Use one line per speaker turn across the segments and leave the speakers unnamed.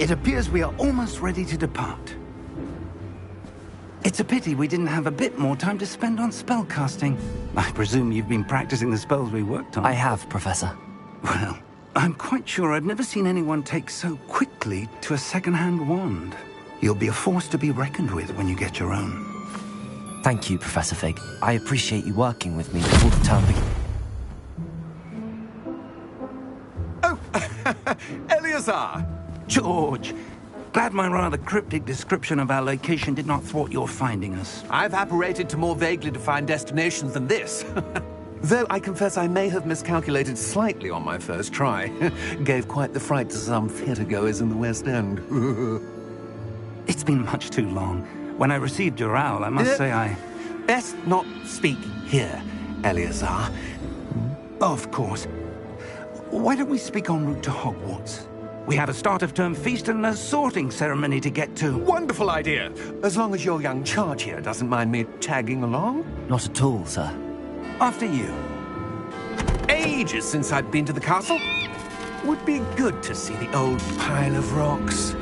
It appears we are almost ready to depart. It's a pity we didn't have a bit more time to spend on spellcasting. I presume you've been practicing the spells we worked on.
I have, Professor.
Well, I'm quite sure I've never seen anyone take so quickly to a second-hand wand. You'll be a force to be reckoned with when you get your own.
Thank you, Professor Fig. I appreciate you working with me before the term begins.
Oh, Eleazar!
George! Glad my rather cryptic description of our location did not thwart your finding us.
I've apparated to more vaguely defined destinations than this. Though I confess I may have miscalculated slightly on my first try. Gave quite the fright to some theatre-goers in the West End.
It's been much too long. When I received your owl, I must say I...
Best not speak here, Eleazar.
Of course. Why don't we speak en route to Hogwarts? We have a start-of-term feast and a sorting ceremony to get to.
Wonderful idea! As long as your young charge here doesn't mind me tagging along.
Not at all, sir.
After you.
Ages since I've been to the castle. Would be good to see the old pile of rocks.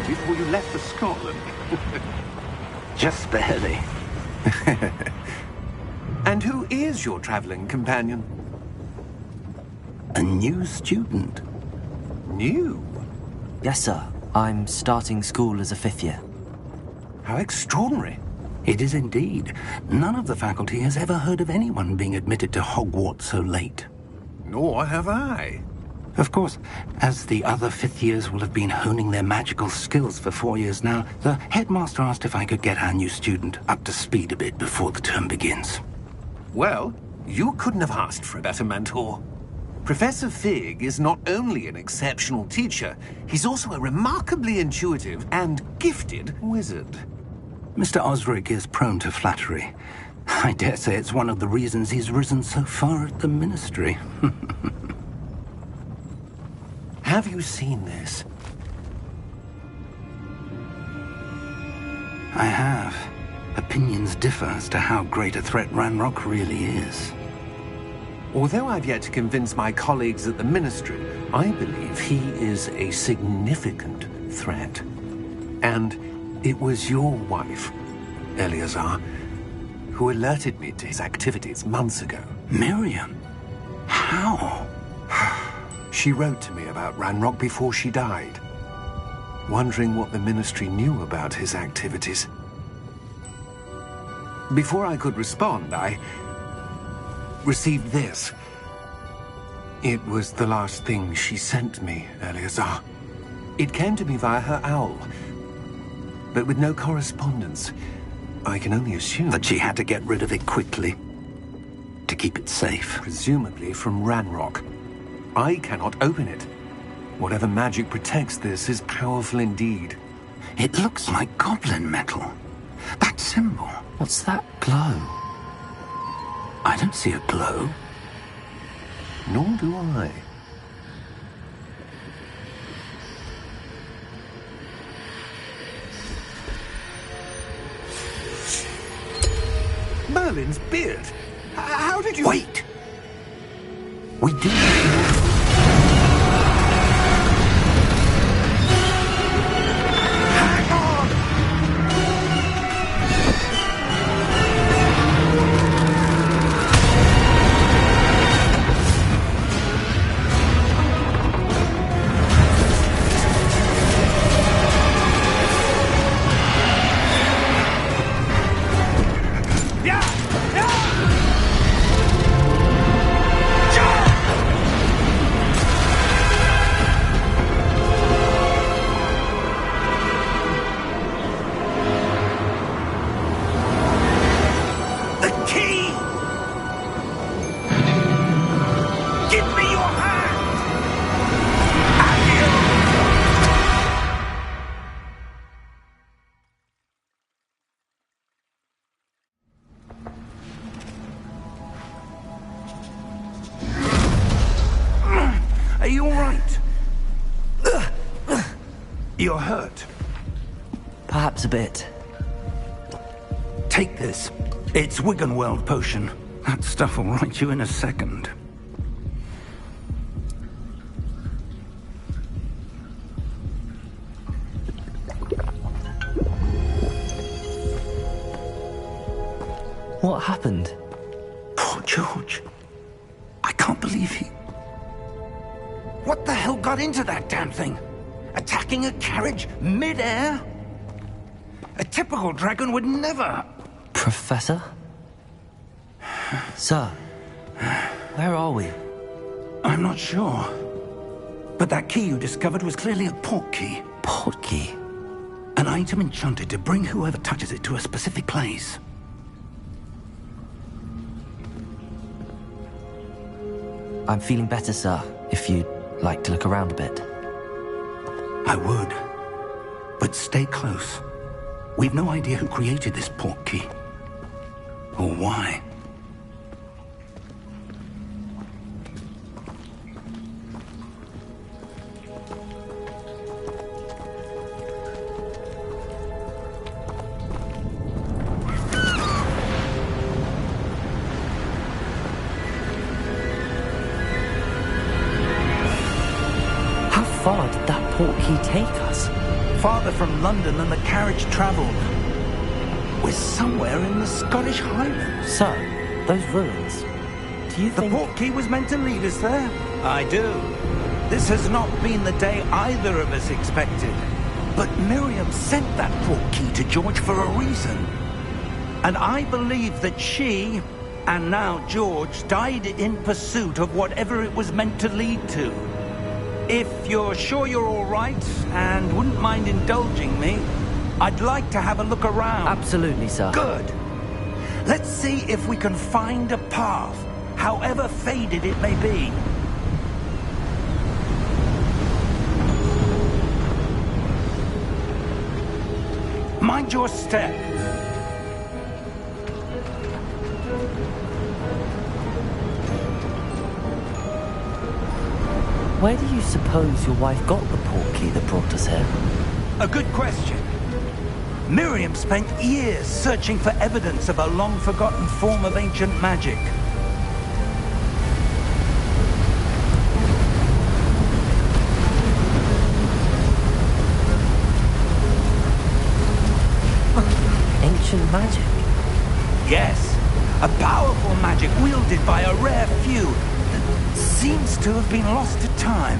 Before you left for Scotland. Just barely.
And who is your traveling companion?
A new student.
New?
Yes, sir. I'm starting school as a 5th year.
How extraordinary.
It is indeed. None of the faculty has ever heard of anyone being admitted to Hogwarts so late.
Nor have I.
Of course, as the other 5th years will have been honing their magical skills for 4 years now, the headmaster asked if I could get our new student up to speed a bit before the term begins.
Well, you couldn't have asked for a better mentor. Professor Fig is not only an exceptional teacher, he's also a remarkably intuitive and gifted wizard.
Mr. Osric is prone to flattery. I dare say it's one of the reasons he's risen so far at the ministry.
Have you seen this?
I have. Opinions differ as to how great a threat Ranrock really is.
Although I've yet to convince my colleagues at the Ministry, I believe he is a significant threat. And it was your wife, Eleazar, who alerted me to his activities months ago.
Miriam? How?
She wrote to me about Ranrock before she died, wondering what the Ministry knew about his activities. Before I could respond, I received this. It was the last thing she sent me, Eleazar. It came to me via her owl, but with no correspondence. I can only assume
that she had to get rid of it quickly, to keep it safe.
Presumably from Ranrock. I cannot open it. Whatever magic protects this is powerful indeed.
It looks like goblin metal. That symbol.
What's that glow?
I don't see a glow.
Nor do I. Merlin's beard. How did you...
Wait! We do... Are you all right? You're hurt.
Perhaps a bit.
Take this. It's Wiggenweld potion. That stuff will right you in a second.
What happened?
Poor George. I can't believe he... What the hell got into that damn thing? Attacking a carriage mid-air? A typical dragon would never...
Professor? Sir, where are we?
I'm not sure. But that key you discovered was clearly a port key.
Port key?
An item enchanted to bring whoever touches it to a specific place.
I'm feeling better, sir, if you'd like to look around a bit.
I would. But stay close. We've no idea who created this port key. Or why.
How far did that port key take us?
Farther from London than the carriage travelled. We're somewhere in the Scottish Highlands.
Sir, those ruins. Do you
The
think...
port key was meant to lead us there? I do. This has not been the day either of us expected. But Miriam sent that port key to George for a reason. And I believe that she, and now George, died in pursuit of whatever it was meant to lead to. If you're sure you're all right, and wouldn't mind indulging me, I'd like to have a look around.
Absolutely, sir.
Good. Let's see if we can find a path, however faded it may be. Mind your step.
Where do you suppose your wife got the port key that brought us here?
A good question. Miriam spent years searching for evidence of a long-forgotten form of ancient magic.
Ancient magic?
Yes, a powerful magic wielded by a rare few that seems to have been lost to time.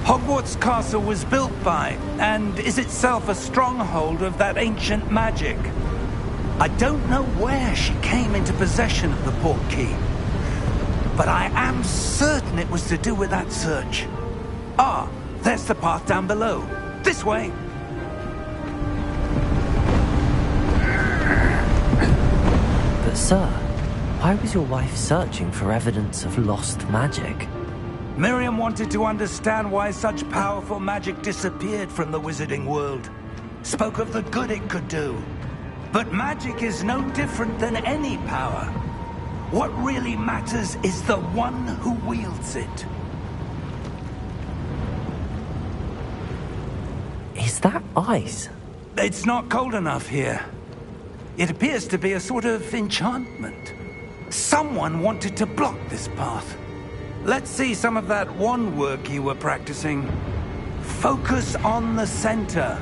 Hogwart's castle was built by, and is itself a stronghold of that ancient magic. I don't know where she came into possession of the port key, but I am certain it was to do with that search. Ah, there's the path down below. This way.
But sir, why was your wife searching for evidence of lost magic?
Miriam wanted to understand why such powerful magic disappeared from the wizarding world. Spoke of the good it could do. But magic is no different than any power. What really matters is the one who wields it.
Is that ice?
It's not cold enough here. It appears to be a sort of enchantment. Someone wanted to block this path. Let's see some of that wand work you were practicing. Focus on the center.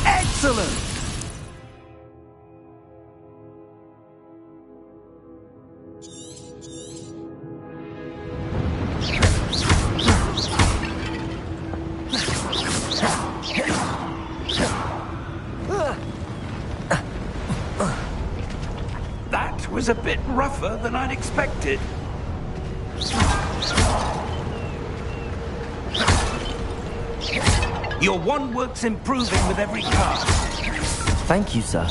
Excellent! That was a bit rougher than I'd expected. Your wand work's improving with every cast.
Thank you, sir.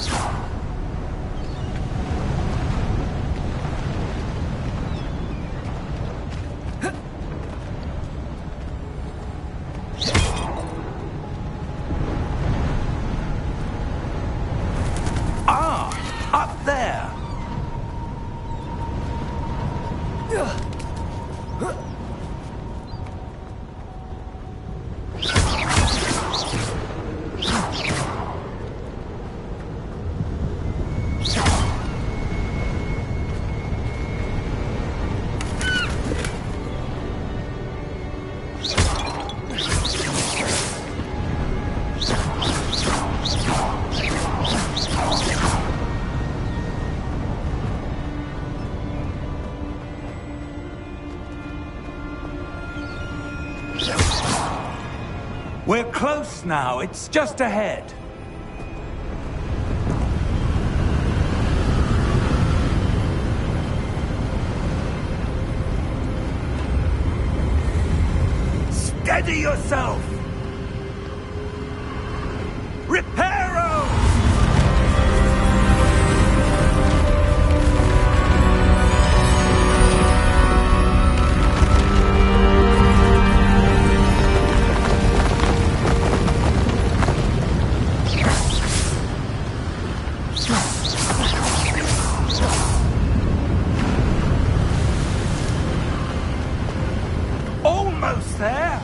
Up there! We're close now. It's just ahead. Steady yourself! Reparo! Almost there!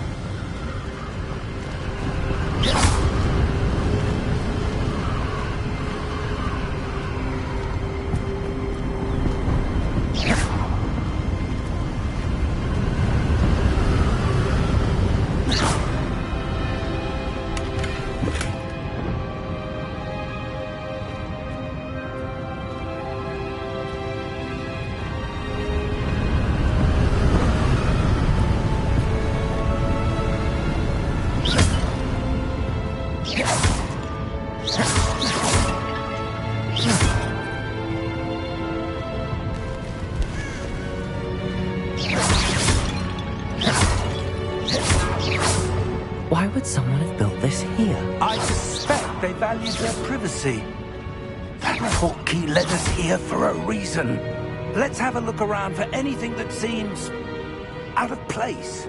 Why would someone have built this here?
I suspect they valued their privacy. That portkey led us here for a reason. Let's have a look around for anything that seems out of place.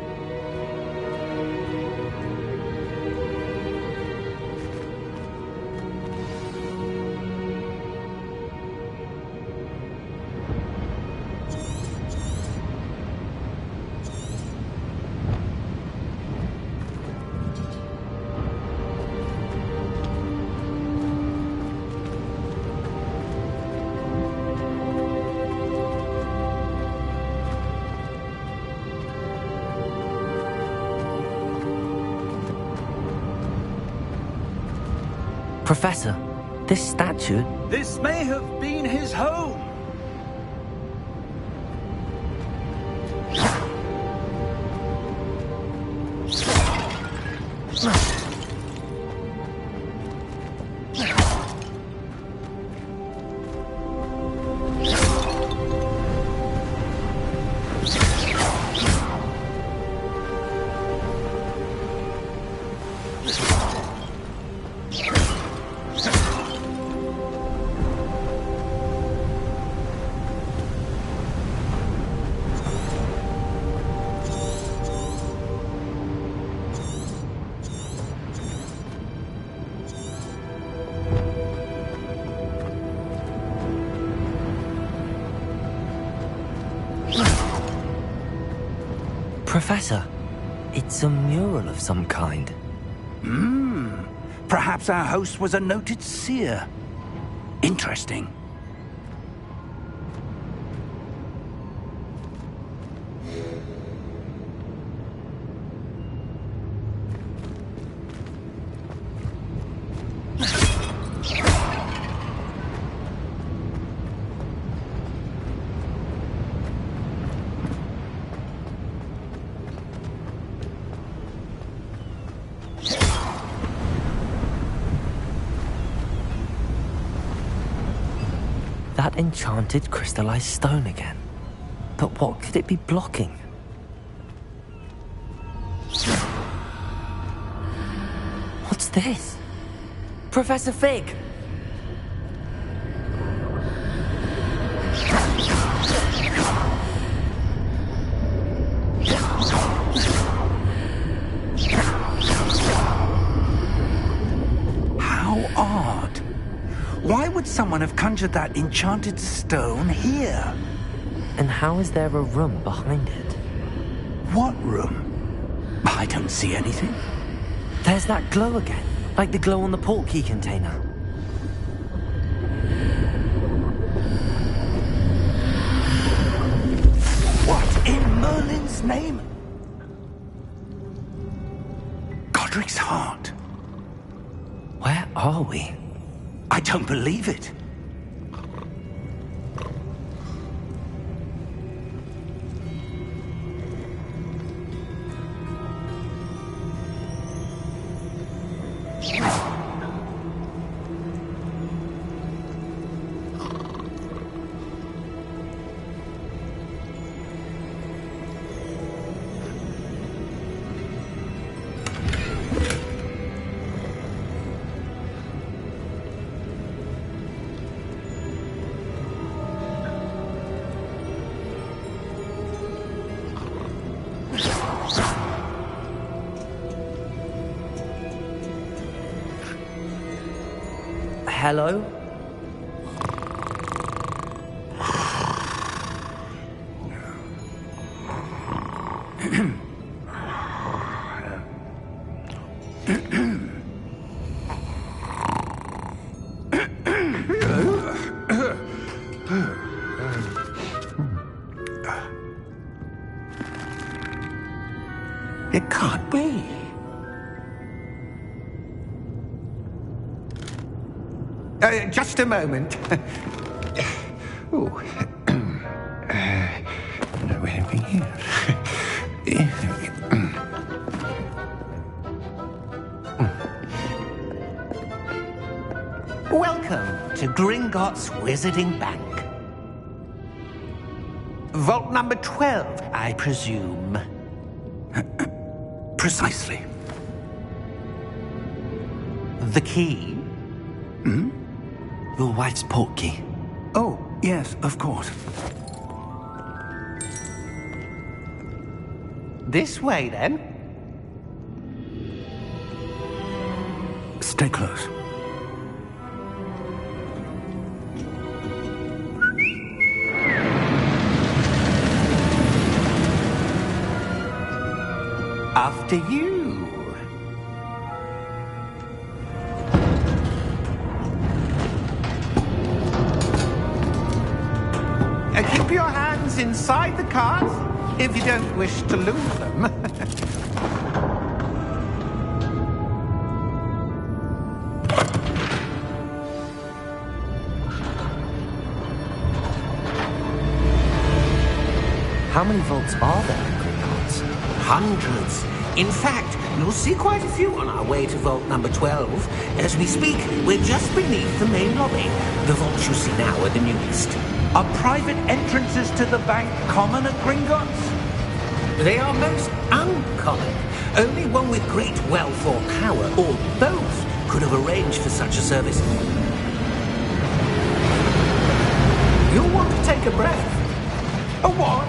Professor, this statue...
This may have been his home.
Professor, it's a mural of some kind.
Perhaps our host was a noted seer. Interesting.
That enchanted crystallized stone again. But what could it be blocking? What's this? Professor Fig!
odd. Why would someone have conjured that enchanted stone here?
And how is there a room behind it?
What room? I don't see anything.
There's that glow again, like the glow on the portkey container.
What in Merlin's name? Godric's heart.
Where are we?
I don't believe it.
Hello?
It can't be. Just a moment. Oh. Where are we here?
Welcome to Gringotts Wizarding Bank. Vault number 12, I presume. Precisely. The key?
Hmm? Your wife's portkey.
Oh, yes, of course.
This way, then.
Stay close.
After you. Keep your hands inside the cart if you don't wish to lose them.
How many vaults are there in Gringotts?
Hundreds. In fact, you'll see quite a few on our way to vault number 12. As we speak, we're just beneath the main lobby. The vaults you see now are the newest.
Are private entrances to the bank common at Gringotts?
They are most uncommon. Only one with great wealth or power, or both, could have arranged for such a service. You'll want to take a breath.
A what?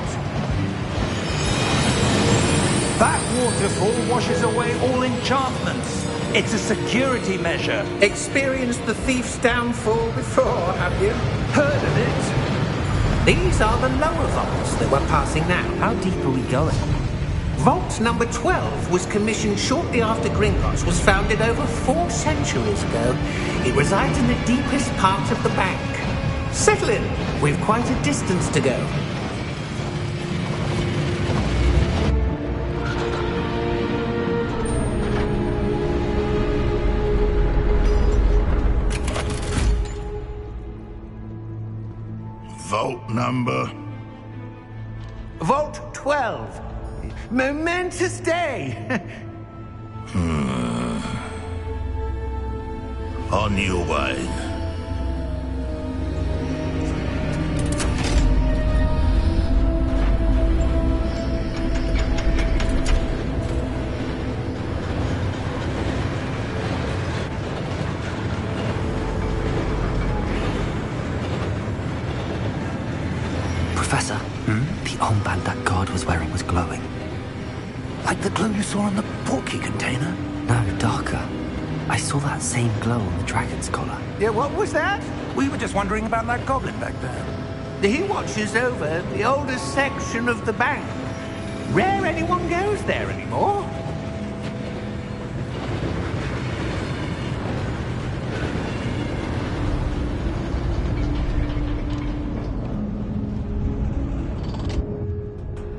That waterfall washes away all enchantments. It's a security measure.
Experienced the thief's downfall before, have you?
Heard of it?
These are the lower vaults that we're passing now.
How deep are we going?
Vault number 12 was commissioned shortly after Gringotts was founded over 4 centuries ago. It resides in the deepest part of the bank. Settle in. We've quite a distance to go.
Vault number?
Vault 12. Momentous day.
On your way.
Professor, the armband that guard was wearing was glowing.
Like the glow you saw on the portkey container?
No, darker. I saw that same glow on the dragon's collar.
Yeah, what was that? We were just wondering about that goblin back there.
He watches over the oldest section of the bank. Rare anyone goes there anymore.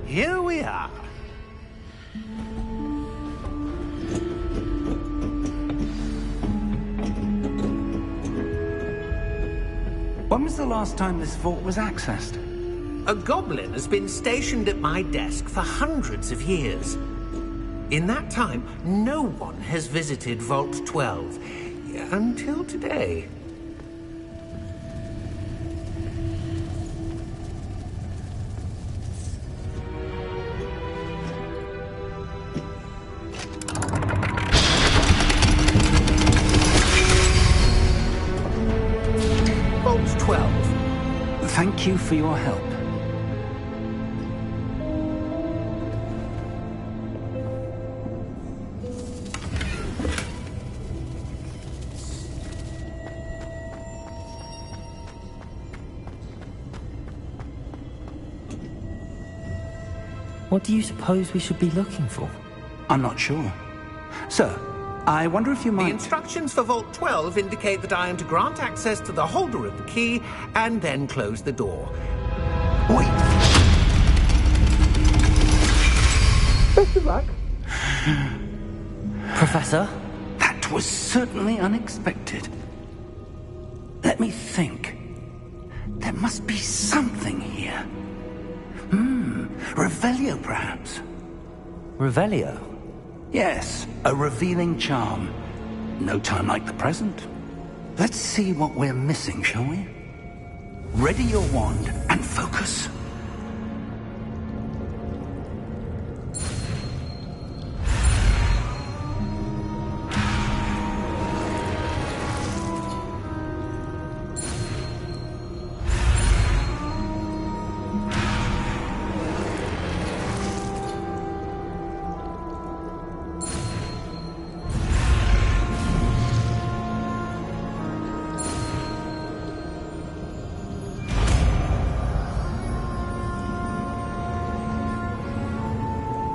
Here we are.
When was the last time this vault was accessed?
A goblin has been stationed at my desk for hundreds of years. In that time, no one has visited Vault 12 until today. Vault 12.
Thank you for your help.
What do you suppose we should be looking for?
I'm not sure. Sir, I wonder if you might...
The instructions for Vault 12 indicate that I am to grant access to the holder of the key and then close the door.
Wait!
Best of luck.
Professor?
That was certainly unexpected. Let me think. There must be something here. Revelio, perhaps?
Revelio?
Yes, a revealing charm. No time like the present. Let's see what we're missing, shall we? Ready your wand and focus.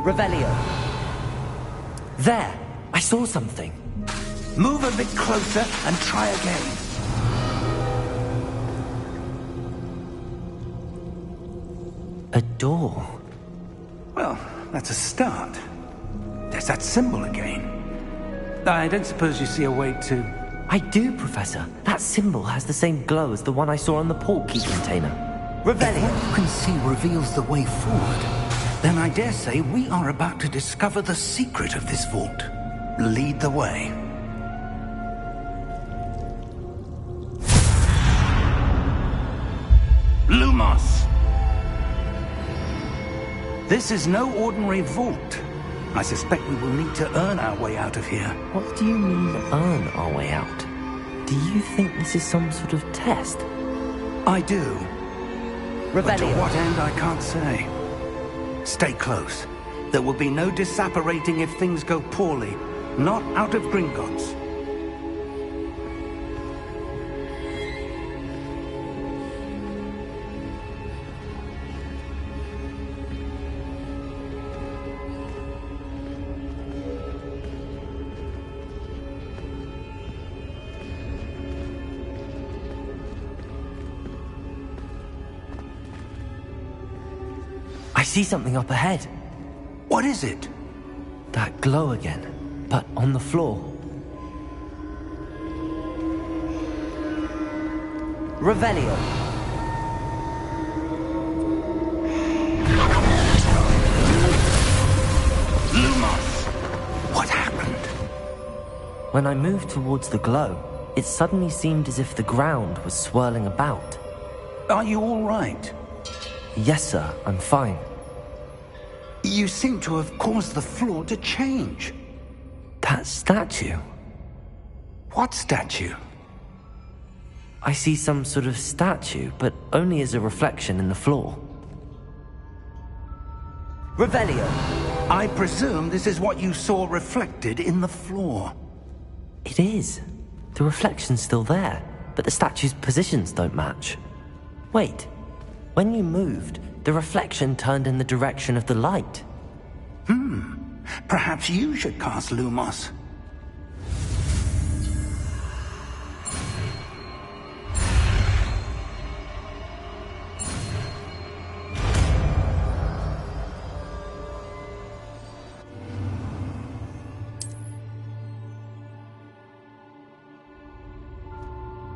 Revelio. There! I saw something.
Move a bit closer and try again.
A door.
Well, that's a start. There's that symbol again. I don't suppose you see a way to...
I do, Professor. That symbol has the same glow as the one I saw on the portkey container.
If
Revelio.
what you can see reveals the way forward, then I dare say we are about to discover the secret of this vault. Lead the way. Lumos! This is no ordinary vault. I suspect we will need to earn our way out of here.
What do you mean, earn our way out? Do you think this is some sort of test?
I do. But to
Revelio.
what end, I can't say. Stay close. There will be no disapparating if things go poorly. Not out of Gringotts.
I see something up ahead.
What is it?
That glow again, but on the floor. Revelio.
Lumos! What happened?
When I moved towards the glow, it suddenly seemed as if the ground was swirling about.
Are you all right?
Yes, sir, I'm fine.
You seem to have caused the floor to change.
That statue.
What statue?
I see some sort of statue, but only as a reflection in the floor. Revelio.
I presume this is what you saw reflected in the floor.
It is. The reflection's still there, but the statue's positions don't match. Wait, when you moved, the reflection turned in the direction of the light.
Perhaps you should cast Lumos.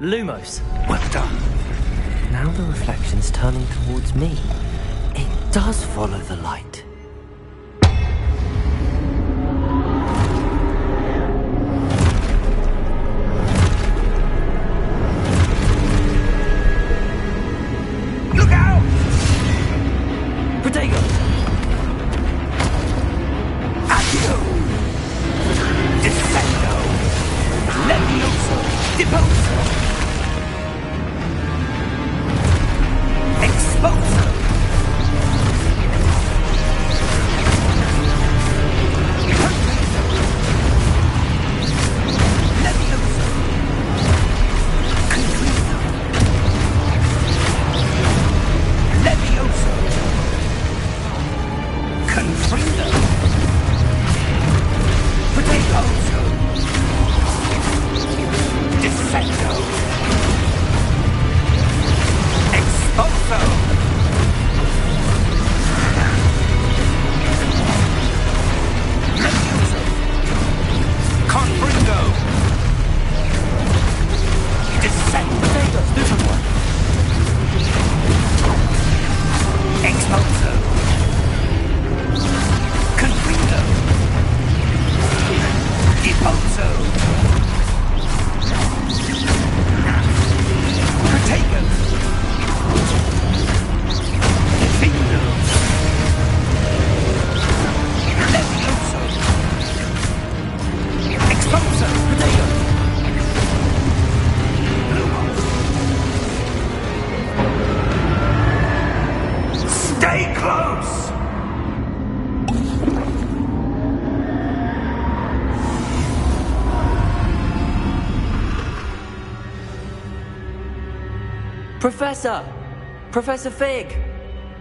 Lumos.
Well done.
Now the reflection's turning towards me. It does follow the light.
Look out!
Protego!
Accio! Descendo! Levioso! Deposo! Exposo! Levioso! Contriso! Levioso! Confrido! Potato! Descendo! Exposo! Levioso! Confrido! Descendo!
Potatoes, different one.
Exposo! Confrido! Deposo! Protego! Defendo! Levioso! Exposo!
Protego!
Stay close!
Professor! Professor Fig!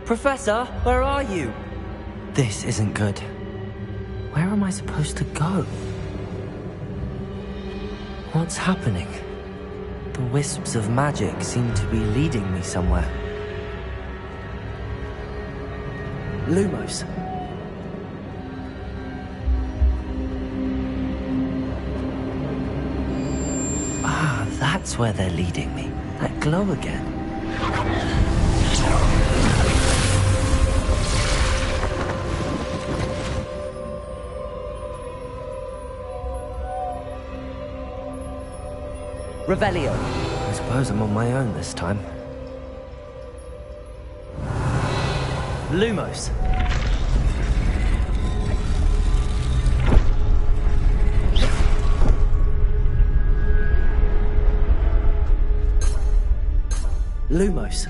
Professor, where are you? This isn't good. Where am I supposed to go? What's happening? The wisps of magic seem to be leading me somewhere. Lumos. Ah, that's where they're leading me. That glow again. Revelio. I suppose I'm on my own this time. Lumos. Lumos.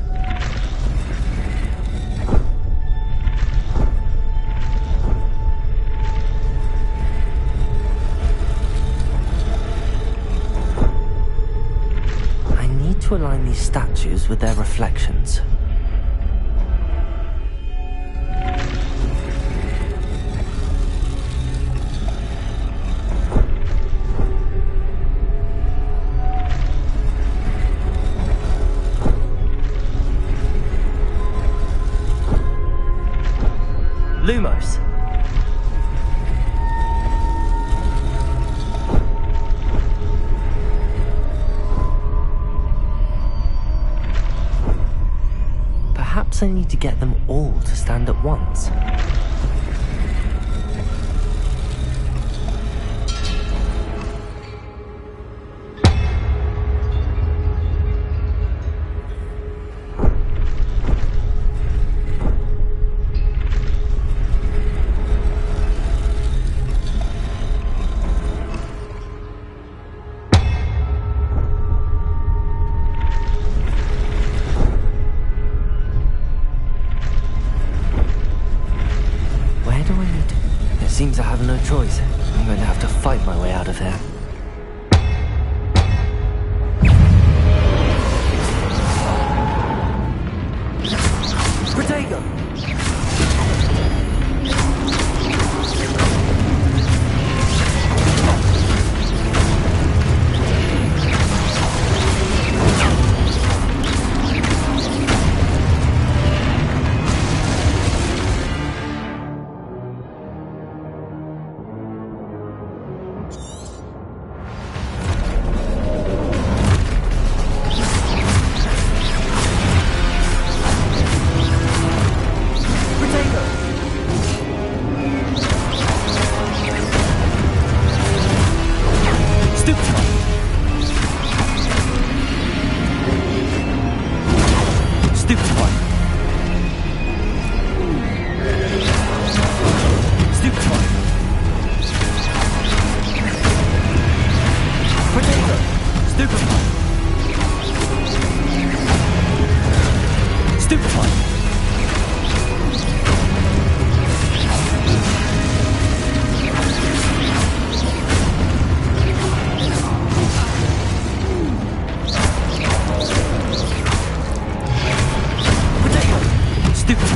I need to align these statues with their reflections. Lumos. Perhaps I need to get them all to stand at once. Seems I have no choice. I'm going to have to fight my way out of here. Protego! Stupefy! Stupefy! Protego! Stupefy!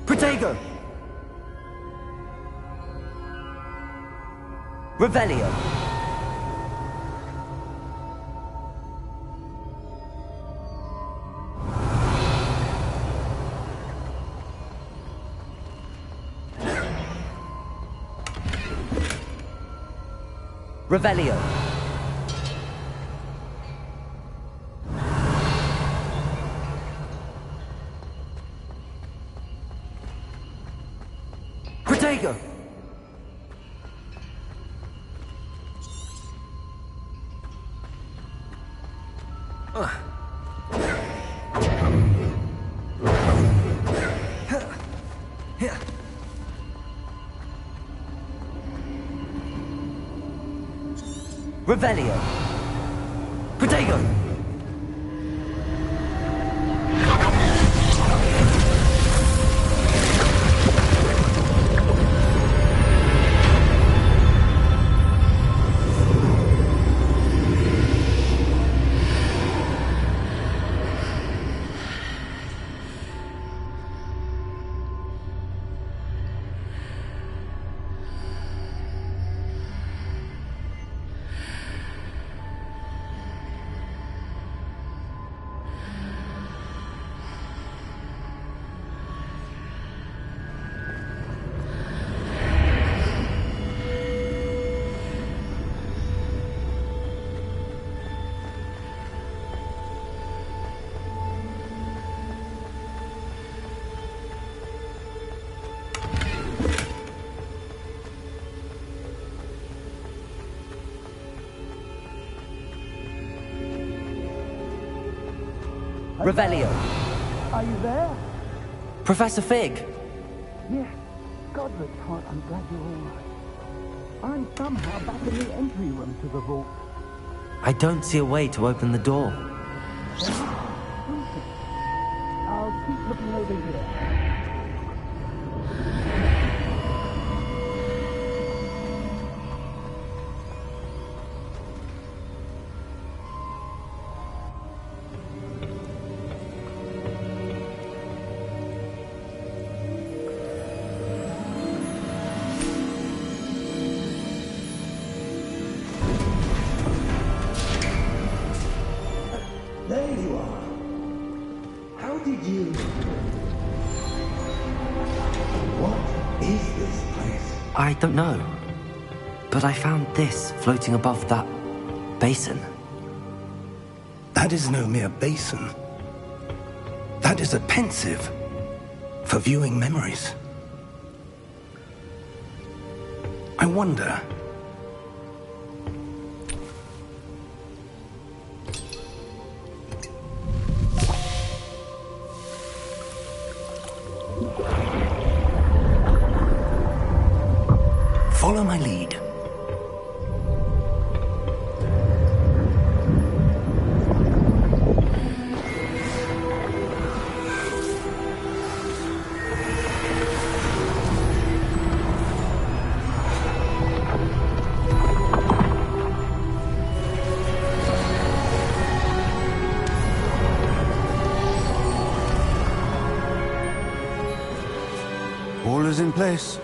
Protego! Revelio! Revelio! Protego! Revelio! Protego! Revelio!
Are you there?
Professor Fig!
Yes. Godric, I'm glad you're all right. I'm somehow back in the entry room to the vault.
I don't see a way to open the door.
I'll keep looking over here.
There you are. How did you... What is this place?
I don't know. But I found this floating above that basin.
That is no mere basin. That is a pensive for viewing memories. I wonder... Follow my lead.
is in place.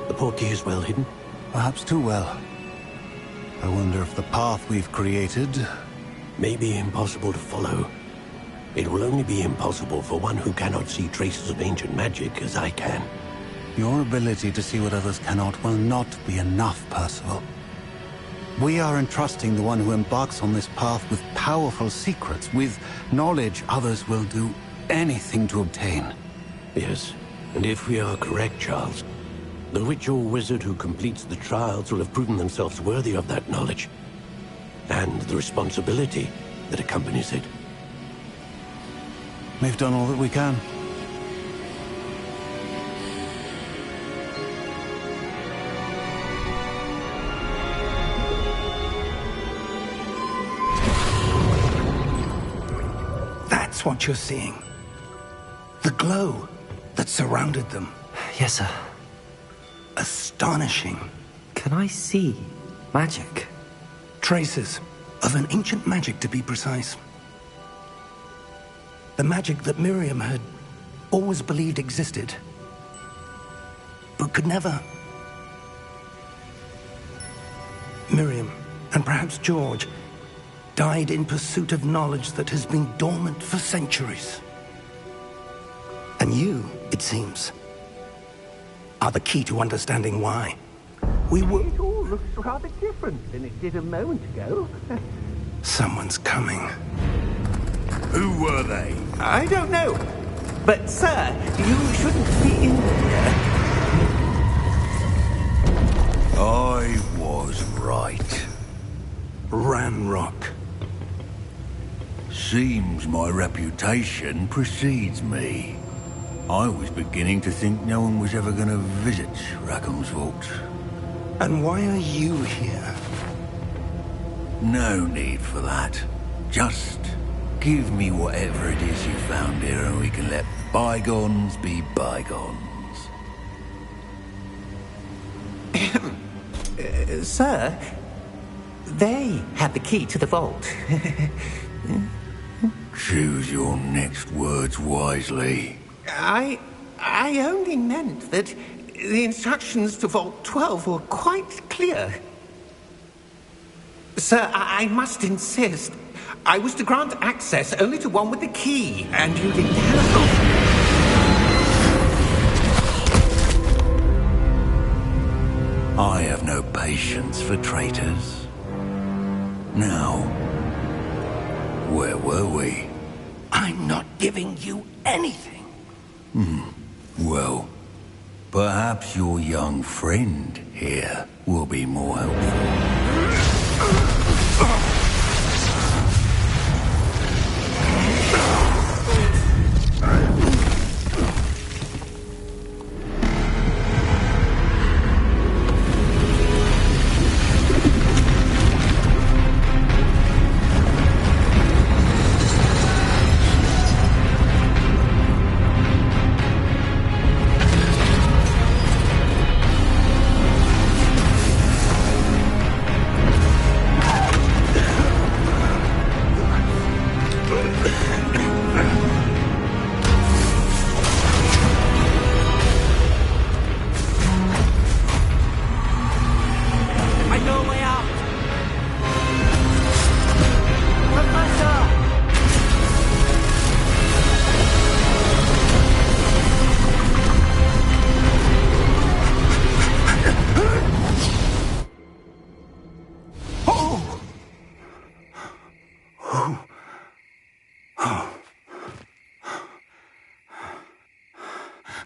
The portkey is well hidden?
Perhaps too well. I wonder if the path we've created...
may be impossible to follow. It will only be impossible for one who cannot see traces of ancient magic as I can.
Your ability to see what others cannot will not be enough, Percival. We are entrusting the one who embarks on this path with powerful secrets, with knowledge others will do anything to obtain.
Yes, and if we are correct, Charles, the witch or wizard who completes the trials will have proven themselves worthy of that knowledge, and the responsibility that accompanies it.
We've done all that we can.
That's what you're seeing. The glow that surrounded them.
Yes, sir.
Astonishing.
Can I see magic?
Traces of an ancient magic, to be precise. The magic that Miriam had always believed existed, but could never. Miriam, and perhaps George, died in pursuit of knowledge that has been dormant for centuries. And you, it seems, are the key to understanding why. We were...
It all looks rather different than it did a moment ago.
Someone's coming.
Who were they?
I don't know. But, sir, you shouldn't be in here.
I was right.
Ranrock.
Seems my reputation precedes me. I was beginning to think no one was ever going to visit Rackham's Vault.
And why are you here?
No need for that. Just give me whatever it is you found here and we can let bygones be bygones.
Sir, they had the key to the vault.
Choose your next words wisely.
I only meant that the instructions to Vault 12 were quite clear. Sir, I must insist. I was to grant access only to one with the key, and you didn't have...
I have no patience for traitors. Now, where were we?
I'm not giving you anything.
Well, perhaps your young friend here will be more helpful.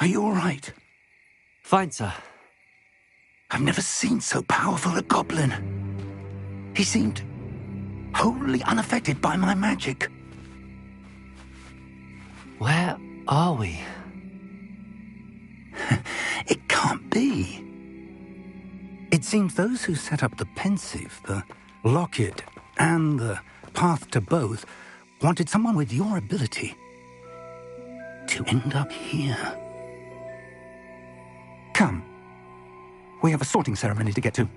Are you all right?
Fine, sir.
I've never seen so powerful a goblin. He seemed wholly unaffected by my magic.
Where are we?
It can't be. It seems those who set up the pensive, the locket, and the path to both wanted someone with your ability to end up here. Come. We have a sorting ceremony to get to.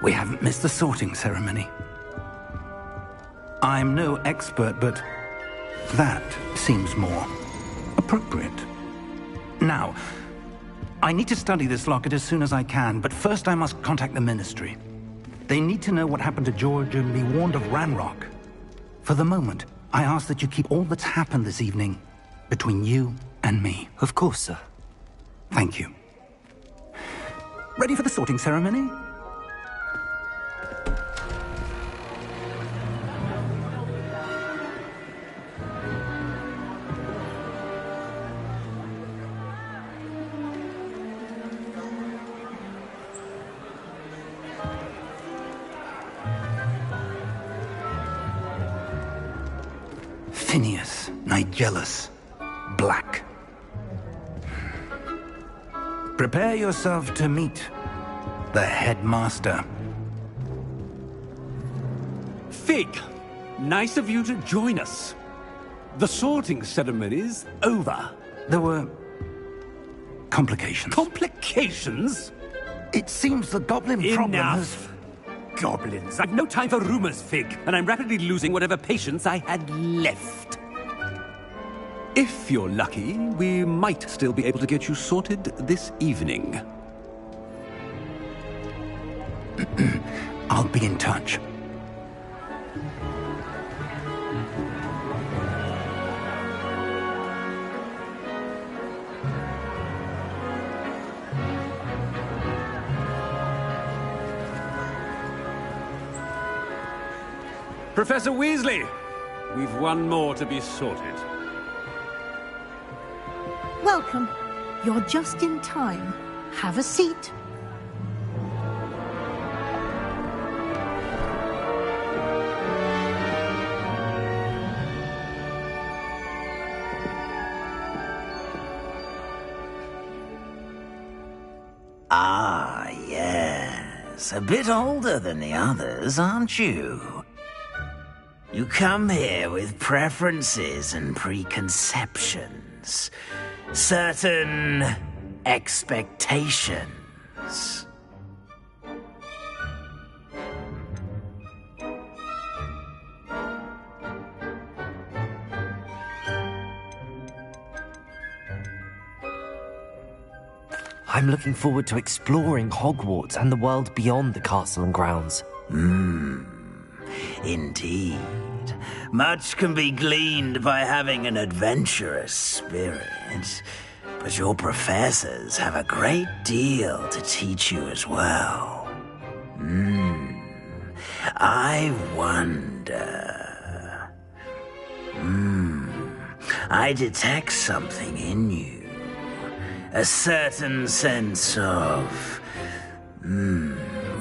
We haven't missed the sorting ceremony. I'm no expert, but that seems more appropriate. Now, I need to study this locket as soon as I can, but first I must contact the Ministry. They need to know what happened to George and be warned of Ranrock. For the moment, I ask that you keep all that's happened this evening between you and me.
Of course, sir.
Thank you. Ready for the sorting ceremony? Phineas, Nigellus, Black. Prepare yourself to meet the headmaster.
Fig, nice of you to join us. The sorting ceremony's over.
There were complications.
Complications?
It seems the goblin problem has...
Enough! Goblins. I've no time for rumors, Fig, and I'm rapidly losing whatever patience I had left. If you're lucky, we might still be able to get you sorted this evening.
I'll be in touch.
Professor Weasley, we've one more to be sorted.
Welcome. You're just in time. Have a seat.
Ah, yes. A bit older than the others, aren't you? You come here with preferences and preconceptions. Certain expectations.
I'm looking forward to exploring Hogwarts and the world beyond the castle and grounds.
Indeed. Much can be gleaned by having an adventurous spirit, but your professors have a great deal to teach you as well. I wonder... I detect something in you. A certain sense of...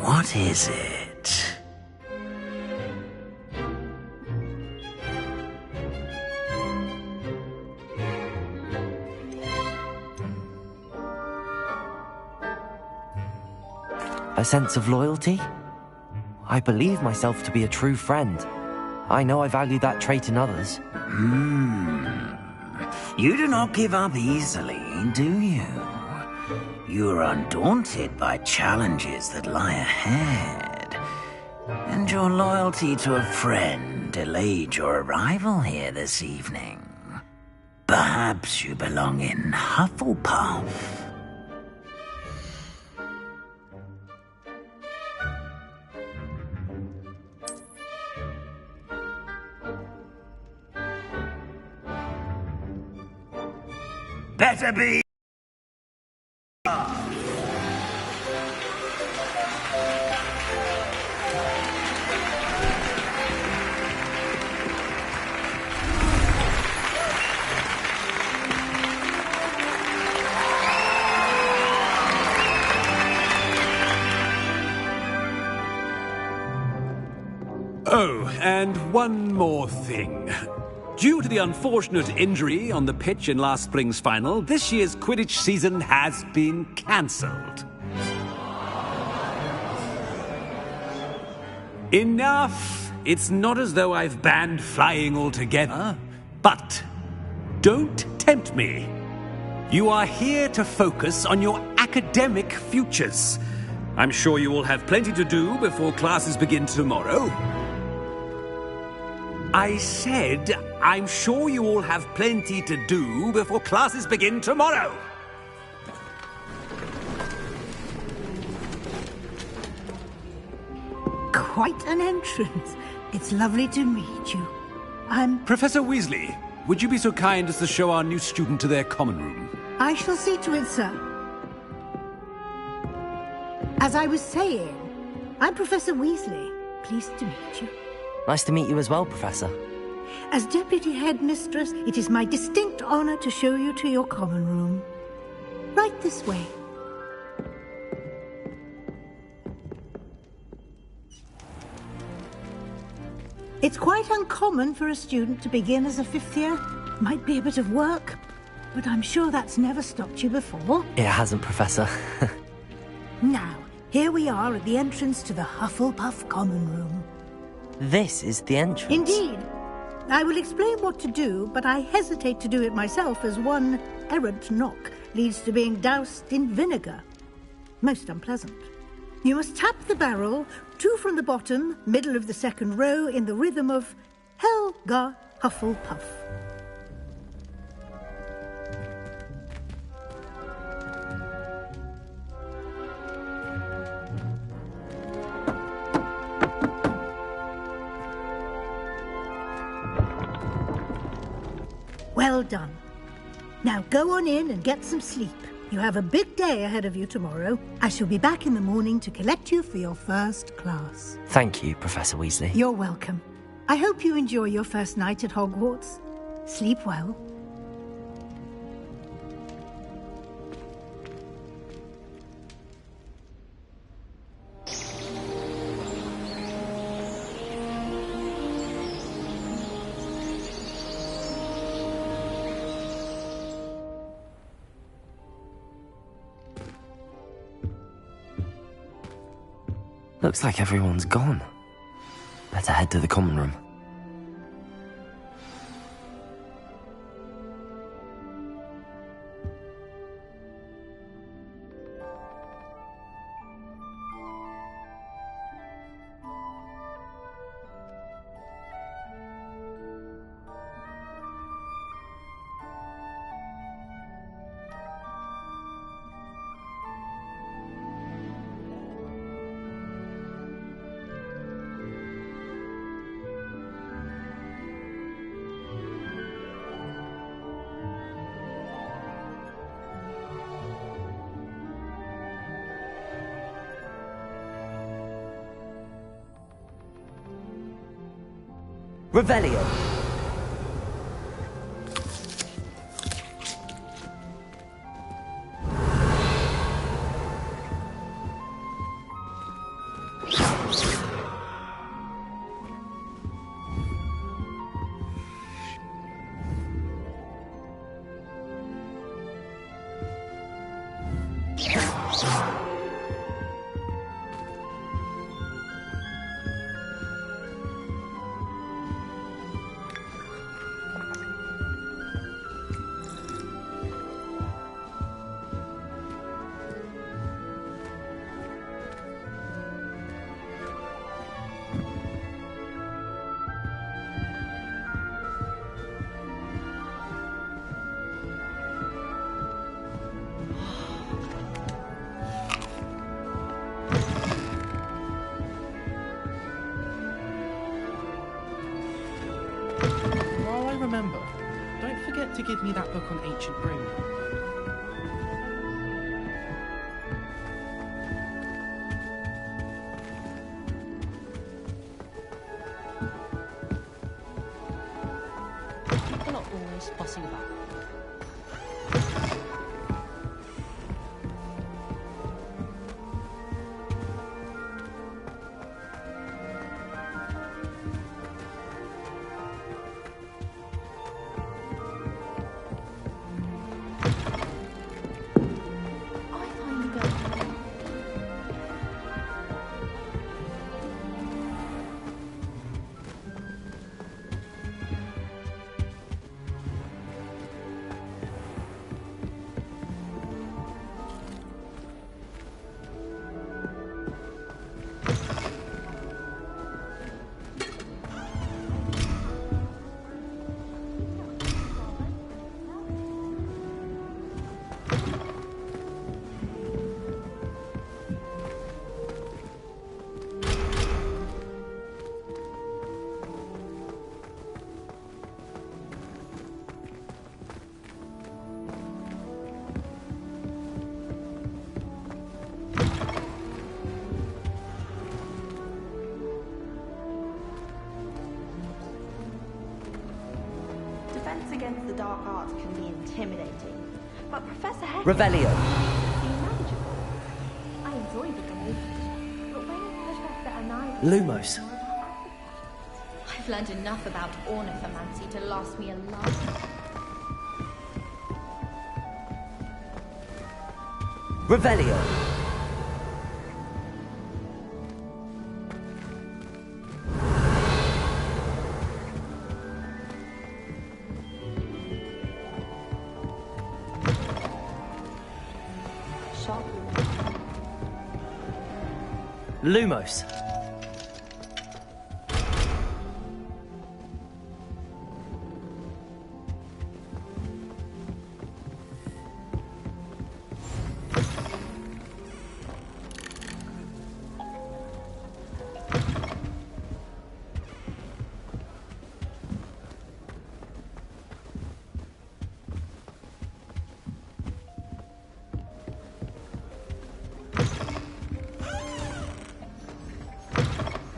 what is it?
A sense of loyalty? I believe myself to be a true friend. I know I value that trait in others.
You do not give up easily, do you? You are undaunted by challenges that lie ahead. And your loyalty to a friend delayed your arrival here this evening. Perhaps you belong in Hufflepuff. Better be...
Oh, and one more thing. Due to the unfortunate injury on the pitch in last spring's final, this year's Quidditch season has been cancelled. Enough! It's not as though I've banned flying altogether, but don't tempt me. You are here to focus on your academic futures. I'm sure you all have plenty to do before classes begin tomorrow. I said, I'm sure you all have plenty to do before classes begin tomorrow.
Quite an entrance. It's lovely to meet you. I'm...
Professor Weasley, would you be so kind as to show our new student to their common room?
I shall see to it, sir. As I was saying, I'm Professor Weasley. Pleased to meet you.
Nice to meet you as well, Professor.
As Deputy Headmistress, it is my distinct honor to show you to your common room. Right this way. It's quite uncommon for a student to begin as a fifth year. Might be a bit of work, but I'm sure that's never stopped you before.
It hasn't, Professor.
Now, here we are at the entrance to the Hufflepuff Common Room.
This is the entrance?
Indeed. I will explain what to do, but I hesitate to do it myself as one errant knock leads to being doused in vinegar. Most unpleasant. You must tap the barrel, 2 from the bottom, middle of the second row, in the rhythm of Helga Hufflepuff. Well done. Now go on in and get some sleep. You have a big day ahead of you tomorrow. I shall be back in the morning to collect you for your first class.
Thank you, Professor Weasley.
You're welcome. I hope you enjoy your first night at Hogwarts. Sleep well.
Looks like everyone's gone. Better head to the common room. Revelio.
While I remember, don't forget to give me that book on ancient Rome.
People are always fussing about.
defense against the dark arts can be intimidating, but Professor Heck
Revelio.
seems manageable. I enjoy the movement, but when Professor Anai...
Lumos.
I've learned enough about ornithomancy to last me a lifetime.
Revelio. Lumos.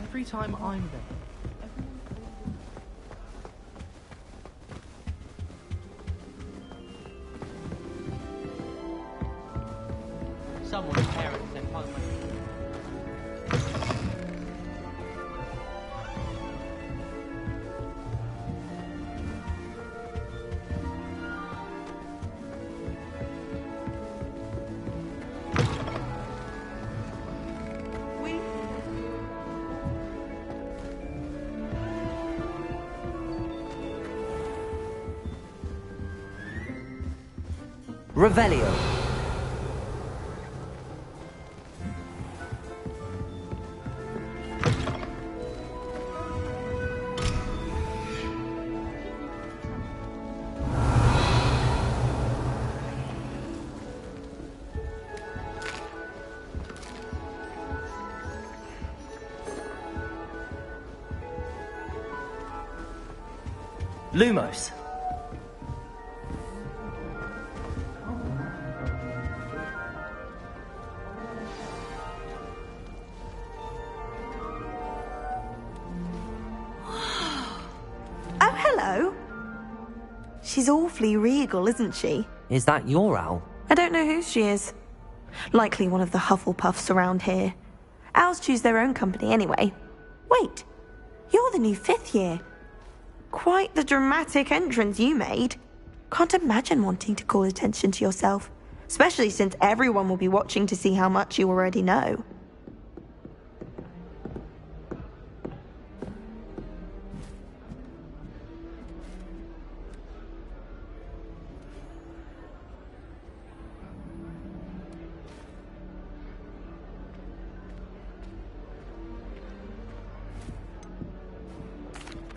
Every time I'm there.
Someone's parents sent home.
Revelio. Lumos.
Oh, hello. She's awfully regal, isn't she?
Is that your owl?
I don't know who she is. Likely one of the Hufflepuffs around here. Owls choose their own company anyway. Wait, you're the new 5th year. Quite the dramatic entrance you made. Can't imagine wanting to call attention to yourself, especially since everyone will be watching to see how much you already know.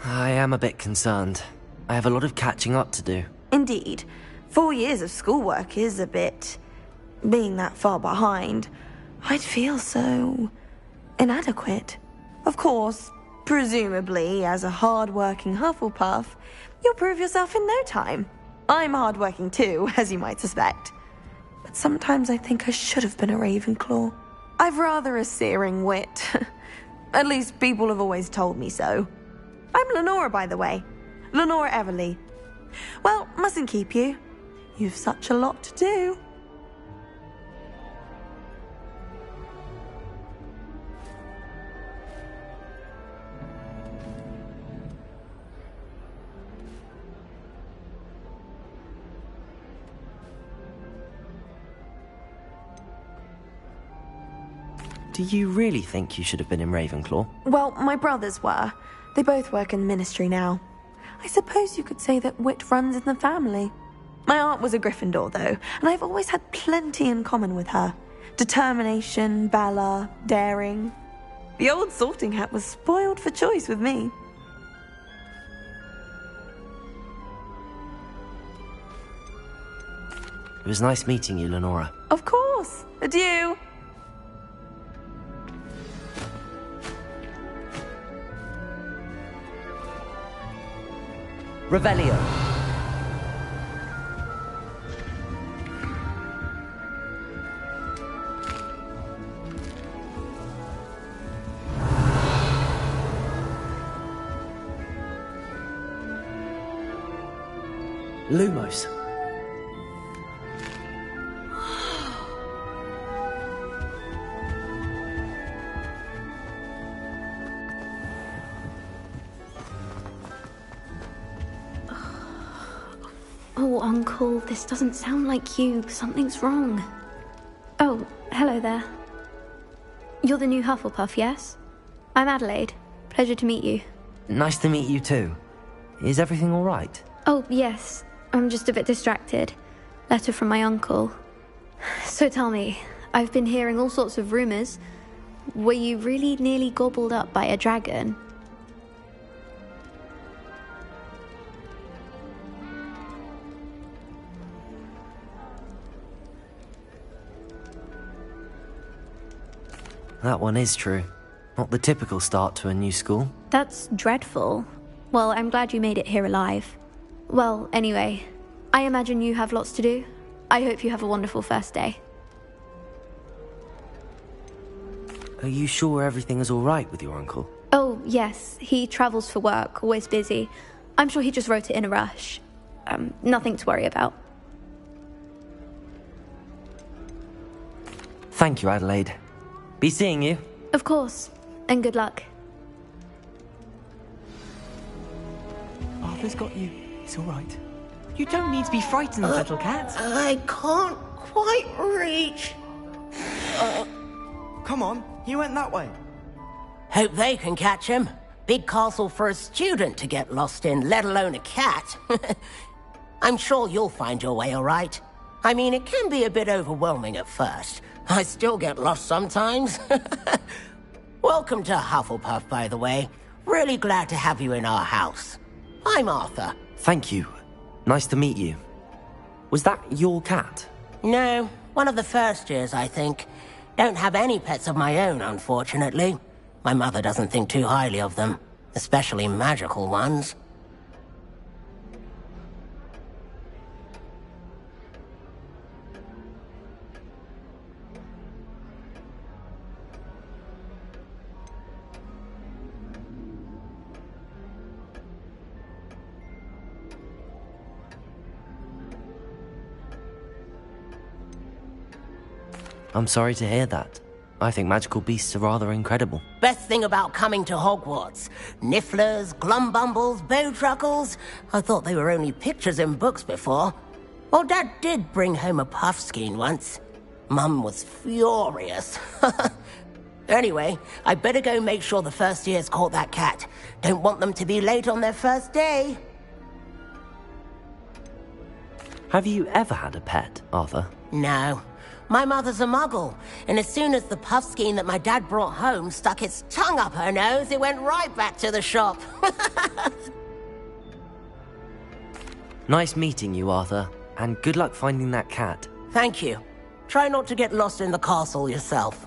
I am a bit concerned. I have a lot of catching up to do.
Indeed. 4 years of schoolwork is a bit... being that far behind. I'd feel so... inadequate. Of course, presumably, as a hard-working Hufflepuff, you'll prove yourself in no time. I'm hard-working too, as you might suspect. But sometimes I think I should have been a Ravenclaw. I've rather a searing wit. At least people have always told me so. I'm Lenora, by the way. Lenora Everly. Well, mustn't keep you. You've such a lot to do.
Do you really think you should have been in Ravenclaw?
Well, my brothers were. They both work in the ministry now. I suppose you could say that wit runs in the family. My aunt was a Gryffindor, though, and I've always had plenty in common with her. Determination, valor, daring. The old sorting hat was spoiled for choice with me.
It was nice meeting you, Lenora.
Of course. Adieu.
Revelio. Lumos.
Oh, Uncle, this doesn't sound like you. Something's wrong. Oh, hello there. You're the new Hufflepuff, yes? I'm Adelaide. Pleasure to meet you.
Nice to meet you too. Is everything all right?
Oh, yes. I'm just a bit distracted. Letter from my uncle. So tell me, I've been hearing all sorts of rumors. Were you really nearly gobbled up by a dragon?
That one is true. Not the typical start to a new school.
That's dreadful. Well, I'm glad you made it here alive. Well, anyway, I imagine you have lots to do. I hope you have a wonderful first day.
Are you sure everything is all right with your uncle?
Oh, yes. He travels for work, always busy. I'm sure he just wrote it in a rush. Nothing to worry about.
Thank you, Adelaide. Be seeing you.
Of course. And good luck.
Arthur's got you. It's all right. You don't need to be frightened, little cat.
I can't quite reach.
Come on, you went that way.
Hope they can catch him. Big castle for a student to get lost in, let alone a cat. I'm sure you'll find your way all right. I mean, it can be a bit overwhelming at first. I still get lost sometimes. Welcome to Hufflepuff, by the way. Really glad to have you in our house. I'm Arthur.
Thank you. Nice to meet you. Was that your cat?
No, one of the first years, I think. Don't have any pets of my own, unfortunately. My mother doesn't think too highly of them, especially magical ones.
I'm sorry to hear that. I think magical beasts are rather incredible.
Best thing about coming to Hogwarts. Nifflers, glumbumbles, bowtruckles. I thought they were only pictures in books before. Well, Dad did bring home a puffskein once. Mum was furious. Anyway, I better go make sure the first years caught that cat. Don't want them to be late on their first day.
Have you ever had a pet, Arthur?
No. My mother's a muggle, and as soon as the puffskein that my dad brought home stuck its tongue up her nose, it went right back to the shop.
Nice meeting you, Arthur, and good luck finding that cat.
Thank you. Try not to get lost in the castle yourself.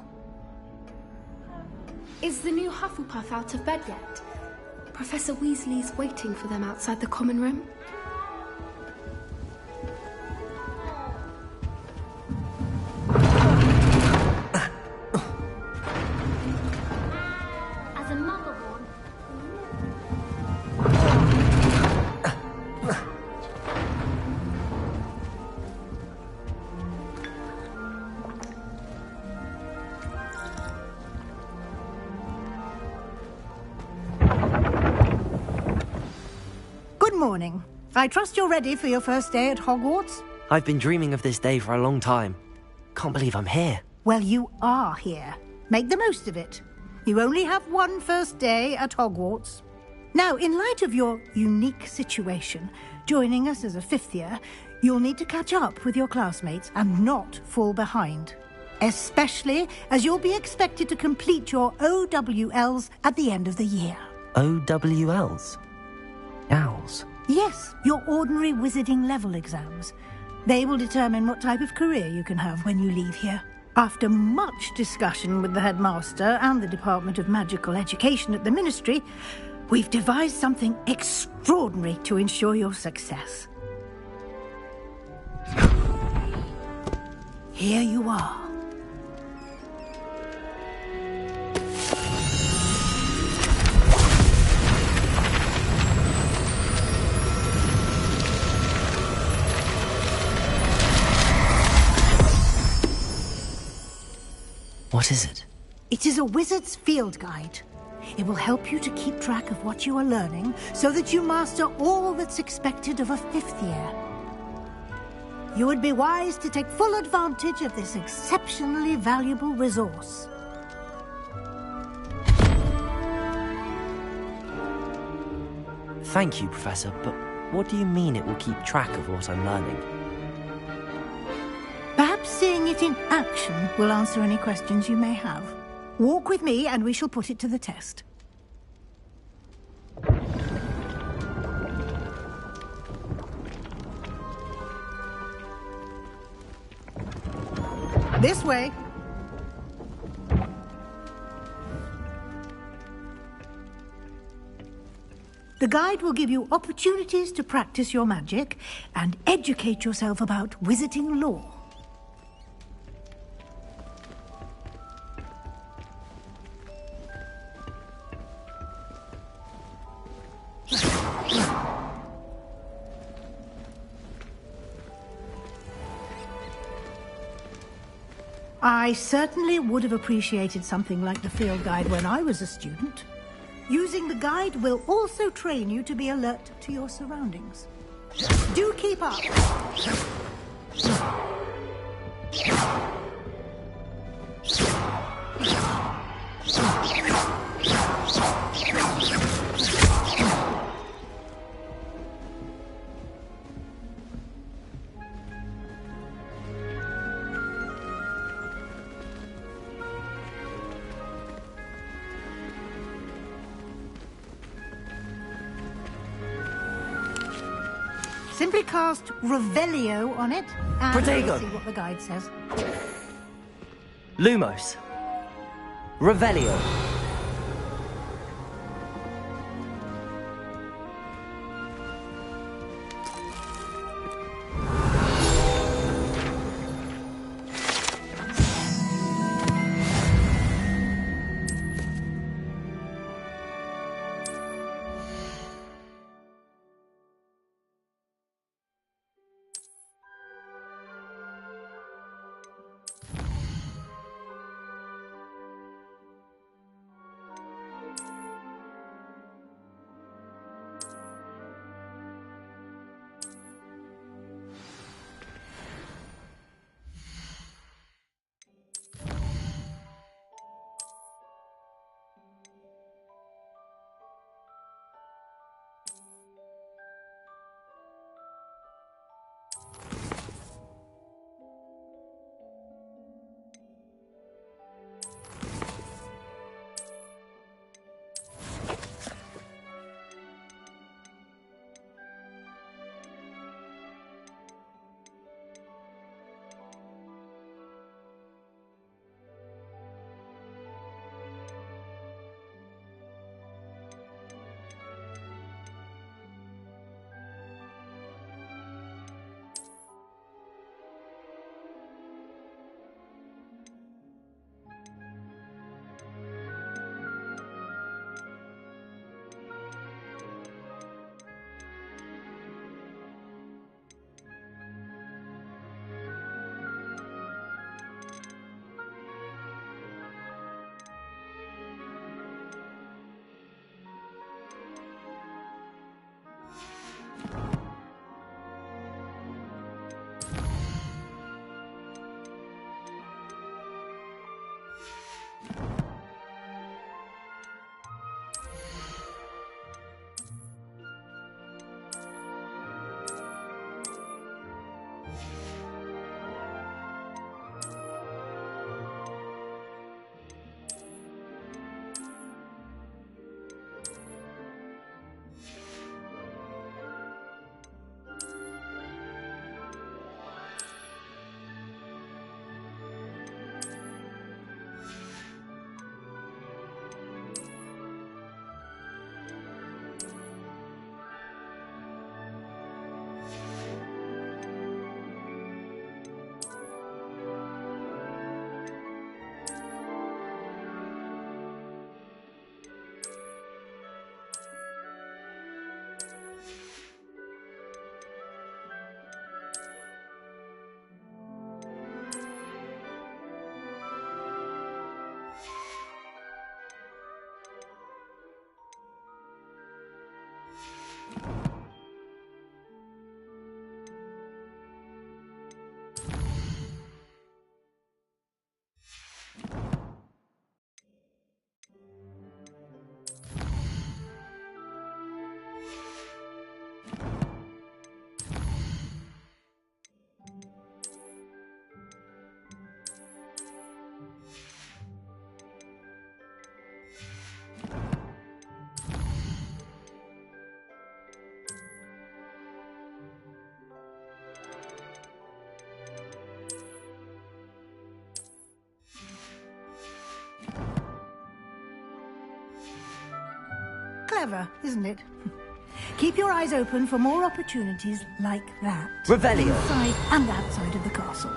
Is the new Hufflepuff out of bed yet? Professor Weasley's waiting for them outside the common room.
As a muggle-born,
Good morning. I trust you're ready for your first day at Hogwarts?
I've been dreaming of this day for a long time. Can't believe I'm here.
Well, you are here. Make the most of it. You only have one first day at Hogwarts. Now, in light of your unique situation, joining us as a fifth year, you'll need to catch up with your classmates and not fall behind. Especially as you'll be expected to complete your OWLs at the end of the year.
OWLs? Owls?
Yes, your ordinary wizarding level exams. They will determine what type of career you can have when you leave here. After much discussion with the headmaster and the Department of Magical Education at the Ministry, we've devised something extraordinary to ensure your success. Here you are.
What is it?
It is a wizard's field guide. It will help you to keep track of what you are learning so that you master all that's expected of a 5th year. You would be wise to take full advantage of this exceptionally valuable resource.
Thank you, Professor, but what do you mean it will keep track of what I'm learning?
Perhaps seeing it in action will answer any questions you may have. Walk with me and we shall put it to the test. This way. The guide will give you opportunities to practice your magic and educate yourself about wizarding lore. I certainly would have appreciated something like the field guide when I was a student. Using the guide will also train you to be alert to your surroundings. Do keep up! Simply cast Revelio on it, and
Protego.
we'll see what the guide says.
Lumos. Revelio.
Clever, isn't it? Keep your eyes open for more opportunities like that.
Revelio.
Inside and outside of the castle.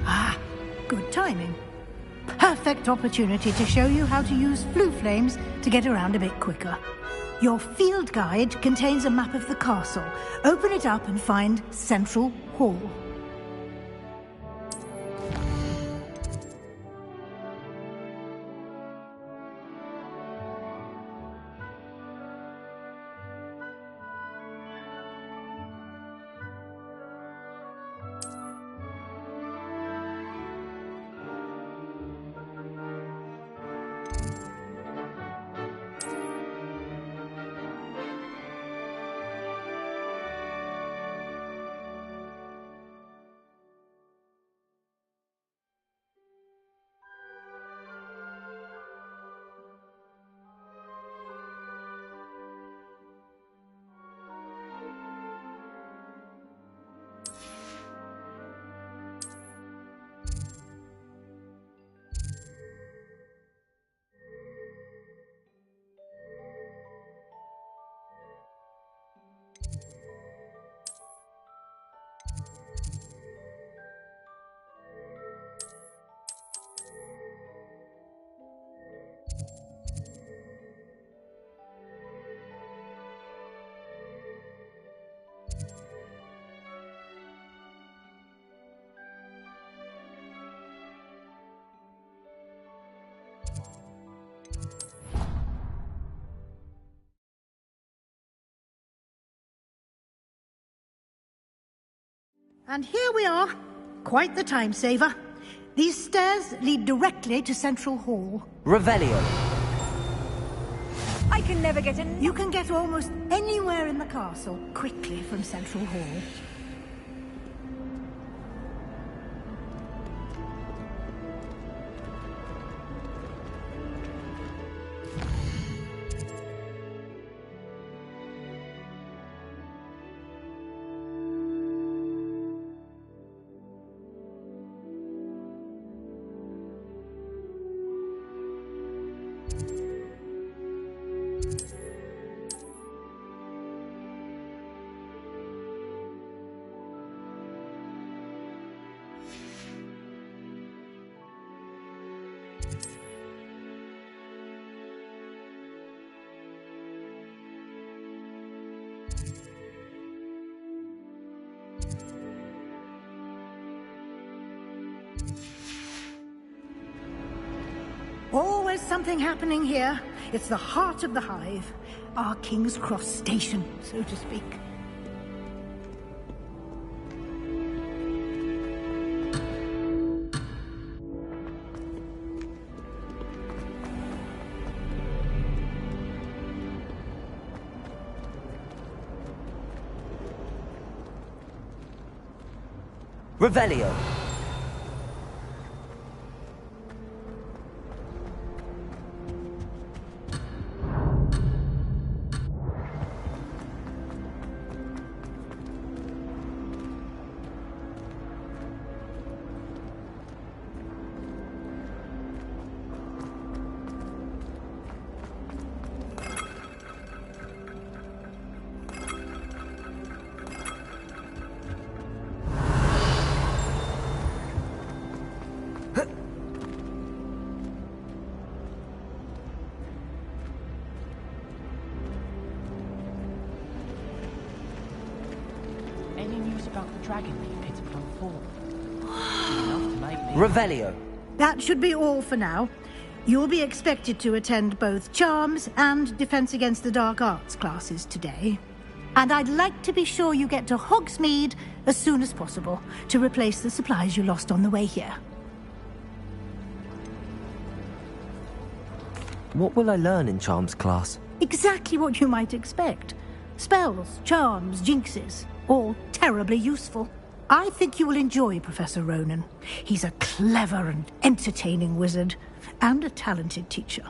Ah, good timing. Perfect opportunity to show you how to use flue flames to get around a bit quicker. Your field guide contains a map of the castle. Open it up and find Central Hall. And here we are. Quite the time saver. These stairs lead directly to Central Hall.
Revelio.
I can never get in. You can get almost anywhere in the castle quickly from Central Hall. Always something happening here. It's the heart of the hive. Our King's Cross station, so to speak.
Revelio.
Any news about the dragon they pitted upon fall? Enough to make me...
Revelio.
That should be all for now. You'll be expected to attend both Charms and Defense Against the Dark Arts classes today. And I'd like to be sure you get to Hogsmeade as soon as possible to replace the supplies you lost on the way here.
What will I learn in Charms class?
Exactly what you might expect. Spells, charms, jinxes, all terribly useful. I think you will enjoy Professor Ronan. He's a clever and entertaining wizard, and a talented teacher.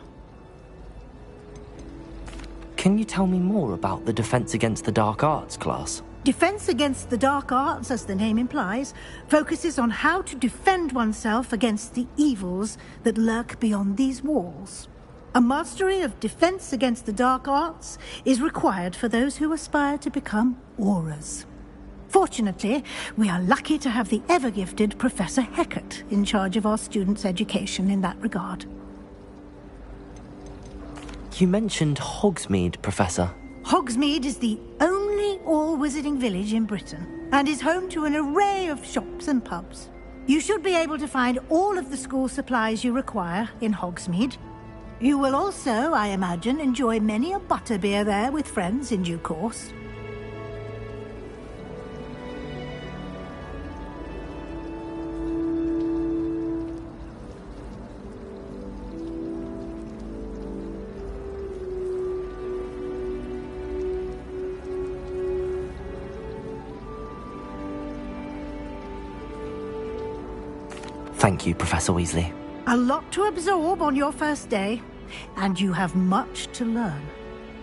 Can you tell me more about the Defense Against the Dark Arts class?
Defense Against the Dark Arts, as the name implies, focuses on how to defend oneself against the evils that lurk beyond these walls. A mastery of Defense Against the Dark Arts is required for those who aspire to become Aurors. Fortunately, we are lucky to have the ever-gifted Professor Hecat in charge of our students' education in that regard.
You mentioned Hogsmeade, Professor.
Hogsmeade is the only all-wizarding village in Britain, and is home to an array of shops and pubs. You should be able to find all of the school supplies you require in Hogsmeade. You will also, I imagine, enjoy many a butterbeer there with friends in due course.
Thank you, Professor Weasley.
A lot to absorb on your first day, and you have much to learn.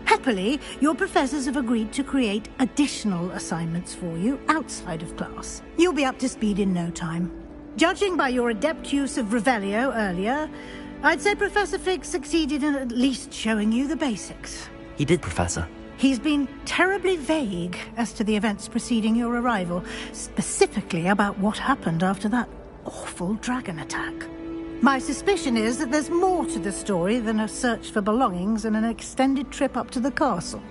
Happily, your professors have agreed to create additional assignments for you outside of class. You'll be up to speed in no time. Judging by your adept use of Revelio earlier, I'd say Professor Fig succeeded in at least showing you the basics.
He did, Professor.
He's been terribly vague as to the events preceding your arrival, specifically about what happened after that awful dragon attack. My suspicion is that there's more to the story than a search for belongings and an extended trip up to the castle.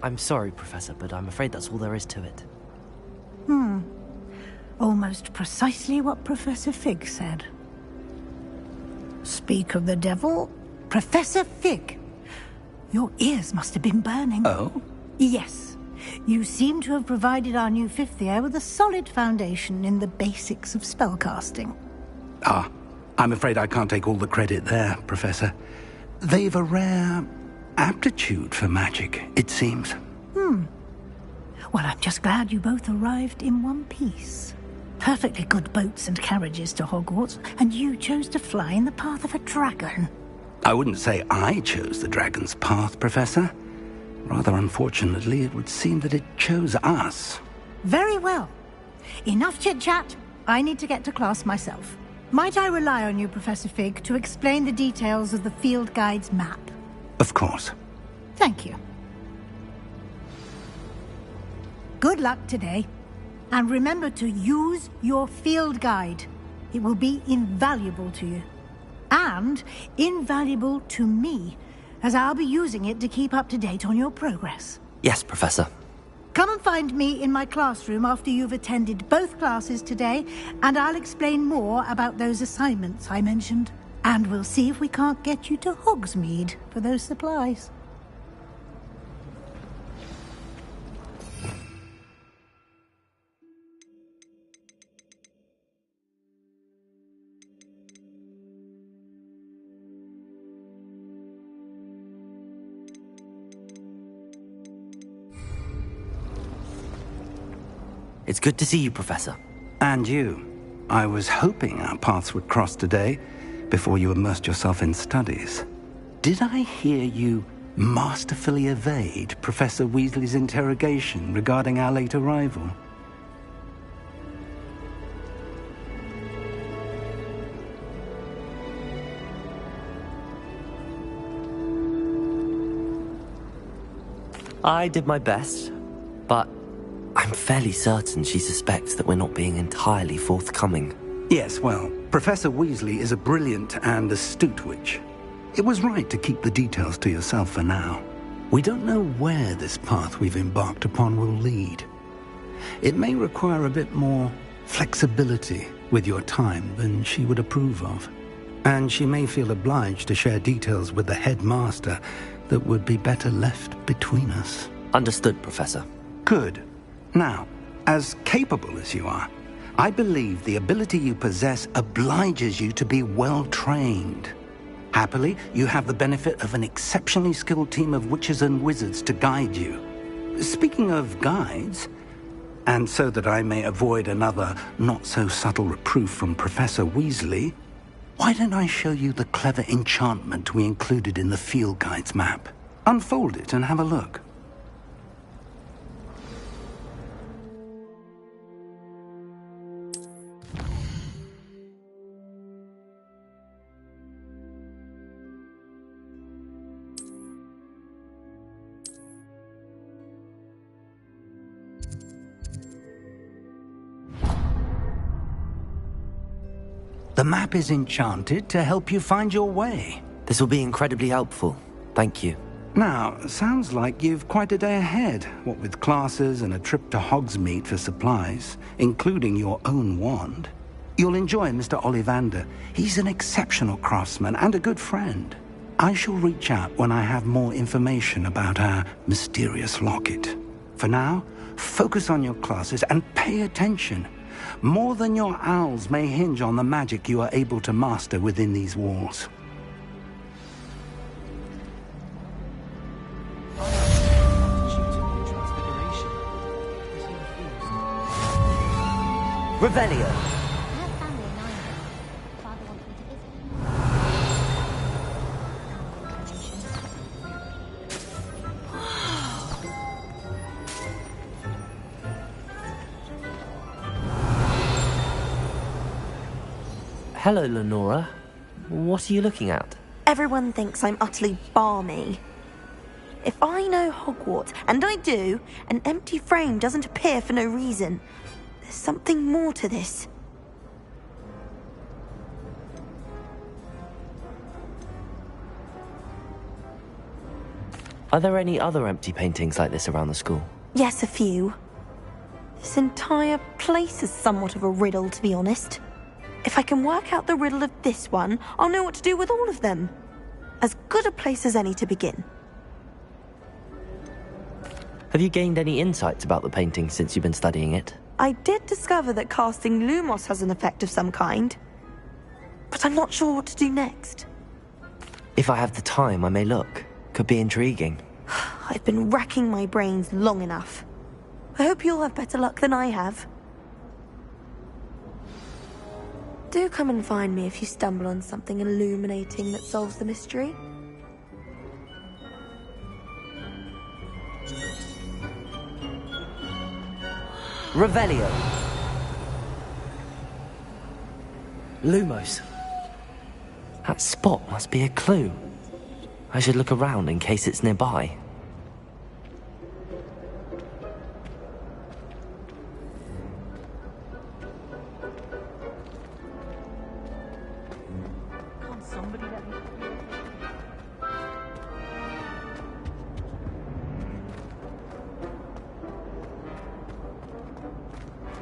I'm sorry, Professor, but I'm afraid that's all there is to it.
Almost precisely what Professor Fig said. Speak of the devil, Professor Fig. Your ears must have been burning.
Oh?
Yes. You seem to have provided our new fifth year with a solid foundation in the basics of spellcasting.
Ah, I'm afraid I can't take all the credit there, Professor. They've a rare aptitude for magic, it seems.
Well, I'm just glad you both arrived in one piece. Perfectly good boats and carriages to Hogwarts, and you chose to fly in the path of a dragon.
I wouldn't say I chose the dragon's path, Professor. Rather unfortunately, it would seem that it chose us.
Very well. Enough chit-chat. I need to get to class myself. Might I rely on you, Professor Fig, to explain the details of the field guide's map?
Of course.
Thank you. Good luck today. And remember to use your field guide. It will be invaluable to you. And invaluable to me, as I'll be using it to keep up to date on your progress.
Yes, Professor.
Come and find me in my classroom after you've attended both classes today, and I'll explain more about those assignments I mentioned. And we'll see if we can't get you to Hogsmeade for those supplies.
It's good to see you, Professor.
And you. I was hoping our paths would cross today, before you immersed yourself in studies. Did I hear you masterfully evade Professor Weasley's interrogation regarding our late arrival?
I did my best, but I'm fairly certain she suspects that we're not being entirely forthcoming.
Yes, well, Professor Weasley is a brilliant and astute witch. It was right to keep the details to yourself for now. We don't know where this path we've embarked upon will lead. It may require a bit more flexibility with your time than she would approve of. And she may feel obliged to share details with the headmaster that would be better left between us.
Understood, Professor.
Good. Now, as capable as you are, I believe the ability you possess obliges you to be well trained. Happily, you have the benefit of an exceptionally skilled team of witches and wizards to guide you. Speaking of guides, and so that I may avoid another not-so-subtle reproof from Professor Weasley, why don't I show you the clever enchantment we included in the field guide's map? Unfold it and have a look. The map is enchanted to help you find your way.
This will be incredibly helpful. Thank you.
Now, sounds like you've quite a day ahead, what with classes and a trip to Hogsmeade for supplies, including your own wand. You'll enjoy Mr. Ollivander. He's an exceptional craftsman and a good friend. I shall reach out when I have more information about our mysterious locket. For now, focus on your classes and pay attention. More than your owls may hinge on the magic you are able to master within these walls.
Revelio. Hello, Lenora. What are you looking at?
Everyone thinks I'm utterly balmy. If I know Hogwarts, and I do, an empty frame doesn't appear for no reason. There's something more to this.
Are there any other empty paintings like this around the school?
Yes, a few. This entire place is somewhat of a riddle, to be honest. If I can work out the riddle of this one, I'll know what to do with all of them. As good a place as any to begin.
Have you gained any insights about the painting since you've been studying it?
I did discover that casting Lumos has an effect of some kind, but I'm not sure what to do next.
If I have the time, I may look. Could be intriguing.
I've been racking my brains long enough. I hope you'll have better luck than I have. Do come and find me if you stumble on something illuminating that solves the mystery.
Revelio. Lumos. That spot must be a clue. I should look around in case it's nearby.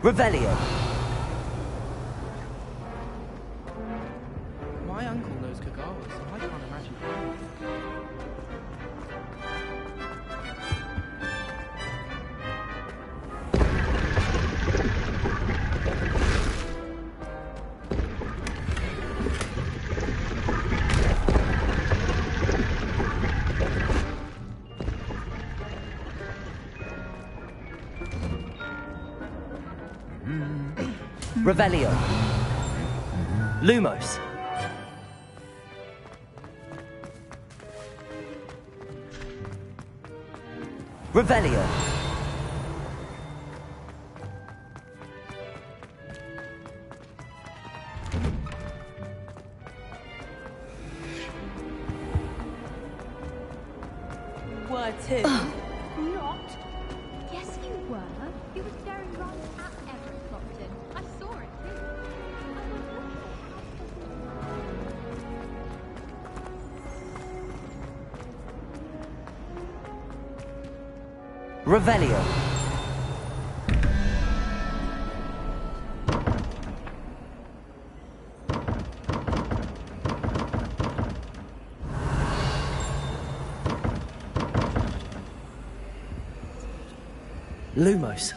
Revelio.
My uncle knows Kagawa, so I can't imagine why.
Revelio. Lumos. Revelio.
Were too.
Not? Yes, you were. He was staring right at Everett Clopton. I saw it too.
Revelio. Lumos.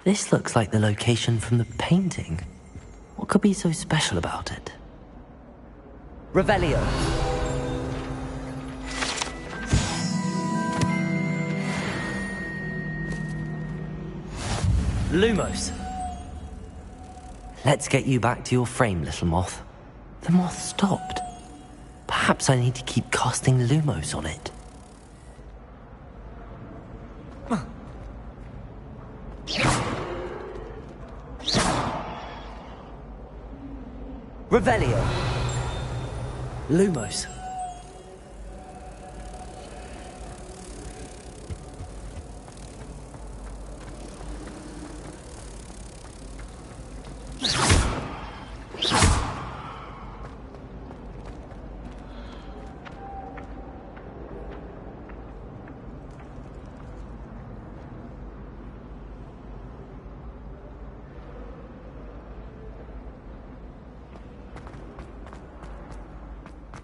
This looks like the location from the painting. What could be so special about it? Revelio. Lumos. Let's get you back to your frame, little moth. The moth stopped. Perhaps I need to keep casting Lumos on it. Revelio. Lumos.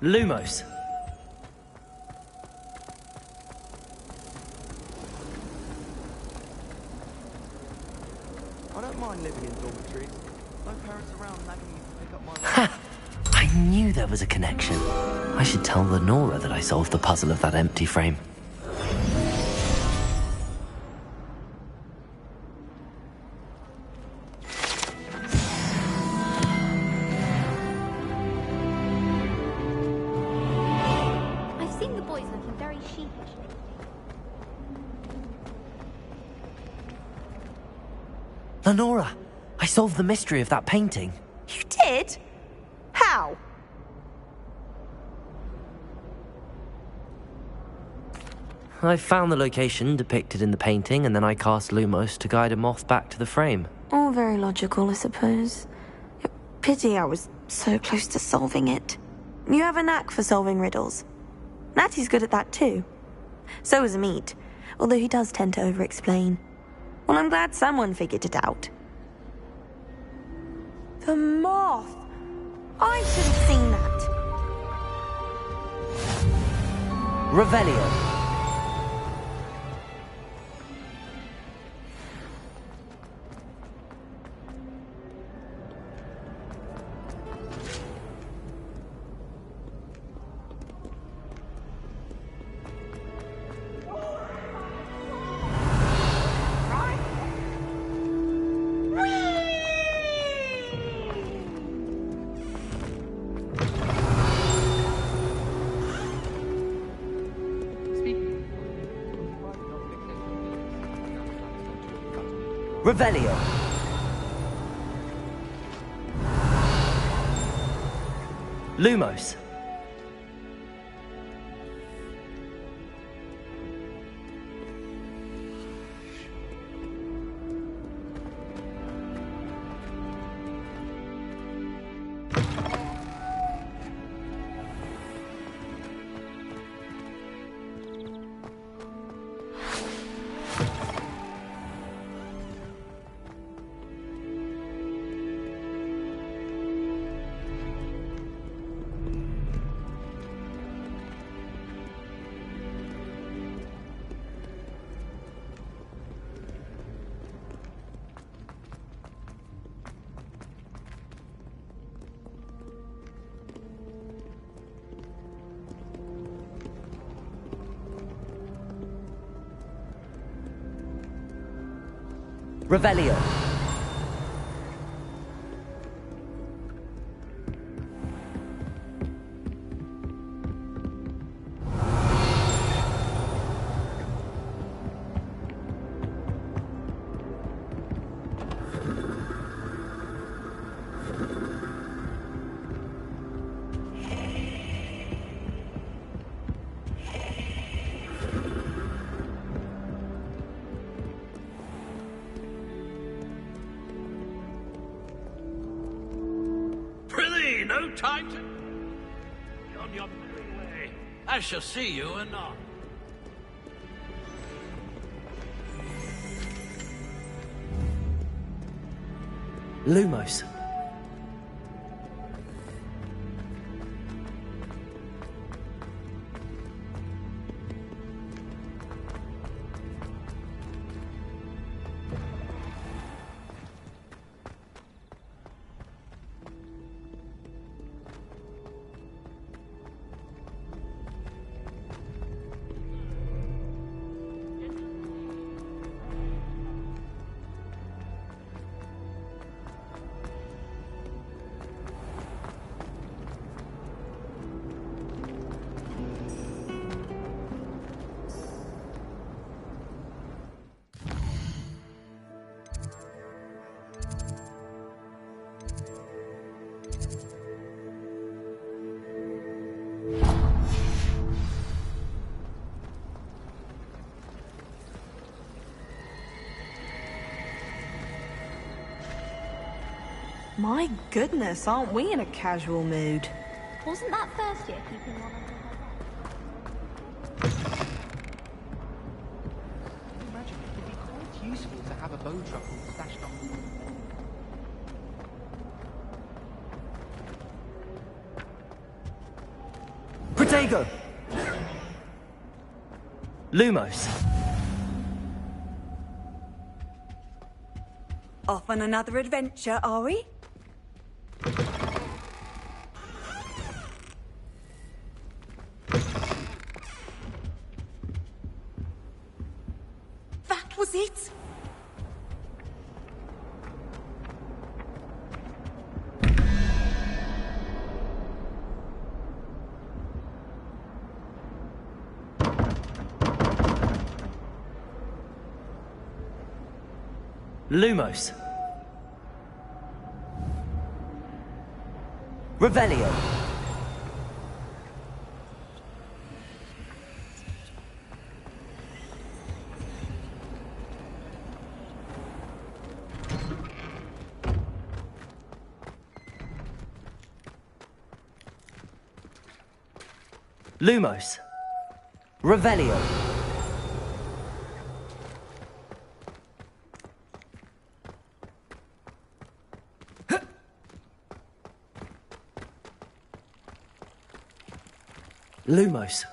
Lumos.
I don't mind living in dormitories. No parents around nagging me to pick up my...
Ha! I knew there was a connection. I should tell Lenora that I solved the puzzle of that empty frame. Lenora, I solved the mystery of that painting.
You did? How?
I found the location depicted in the painting, and then I cast Lumos to guide a moth back to the frame.
All very logical, I suppose. Pity I was so close to solving it. You have a knack for solving riddles. Natty's good at that too. So is Amit, although he does tend to over-explain. Well, I'm glad someone figured it out. The moth! I should have seen that.
Revelio. Revelio. Lumos. Revelio.
no time to... Be on your merry way. I shall see you anon.
Lumos.
My goodness, aren't we in a casual mood?
Wasn't that first year keeping one under her bed?
Imagine it could be quite useful to have a bow truffle stashed on.
Protego! Lumos.
Off on another adventure, are we? That was it?
Lumos. Revelio. Lumos. Revelio. Lumos.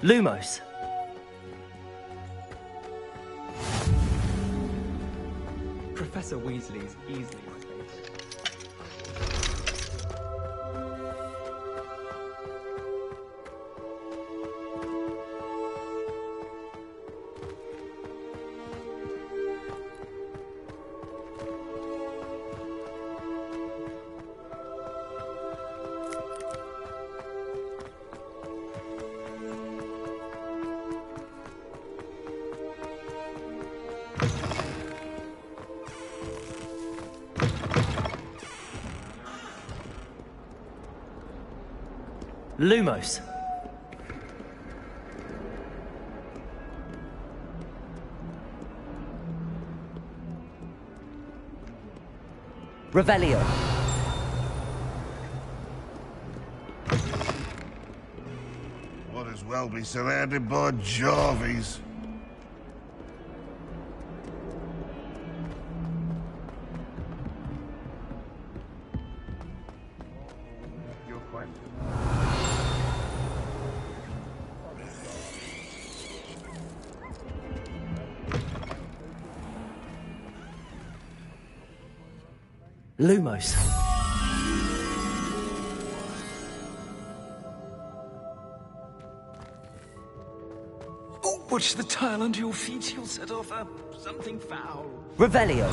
Lumos.
Professor Weasley is easily my favourite.
Lumos. Revelio.
Might as well be surrounded by Jarvies. Your question.
Lumos.
Oh, watch the tile under your feet. You'll set off something foul.
Revelio.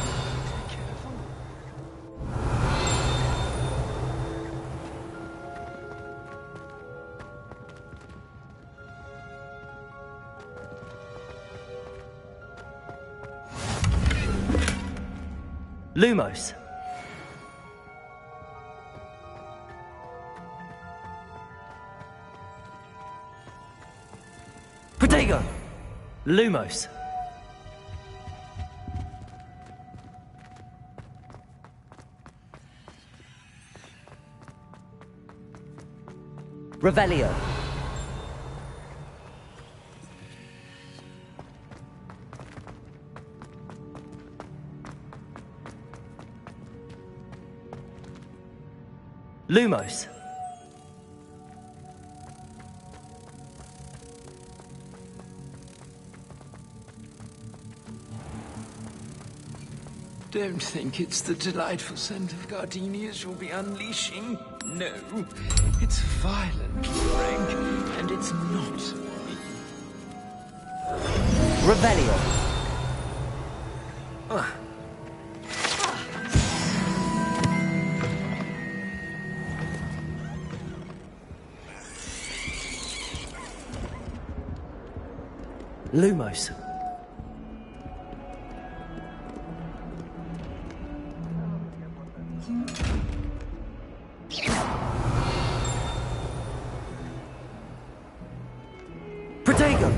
Lumos. Protego. Lumos. Revelio. Lumos.
Don't think it's the delightful scent of gardenias you'll be unleashing. No, it's violently rank, and it's not me.
Revelio. Lumos. Protego.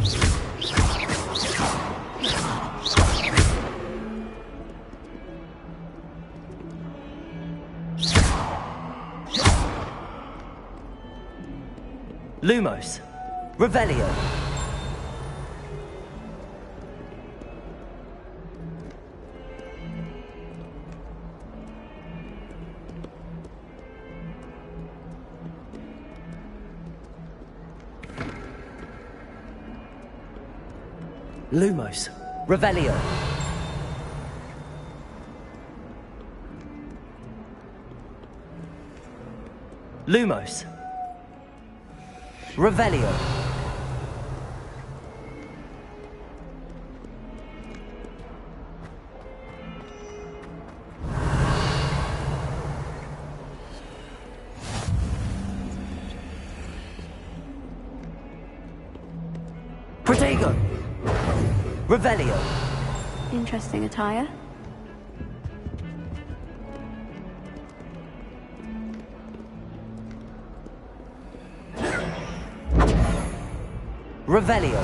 Lumos. Revelio. Lumos. Revelio. Lumos. Revelio. Protego. Revelio.
Interesting attire.
Revelio.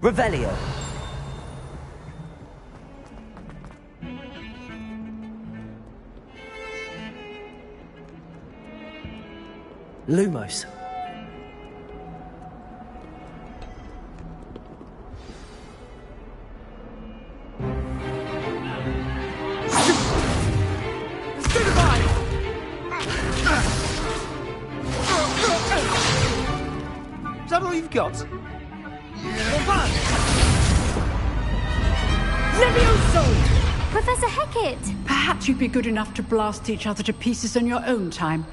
Revelio. Lumos.
Is that all you've got?
Levioso!
Professor Hecat!
Perhaps you'd be good enough to blast each other to pieces in your own time.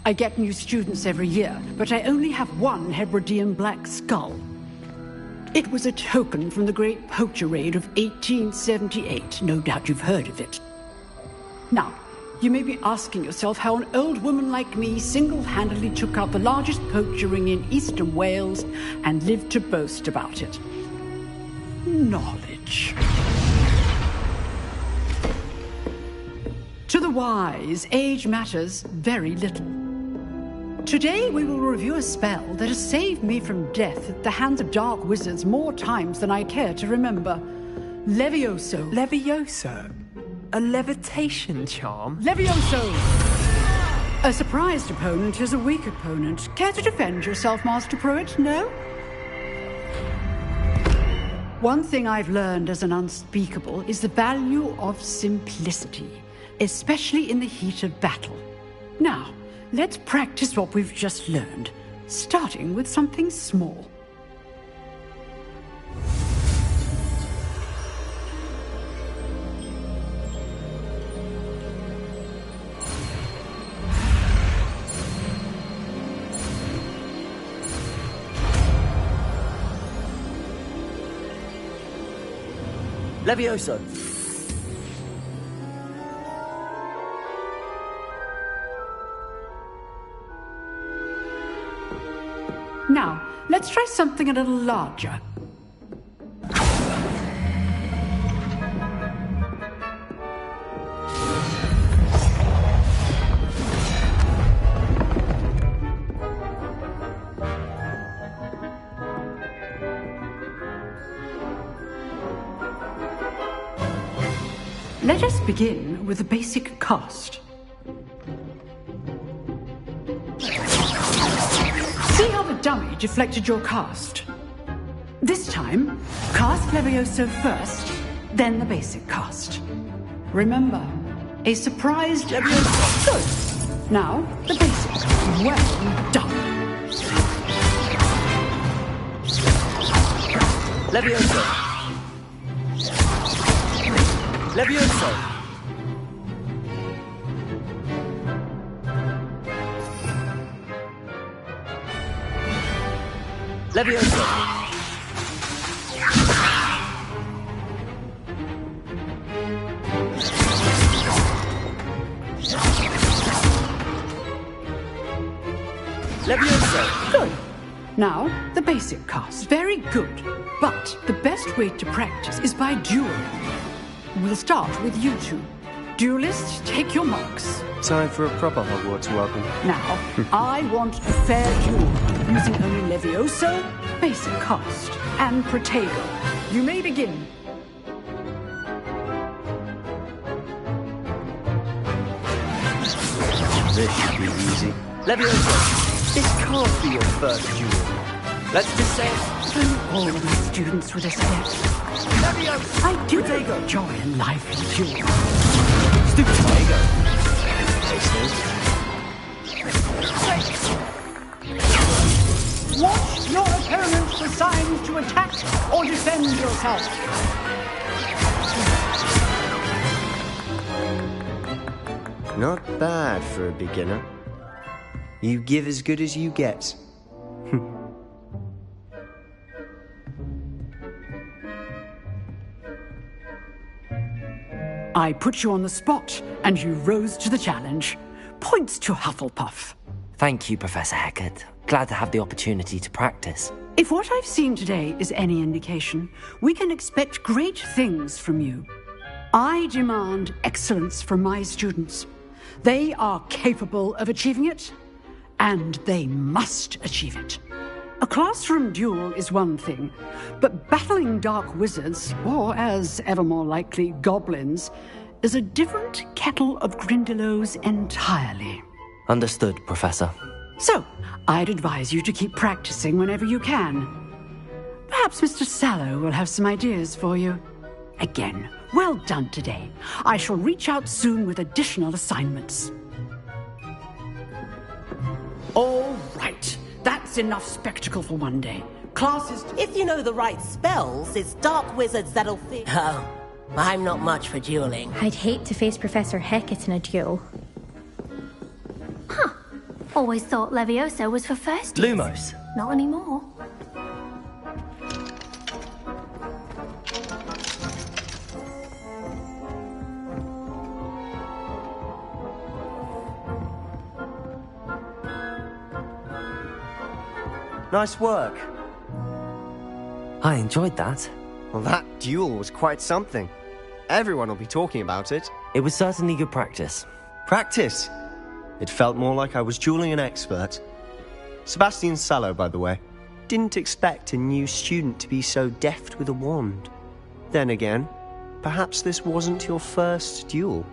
I get new students every year, but I only have one Hebridean black skull. It was a token from the Great Poacher Raid of 1878. No doubt you've heard of it. Now, you may be asking yourself how an old woman like me single-handedly took out the largest poacher ring in eastern Wales and lived to boast about it. Knowledge. To the wise, age matters very little. Today we will review a spell that has saved me from death at the hands of dark wizards more times than I care to remember. Levioso.
Levioso? A levitation charm?
Levioso! A surprised opponent is a weak opponent. Care to defend yourself, Master Pruitt? No? One thing I've learned as an unspeakable is the value of simplicity, especially in the heat of battle. Now, let's practice what we've just learned, starting with something small.
Levioso.
Now, let's try something a little larger. Let us begin with the basic cast. See how the dummy deflected your cast? This time, cast Levioso first, then the basic cast. Remember, a surprised Levioso. Good. Now, the basic. Well done.
Levioso. Levioso. Levioso. Levioso.
Good. Now, the basic cast. Very good. But the best way to practice is by dueling. We'll start with you two. Duelists, take your marks.
Time for a proper Hogwarts welcome.
Now, I want a fair duel, using only Levioso, basic cast, and Protego. You may begin.
This should be easy.
Levioso.
This can't be your first duel.
Let's just say
All of my students would escape. I do take joy in lively duels.
Stupid Protego.
Watch your opponents for signs to attack or defend yourself.
Not bad for a beginner. You give as good as you get.
I put you on the spot, and you rose to the challenge. Points to Hufflepuff.
Thank you, Professor Hecat. Glad to have the opportunity to practice.
If what I've seen today is any indication, we can expect great things from you. I demand excellence from my students. They are capable of achieving it, and they must achieve it. A classroom duel is one thing, but battling dark wizards, or as ever more likely, goblins, is a different kettle of Grindylows entirely.
Understood, Professor.
So, I'd advise you to keep practicing whenever you can. Perhaps Mr. Sallow will have some ideas for you. Again, well done today. I shall reach out soon with additional assignments. All right. That's enough spectacle for one day. Class is...
If you know the right spells, it's dark wizards that'll fit. Oh, I'm not much for dueling.
I'd hate to face Professor Hecat in a duel.
Huh. Always thought Leviosa was for first years.
Lumos.
Not anymore.
Nice work.
I enjoyed that.
Well, that duel was quite something. Everyone will be talking about it.
It was certainly good practice.
Practice? It felt more like I was dueling an expert. Sebastian Sallow, by the way. Didn't expect a new student to be so deft with a wand. Then again, perhaps this wasn't your first duel.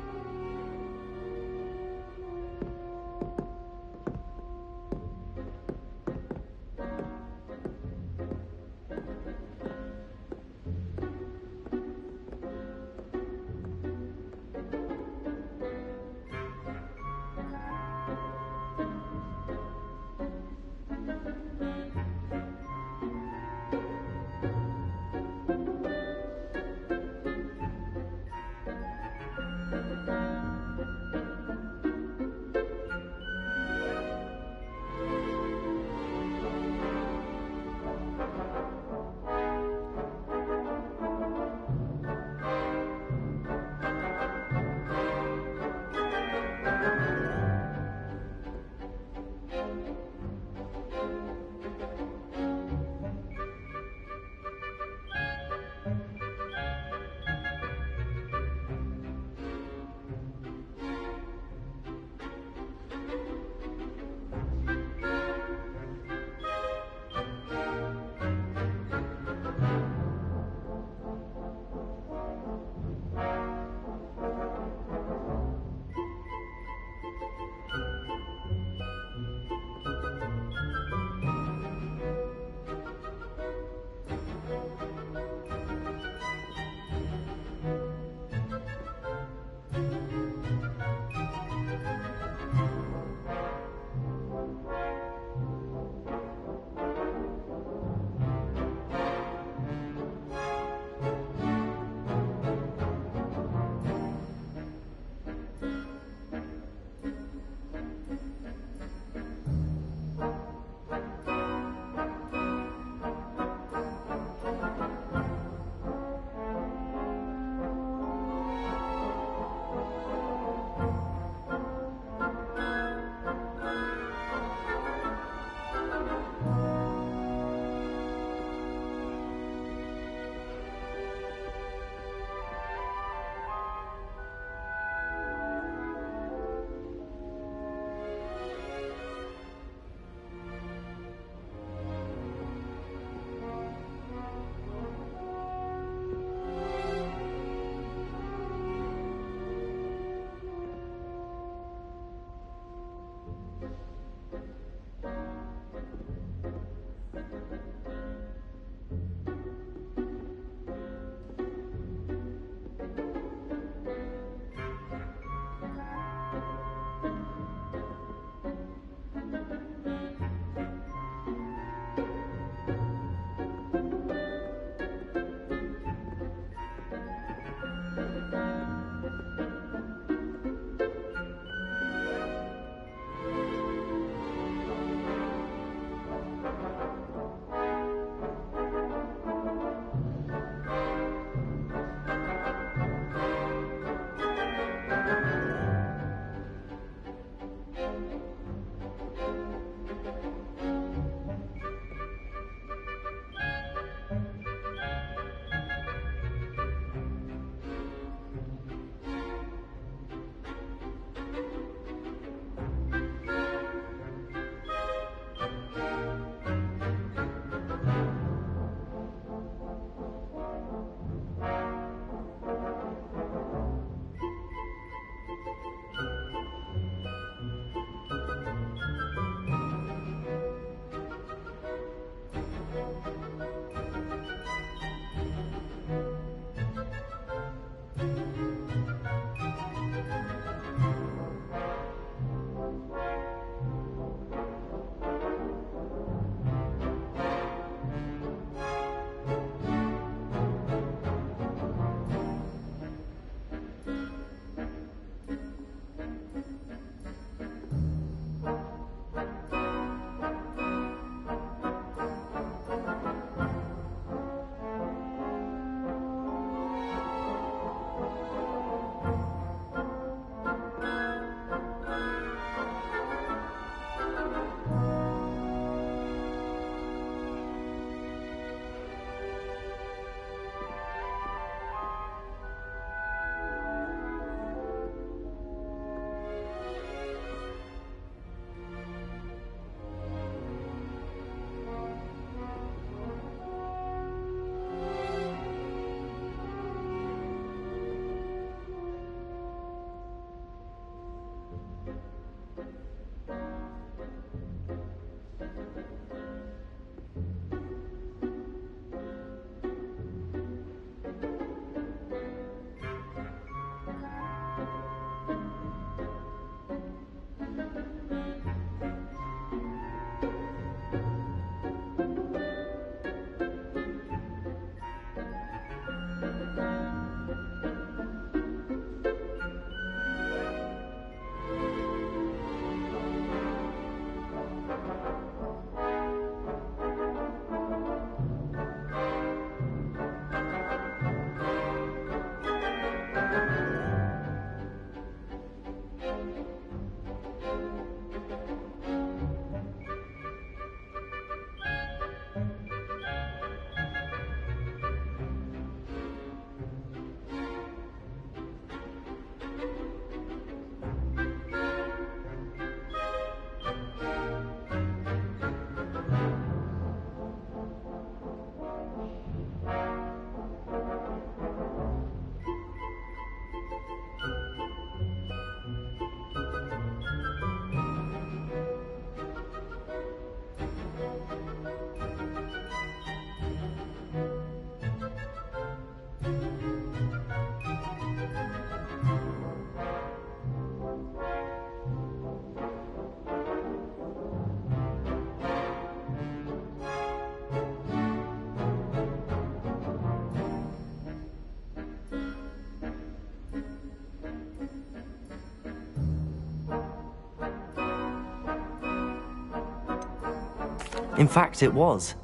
In fact, it was.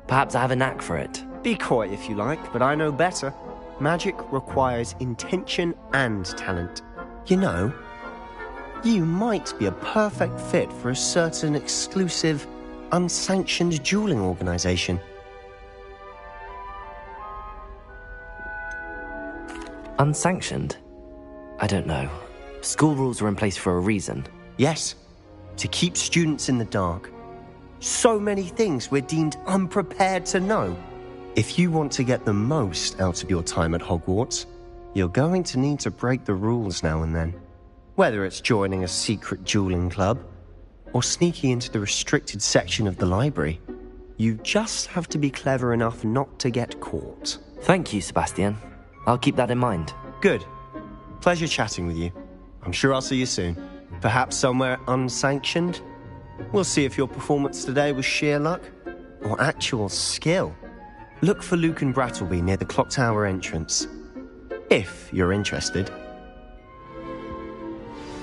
Perhaps I have a knack for it.
Be coy if you like, but I know better. Magic requires intention and talent. You know, you might be a perfect fit for a certain exclusive, unsanctioned dueling organization.
Unsanctioned? I don't know. School rules are in place for a reason.
Yes, to keep students in the dark. So many things we're deemed unprepared to know. If you want to get the most out of your time at Hogwarts, you're going to need to break the rules now and then. Whether it's joining a secret dueling club, or sneaking into the restricted section of the library, you just have to be clever enough not to get caught.
Thank you, Sebastian. I'll keep that in mind.
Good. Pleasure chatting with you. I'm sure I'll see you soon. Perhaps somewhere unsanctioned? We'll see if your performance today was sheer luck or actual skill. Look for Luke and Brattleby near the clock tower entrance, if you're interested.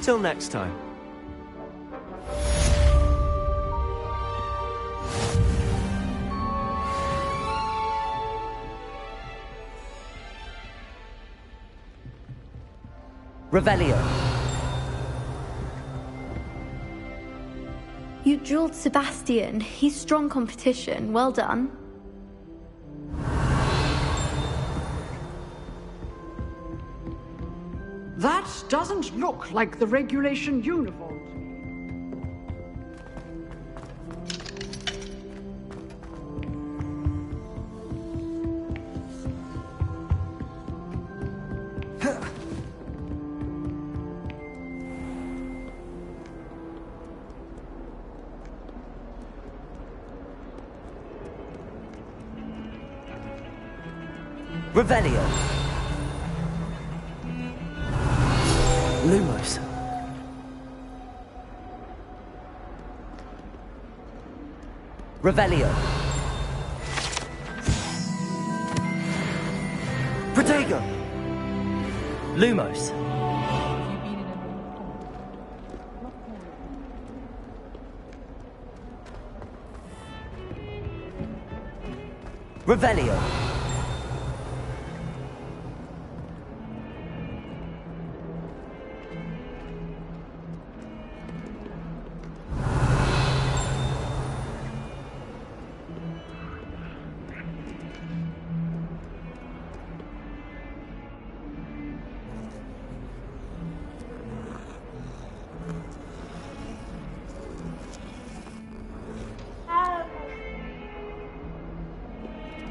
Till next time.
Revelio.
You dueled Sebastian. He's strong competition. Well done.
That doesn't look like the regulation uniform.
Revelio. Lumos. Revelio. Protego. Lumos. Revelio.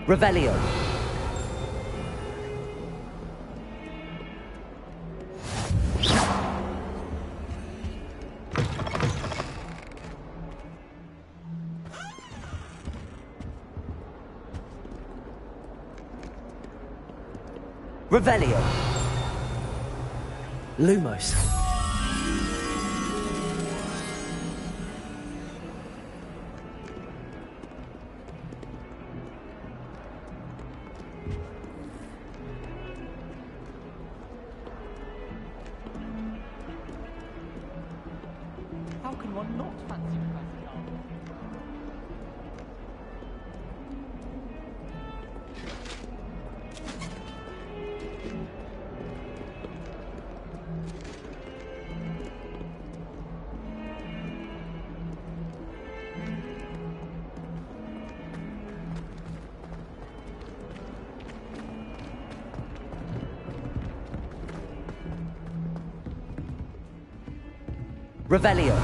Revelio. Revelio. Lumos.
How can one not fancy Professor Darwin?
Revelio.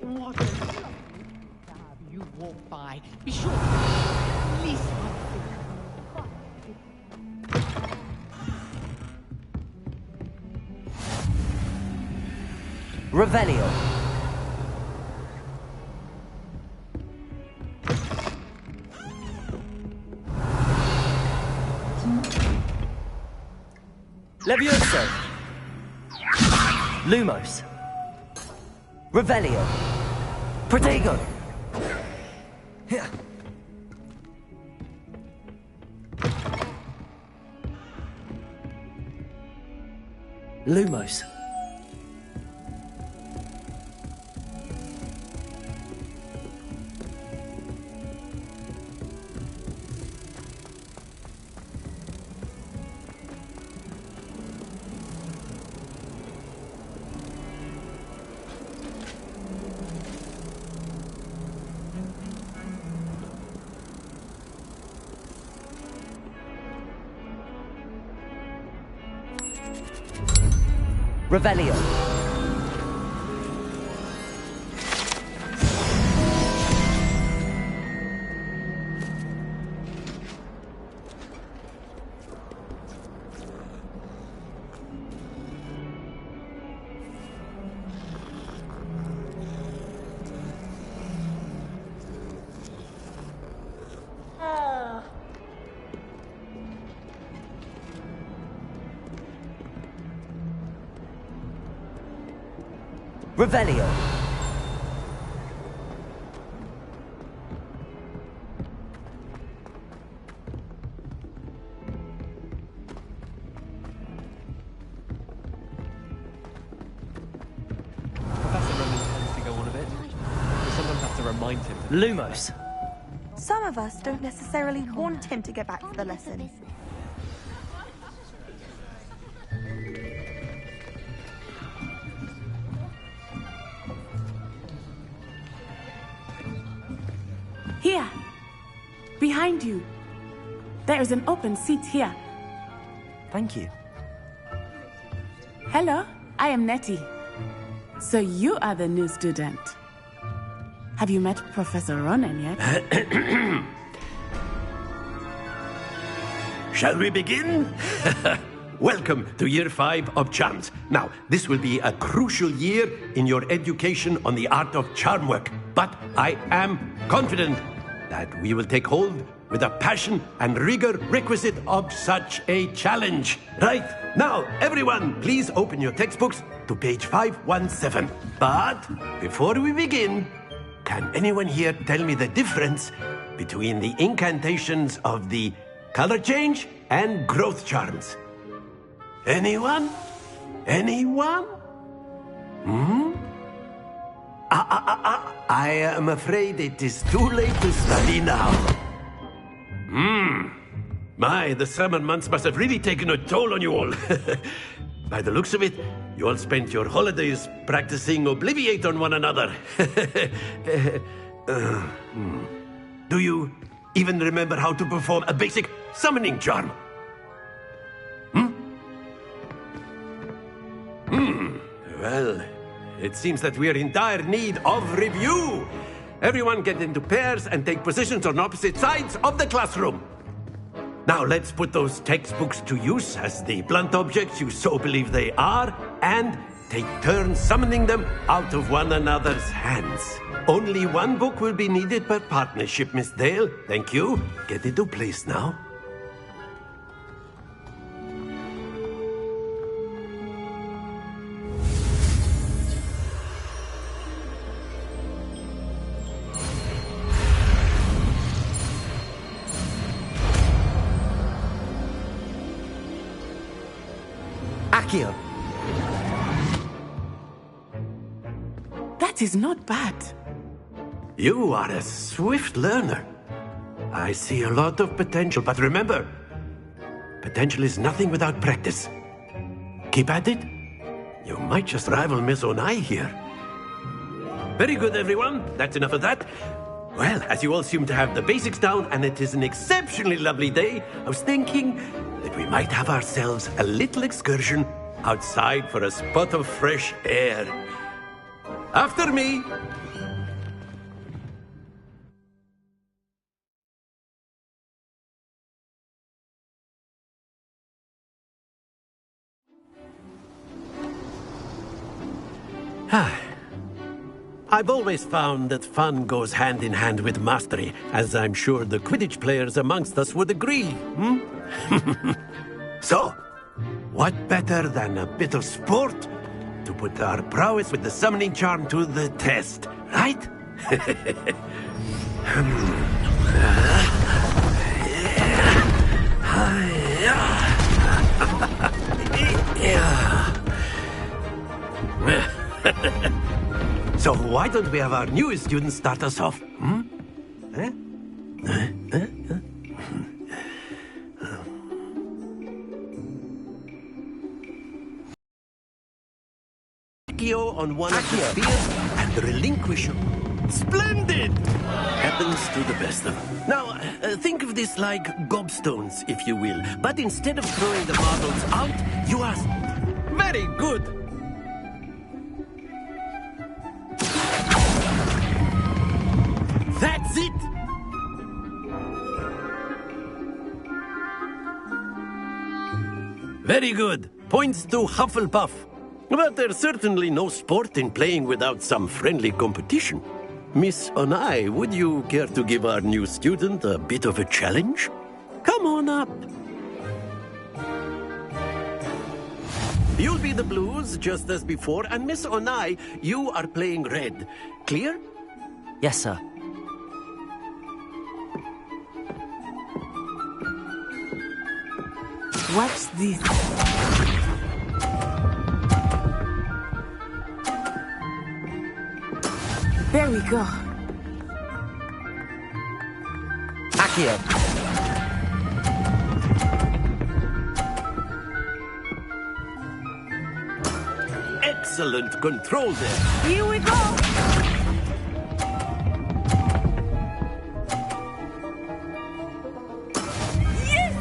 What a lovely to have you walk by. Be sure to at least one
Revelio. Levioso! Lumos! Revelio! Protego! Here! Lumos! Revelio. Revelio.
Professor Roman tends to go on a bit. We sometimes have to remind him.
Lumos.
Some of us don't necessarily want him to get back to the lesson.
Here, behind you. There is an open seat here.
Thank you.
Hello, I am Nettie. So you are the new student. Have you met Professor Ronan yet?
Shall we begin? Welcome to Year 5 of Charms. Now, this will be a crucial year in your education on the art of charm work. But I am confident that we will take hold with the passion and rigor requisite of such a challenge. Right, now, everyone, please open your textbooks to page 517. But before we begin, can anyone here tell me the difference between the incantations of the color change and growth charms? Anyone? Anyone? I am afraid it is too late to study now. My, the summer months must have really taken a toll on you all. By the looks of it, you all spent your holidays practicing Obliviate on one another. Do you even remember how to perform a basic summoning charm? Well, it seems that we are in dire need of review. Everyone get into pairs and take positions on opposite sides of the classroom. Now let's put those textbooks to use as the blunt objects you so believe they are, and take turns summoning them out of one another's hands. Only one book will be needed per partnership, Miss Dale. Thank you. Get into place now.
Accio.
That is not bad.
You are a swift learner. I see a lot of potential, but remember, potential is nothing without practice. Keep at it. You might just rival Miss Onai here. Very good, everyone. That's enough of that. Well, as you all seem to have the basics down, and it is an exceptionally lovely day, I was thinking that we might have ourselves a little excursion outside for a spot of fresh air. After me. I've always found that fun goes hand in hand with mastery, as I'm sure the Quidditch players amongst us would agree. So, what better than a bit of sport to put our prowess with the summoning charm to the test, right? So why don't we have our newest student start us off? Eh? On one of the spheres and relinquish him. Splendid! Happens to the best of them. Now, think of this like gobstones, if you will. But instead of throwing the marbles out, you ask, very good! That's it! Very good. Points to Hufflepuff. But there's certainly no sport in playing without some friendly competition. Miss Onai, would you care to give our new student a bit of a challenge? Come on up. You'll be the blues, just as before, and Miss Onai, you are playing red. Clear?
Yes, sir.
Watch this. There we go.
Accio.
Excellent control there.
Here we go. Yes!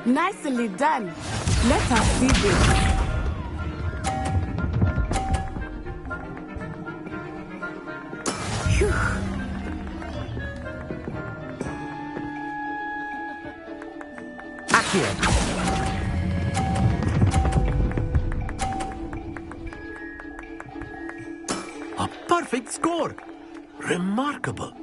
Nicely done. Let us see this. Phew.
Accio.
A perfect score. Remarkable.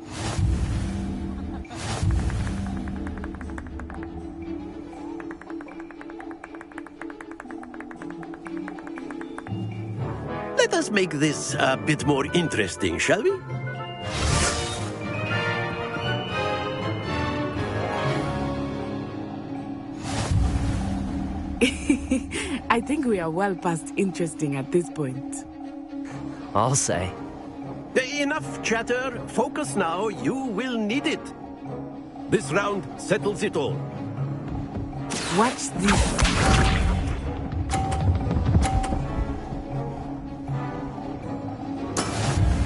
Let us make this a bit more interesting, shall we?
I think we are well past interesting at this point.
I'll say.
Enough chatter. Focus now. You will need it. This round settles it all.
Watch this.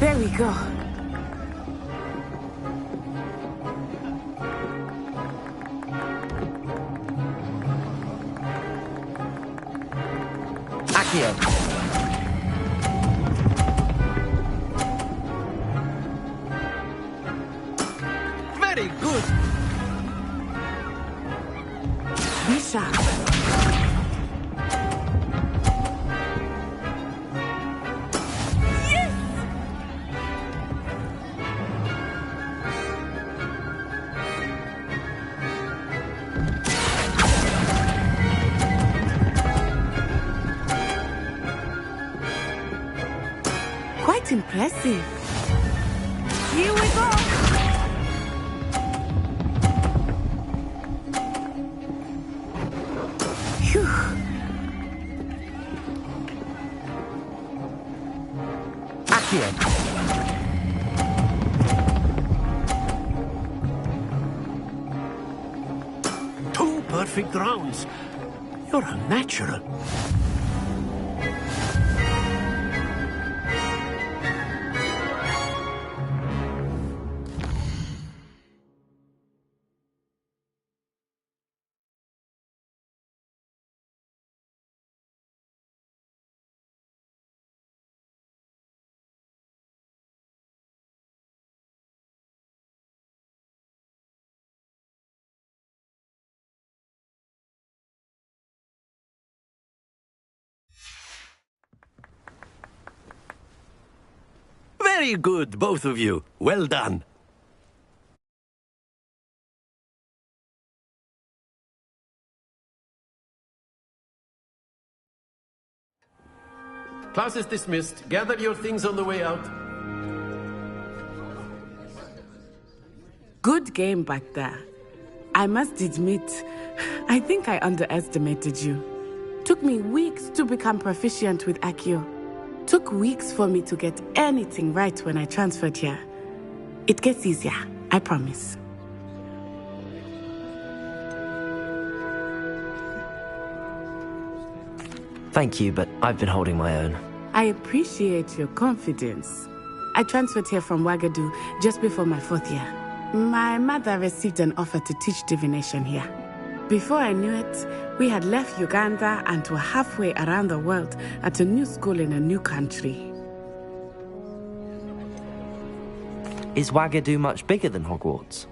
There we go.
Accio.
Very good.
Be sharp. Quite impressive. Here we go. Phew.
Accio.
Two perfect rounds. You're a natural. Very good, both of you. Well done. Class is dismissed. Gather your things on the way out.
Good game back there. I must admit, I think I underestimated you. Took me weeks to become proficient with Accio. Took weeks for me to get anything right when I transferred here. It gets easier, I promise.
Thank you, but I've been holding my own.
I appreciate your confidence. I transferred here from Wagadu just before my 4th year. My mother received an offer to teach divination here. Before I knew it, we had left Uganda and were halfway around the world at a new school in a new country.
Is Wagadu much bigger than Hogwarts?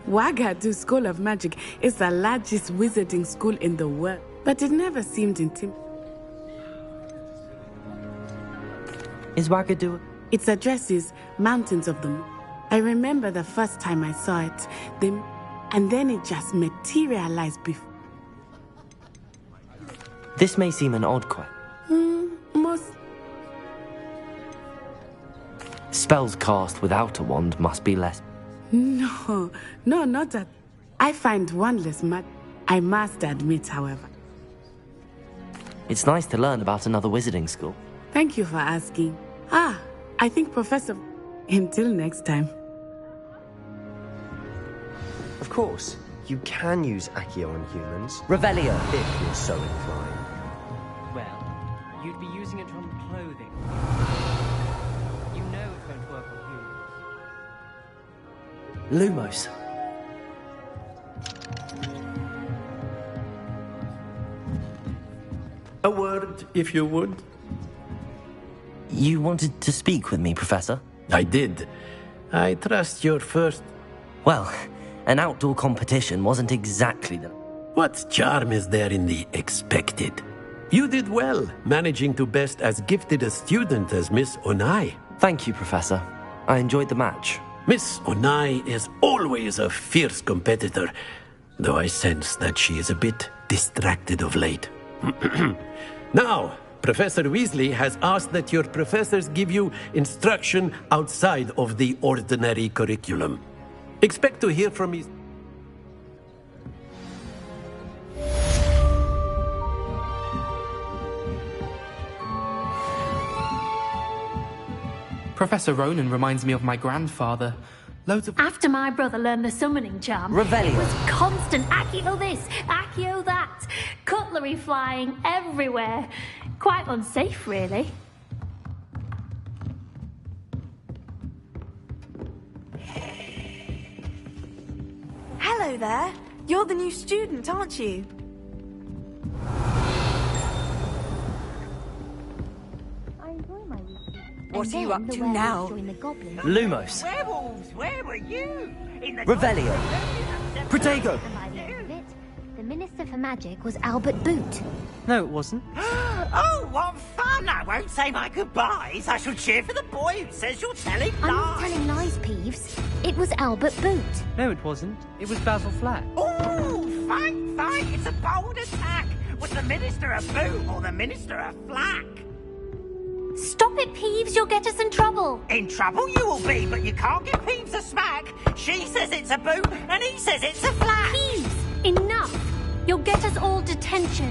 Wagadu School of Magic is the largest wizarding school in the world, but it never seemed intimidating.
Is Wagadu?
Its address is Mountains of the Moon. I remember the first time I saw it, and then it just materialized before.
This may seem an odd question.
Most
spells cast without a wand must be less.
No, not that. I find wandless mad. I must admit, however.
It's nice to learn about another wizarding school.
Thank you for asking. I think Professor... Until next time.
Of course, you can use Accio on humans.
Revelio!
If you're so inclined.
Well, you'd be using it on clothing. You know it won't work on humans.
Lumos.
A word, if you would.
You wanted to speak with me, Professor?
I did. I trust your first...
Well, an outdoor competition wasn't exactly the...
What charm is there in the expected? You did well, managing to best as gifted a student as Miss Onai.
Thank you, Professor. I enjoyed the match.
Miss Onai is always a fierce competitor, though I sense that she is a bit distracted of late. Now, Professor Weasley has asked that your professors give you instruction outside of the ordinary curriculum. Expect to hear from his...
Professor Ronan reminds me of my grandfather. Loads of...
After my brother learned the summoning charm,
Revelio.
It was constant Accio this, Accio that, cutlery flying everywhere. Quite unsafe, really.
Hello there. You're the new student, aren't you?
What are you up to now?
Lumos.
Werewolves, where were you?
Revelio. Protego.
The Minister for Magic was Albert Boot.
No, it wasn't.
Oh, what fun! I won't say my goodbyes. I shall cheer for the boy who says you're telling lies.
I'm not telling lies, Peeves. It was Albert Boot.
No, it wasn't. It was Basil Flack.
Oh, fight! It's a bold attack. Was the Minister a boot or the Minister a flack?
Stop it, Peeves. You'll get us in trouble.
In trouble you will be, but you can't give Peeves a smack. She says it's a boot, and he says it's a flack.
Peeves, enough. You'll get us all detention.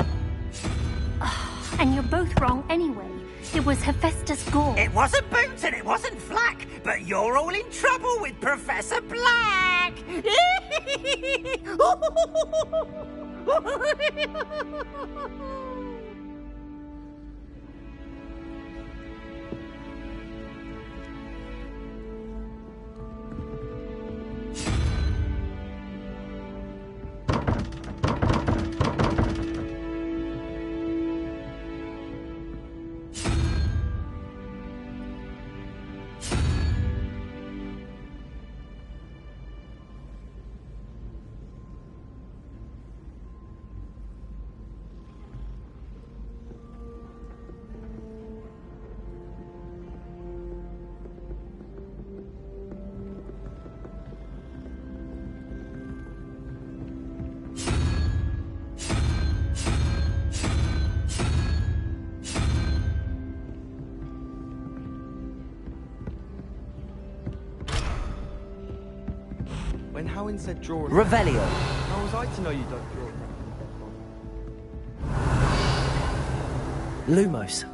Oh, and you're both wrong anyway. It was Hephaestus Gore.
It wasn't Boots and it wasn't Flack, but you're all in trouble with Professor Black.
When Howin said draw a
Revelio.
How was I to know you don't draw
Lumos.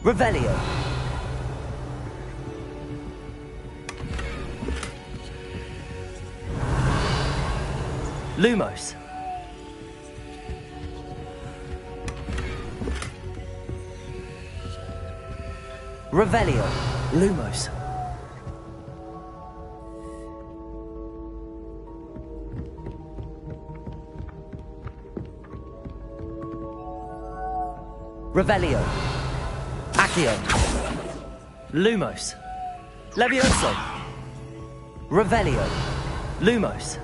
Revelio. Lumos. Revelio. Lumos. Revelio. Accio. Lumos. Levioso. Revelio. Lumos.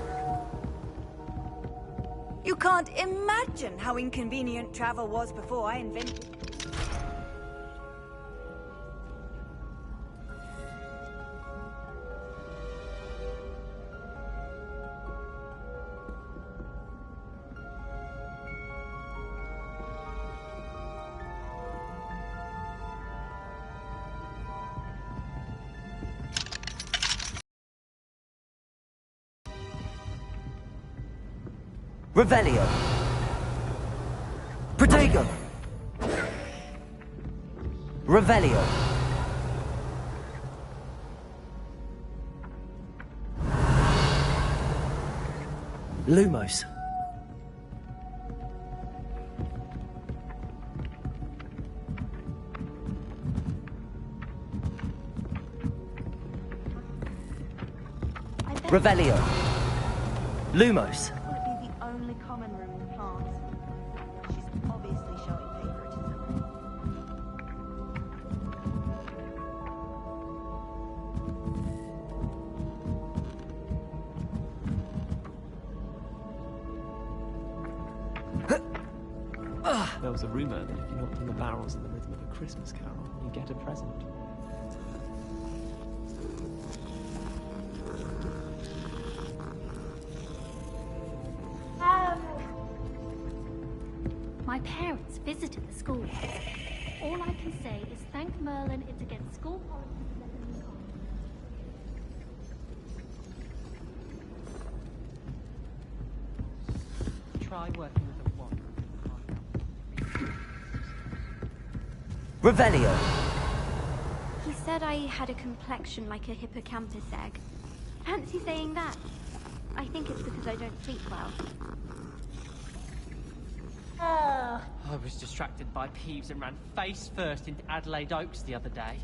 You can't imagine how inconvenient travel was before I invented.
Revelio. Protego. Revelio. Lumos. Revelio. Lumos.
Only common room in the class. She's obviously showing favoritism.
There was a rumor that if you knocked on the barrels in the rhythm of a Christmas carol, you get a present.
My parents visited the school. All I can say is thank Merlin it's against school policy to let them go.
Try working with a wand.
Revelio.
He said I had a complexion like a hippocampus egg. Fancy saying that. I think it's because I don't sleep well.
I was distracted by Peeves and ran face first into Adelaide Oaks the other day.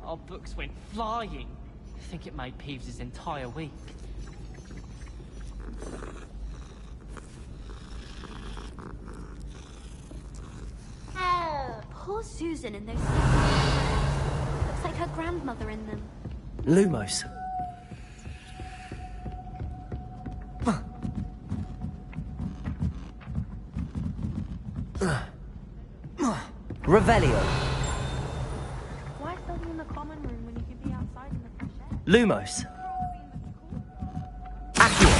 Our books went flying. I think it made Peeves' entire week.
Poor Susan in those sleeping. Looks like her grandmother in them.
Lumos. Revelio.
Why study in the common room when you could be outside in the fresh air?
Lumos. Accio.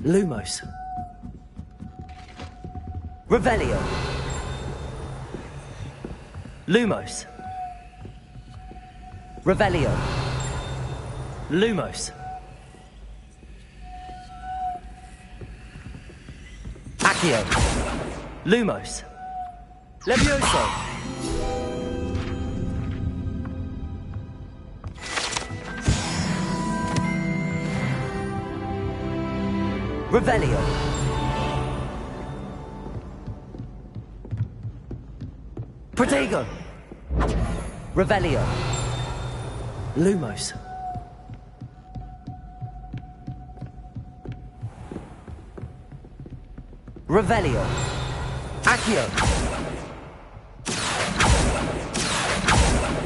Lumos. Revelio. Lumos. Revelio. Lumos. Accio. Lumos. Levioso. Revelio. Protego. Revelio. Lumos. Revelio. Accio.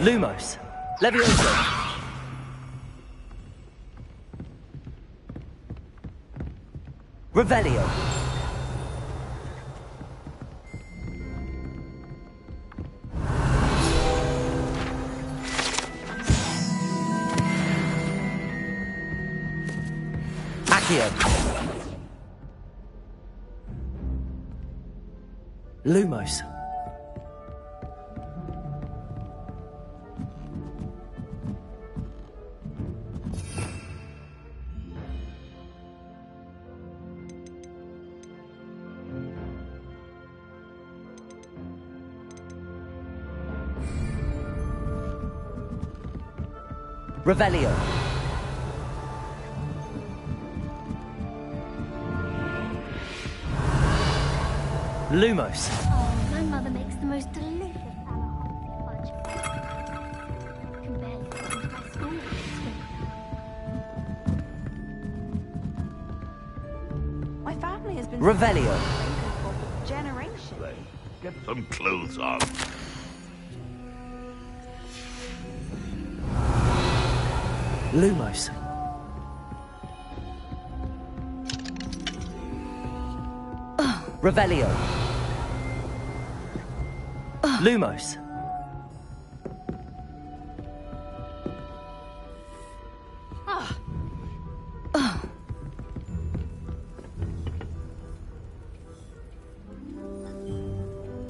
Lumos. Levioso. Revelio. Accio. Lumos. Revelio. Lumos.
Oh, my mother makes the most delicious fudge. I can barely get into my school with this food.
has been
Revelio.
for generations.
Get some clothes on.
Lumos. Revelio. Lumos.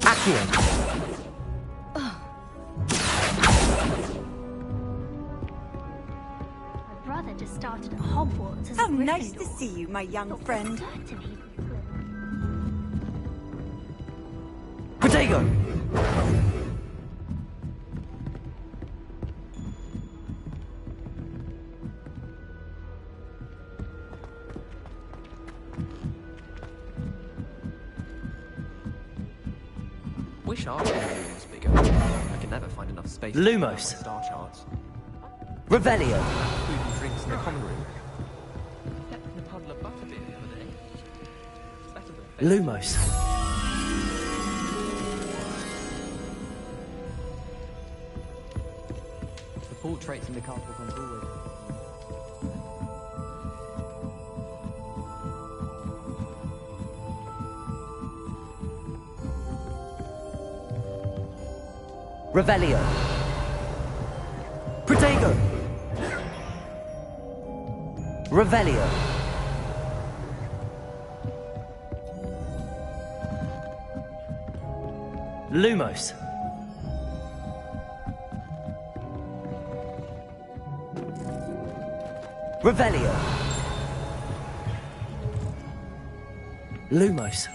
Accio.
My brother just started at Hogwarts as a
How nice
Gryffindor.
to see you, my young friend.
Protego.
Wish our area was bigger. I can never find enough space.
Lumos.
To star charts.
Revelio.
Food and drinks in the common room. Kept in a puddle of butterbeer the other day. It's better than
Lumos.
the portraits in the castle on Hogward.
Revelio. Protego. Revelio. Lumos. Revelio. Lumos.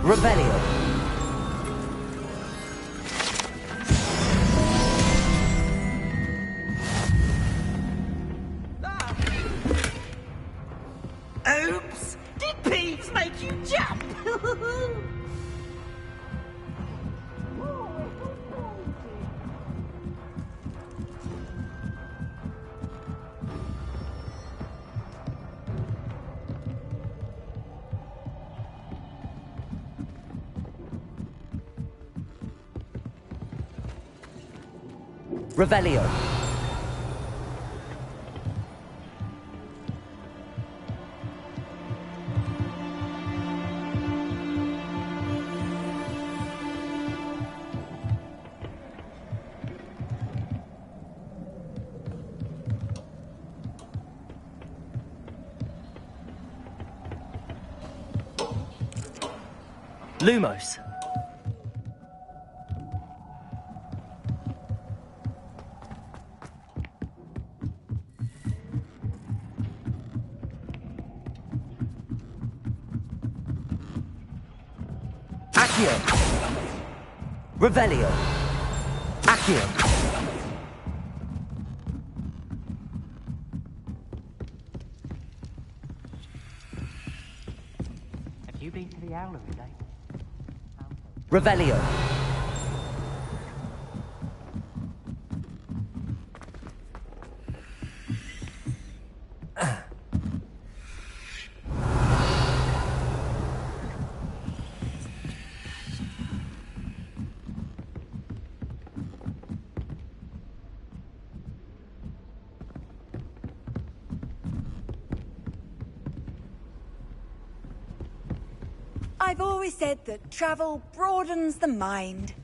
Revelio.
Oops! Did Peeves make you jump?
Revelio. Lumos. Accio. Revelio. Accio.
Have you been to the Owlery lately?
Revelio.
I've always said that travel broadens the mind.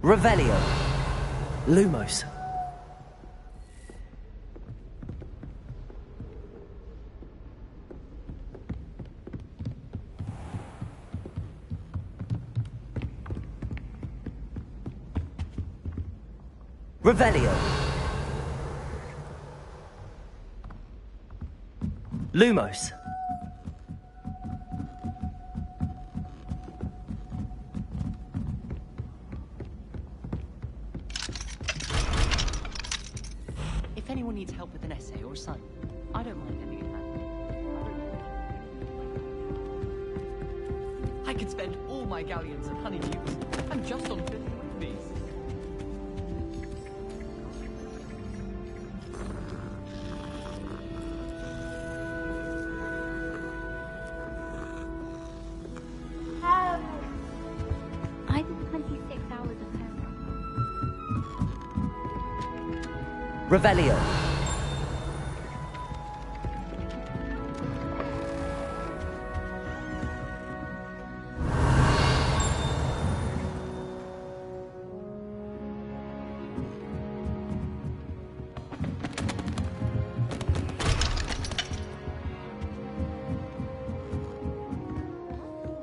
Revelio. Lumos. Revelio. Lumos.
If anyone needs help with an essay or a sign, I don't mind lending a hand. I could spend all my galleons and honeydews. I'm just on 50 fees.
I'm 26 hours of home.
Revelio.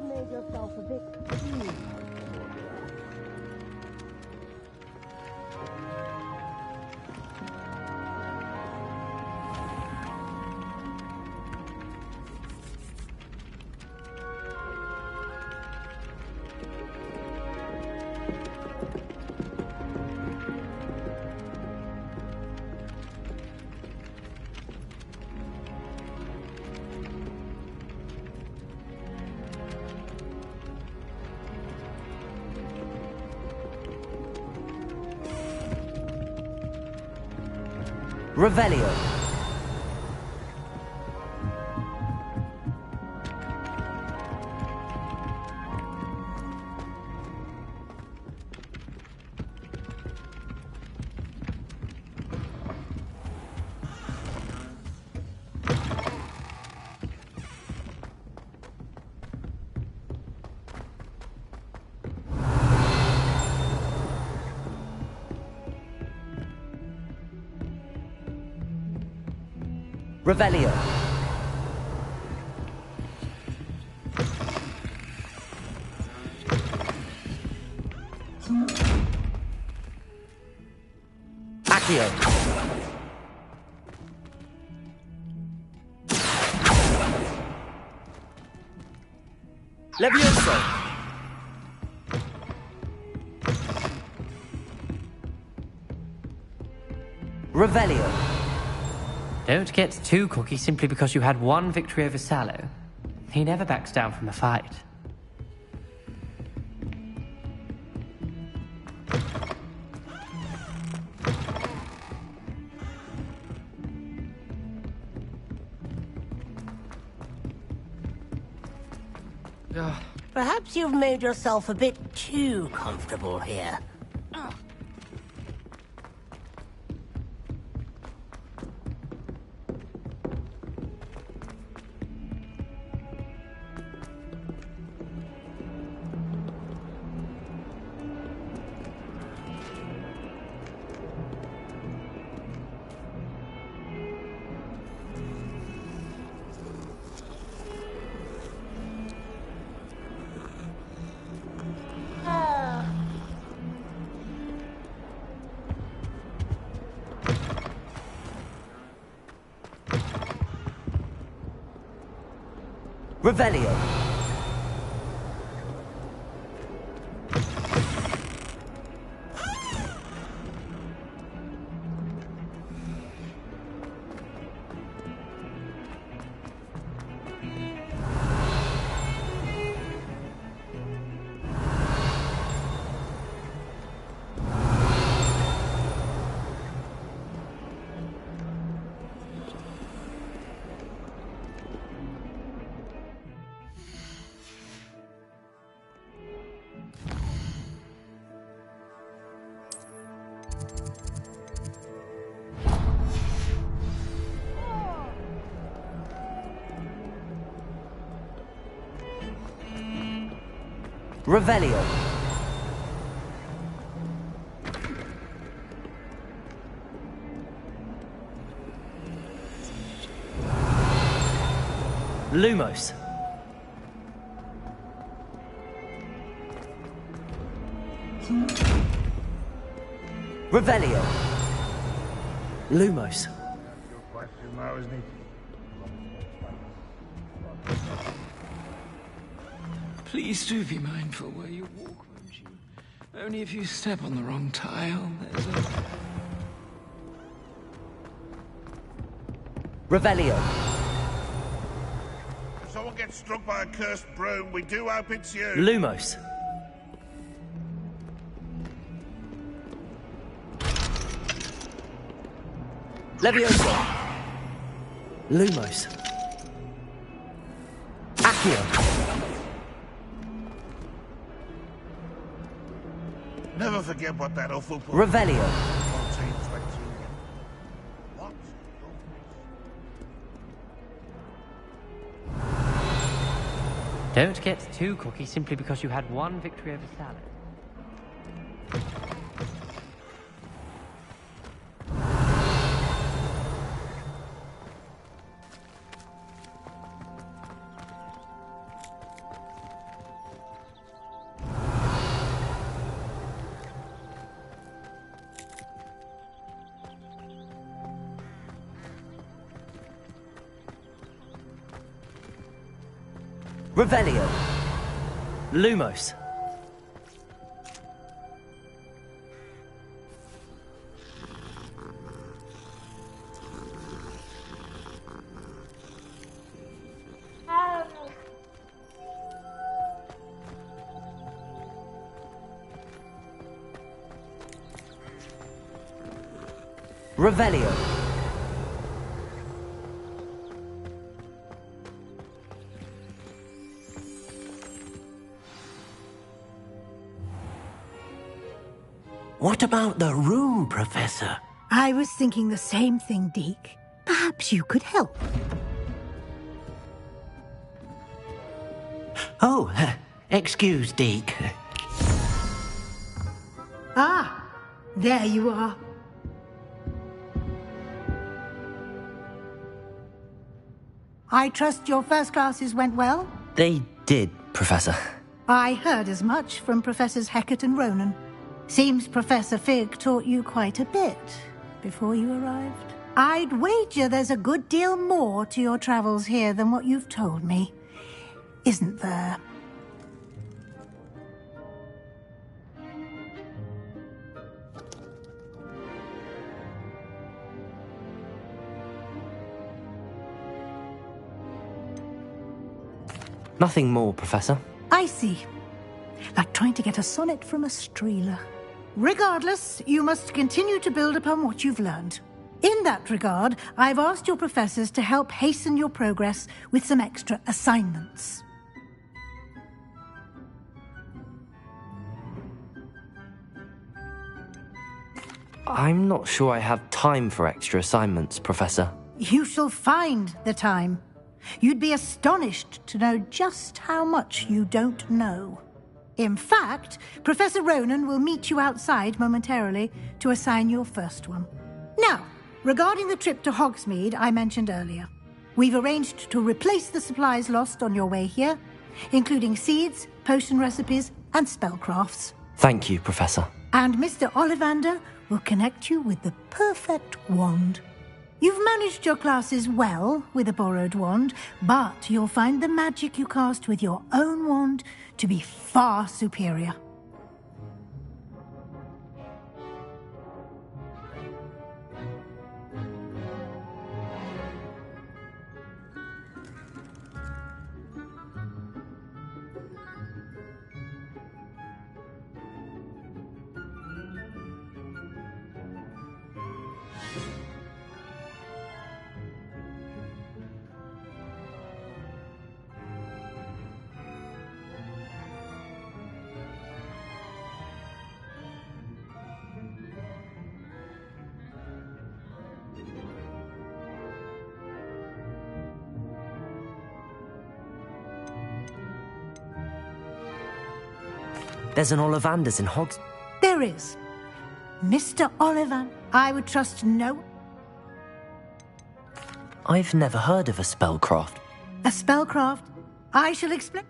Made yourself a bit
Revelio. Revelio. Accio. Levioso. Revelio.
Don't get too cocky simply because you had one victory over Sallow. He never backs down from a fight.
Perhaps you've made yourself a bit too comfortable here.
Revelio. Revelio. Lumos. Revelio. Lumos.
Your question now, isn't it?
Please do be mindful where you walk, won't you? Only if you step on the wrong tile, there's a...
Revelio.
If someone gets struck by a cursed broom, we do hope it's you.
Lumos. Leviosa. Lumos. Accio.
Never forget what that awful...
Revelio.
What?
Don't get too cocky simply because you had one victory over salad.
Revelio. Lumos. Revelio.
What about the room, Professor?
I was thinking the same thing, Deke. Perhaps you could help.
Oh, excuse, Deke.
Ah, there you are. I trust your first classes went well?
They did, Professor.
I heard as much from Professors Hecat and Ronan. Seems Professor Fig taught you quite a bit before you arrived. I'd wager there's a good deal more to your travels here than what you've told me. Isn't there?
Nothing more, Professor.
I see. Like trying to get a sonnet from a streeler. Regardless, you must continue to build upon what you've learned. In that regard, I've asked your professors to help hasten your progress with some extra assignments.
I'm not sure I have time for extra assignments, Professor.
You shall find the time. You'd be astonished to know just how much you don't know. In fact, Professor Ronan will meet you outside momentarily to assign your first one. Now, regarding the trip to Hogsmeade I mentioned earlier, we've arranged to replace the supplies lost on your way here, including seeds, potion recipes, and spellcrafts.
Thank you, Professor.
And Mr. Ollivander will connect you with the perfect wand. You've managed your classes well with a borrowed wand, but you'll find the magic you cast with your own wand to be far superior.
There's an Ollivander's in Hogs...
There is. Mr. Ollivander, I would trust no...
I've never heard of a spellcraft.
A spellcraft? I shall explain.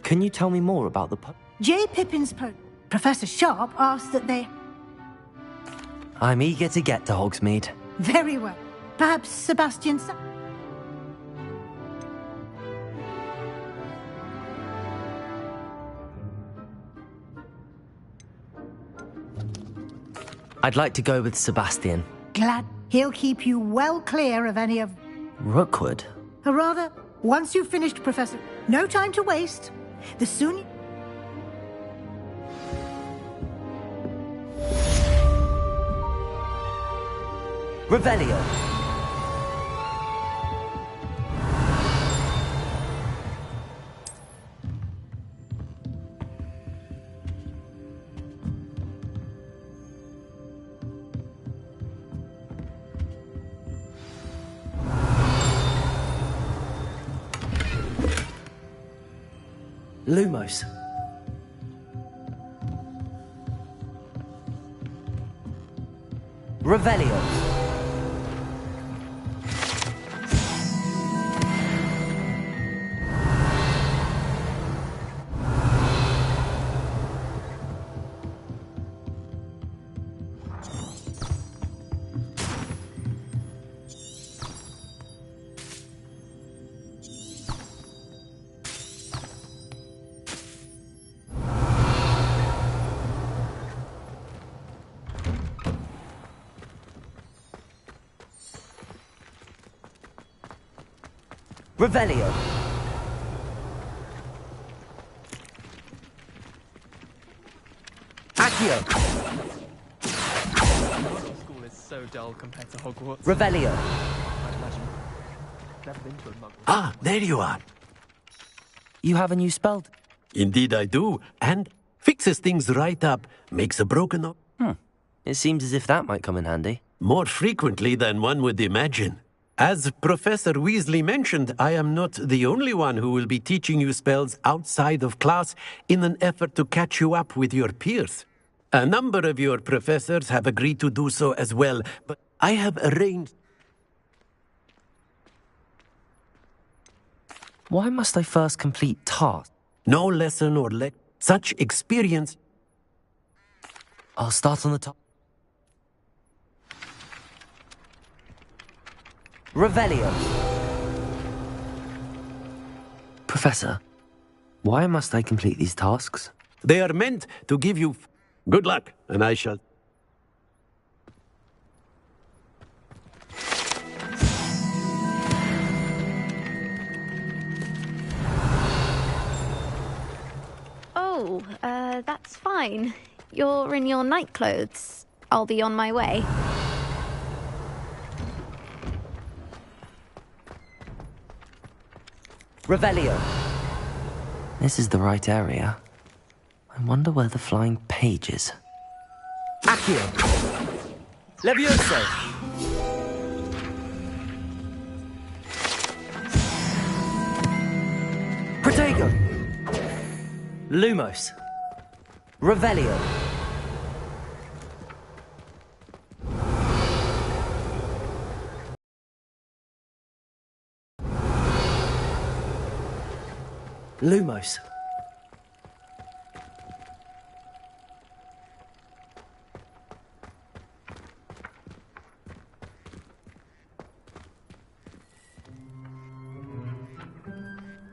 Can you tell me more about the
J. Pippin's Professor Sharp asked that they...
I'm eager to get to Hogsmeade.
Very well. Perhaps Sebastian...
I'd like to go with Sebastian.
Glad he'll keep you well clear of any of...
Rookwood?
Or rather, once you've finished, Professor, no time to waste. The sooner...
Revelio! Lumos. Revelio. Revelio. Accio.
School is so dull compared to Hogwarts.
Revelio.
I'd imagine. Never been to a muggle.
Ah, there you are.
You have a new spell?
Indeed I do. And fixes things right up. Makes a broken up.
It seems as if that might come in handy.
More frequently than one would imagine. As Professor Weasley mentioned, I am not the only one who will be teaching you spells outside of class in an effort to catch you up with your peers. A number of your professors have agreed to do so as well, but I have arranged...
Why must I first complete tasks?
No lesson or such experience...
I'll start on the top. Revelio. Professor, why must I complete these tasks?
They are meant to give you good luck, and I shall...
Oh, that's fine. You're in your night clothes. I'll be on my way.
Revelio. This is the right area. I wonder where the flying page is. Accio. Levioso. Protego. Lumos. Revelio. Lumos.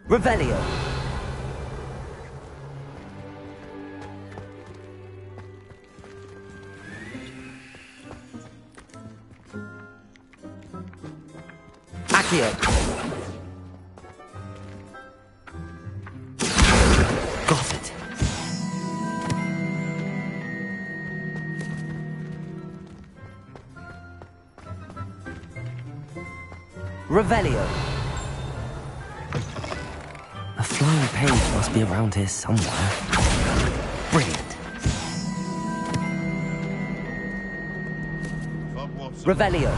Revelio. Accio. Got it. Revelio. A flying page must be around here somewhere. Brilliant. Revelio.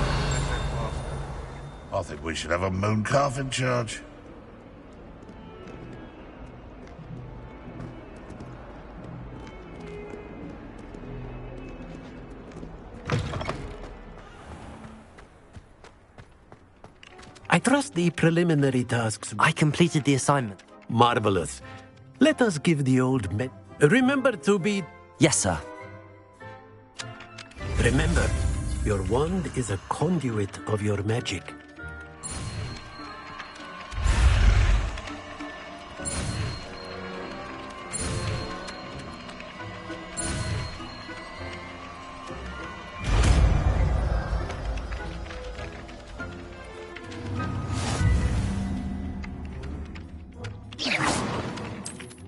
I think we should have a mooncalf in charge.
I trust the preliminary tasks...
I completed the assignment.
Marvelous. Let us give the old men... Remember to be
Yes, sir.
Remember, your wand is a conduit of your magic.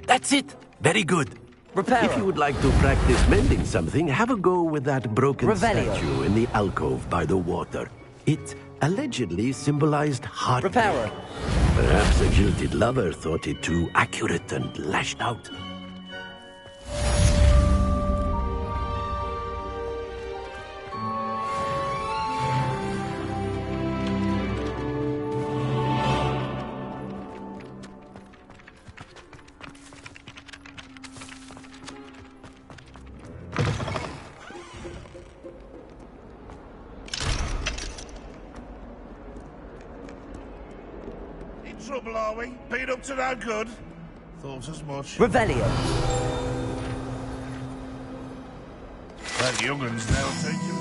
That's it! Very good.
Reparo.
If you would like to practice mending something, have a go with that broken
Revelio.
statue in the alcove by the water. It allegedly symbolized heart.
Reparo.
Perhaps a jilted lover thought it too accurate and lashed out.
Trouble, are we? Been up to no good? Thought as much.
Revelio.
That young'un's now taken.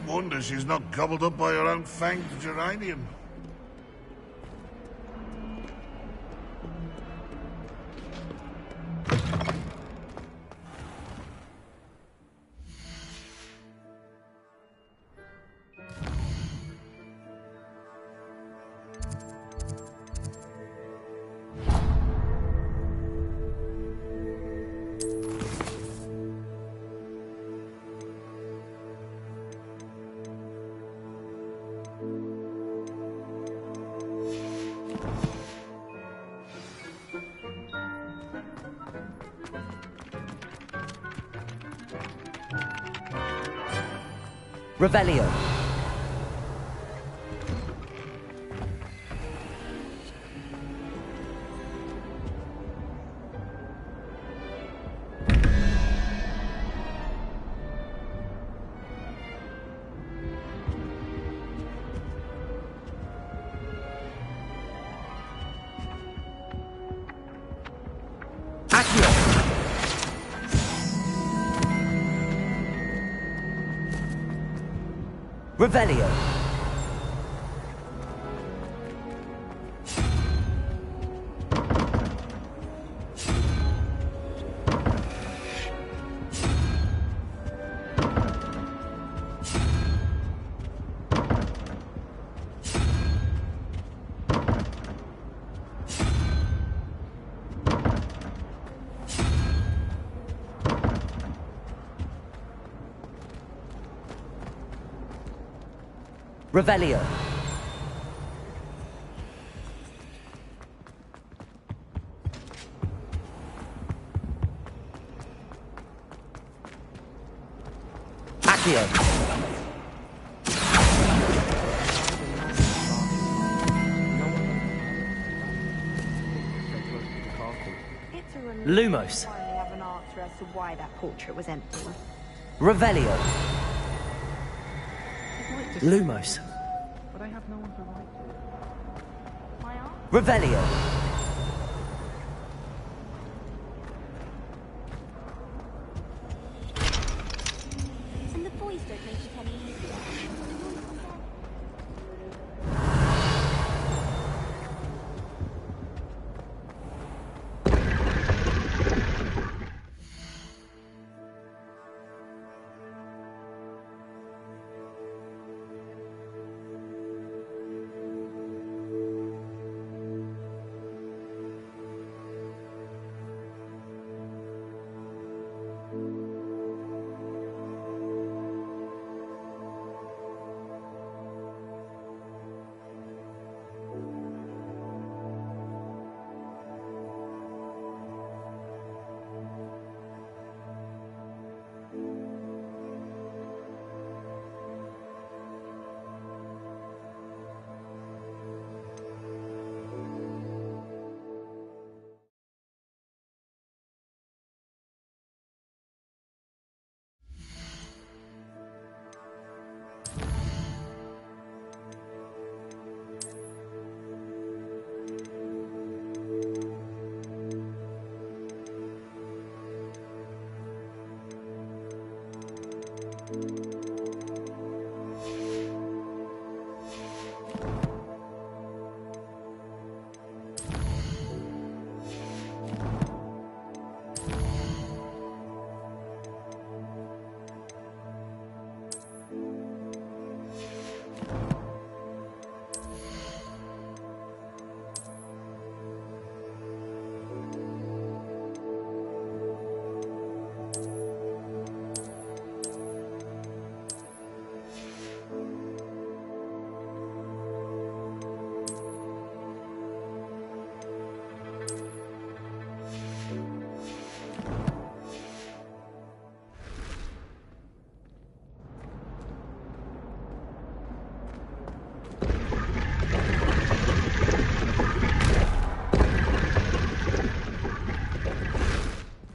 Wonder she's not gobbled up by her own fanged geranium.
Revelio. Revelio. Revelio. Accio. Lumos.
I have an answer as to why that portrait was empty.
Revelio. Lumos.
But I have no one to write to.
My aunt?
Revelio.
And the boys don't make it any easier.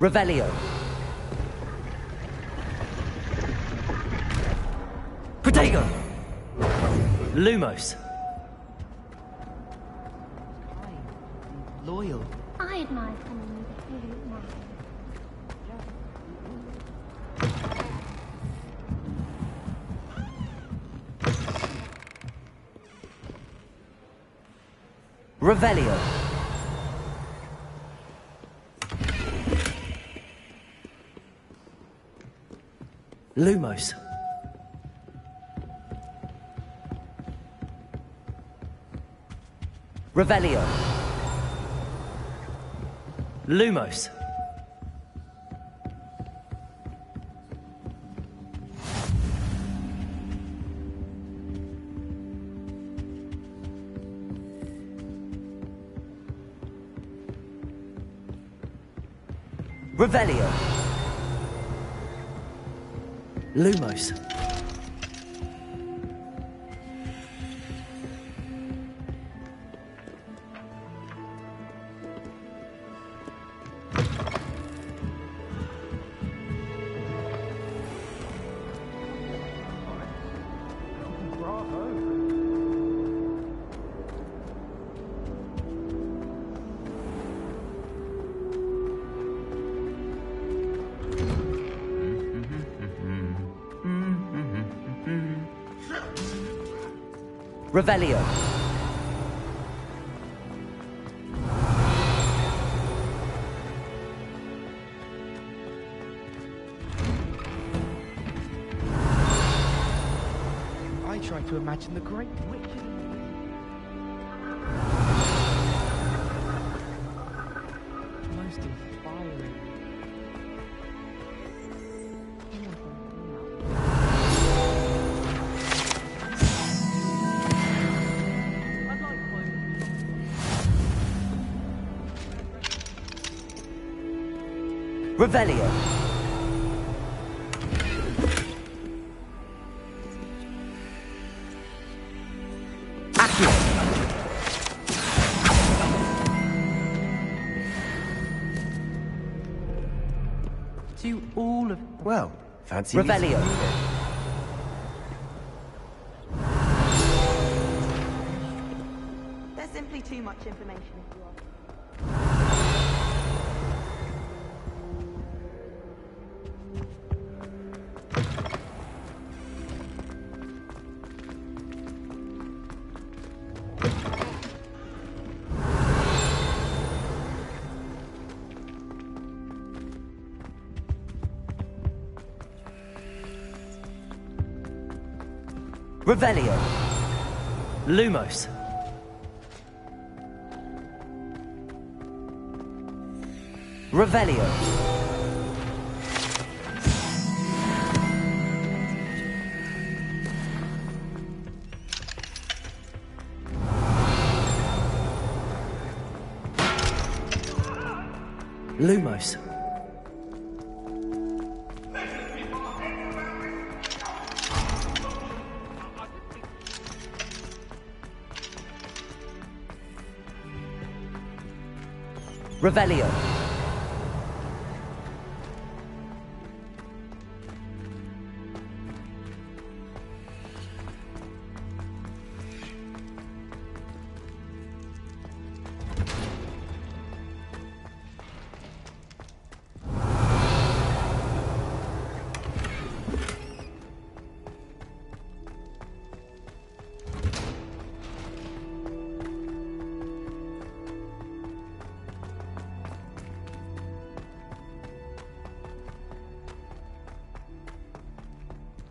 Revelio. Protego. Lumos.
Loyal.
I admire someone with a brilliant mind.
Revelio. Lumos. Revelio. Lumos. Revelio. Lumos. Revelio.
I try to imagine the great witches. Most inspiring.
Revelio.
To all of... Well, fancy...
Revelio.
There's simply too much information if you ask.
Revelio. Lumos. Revelio. Lumos. Revelio.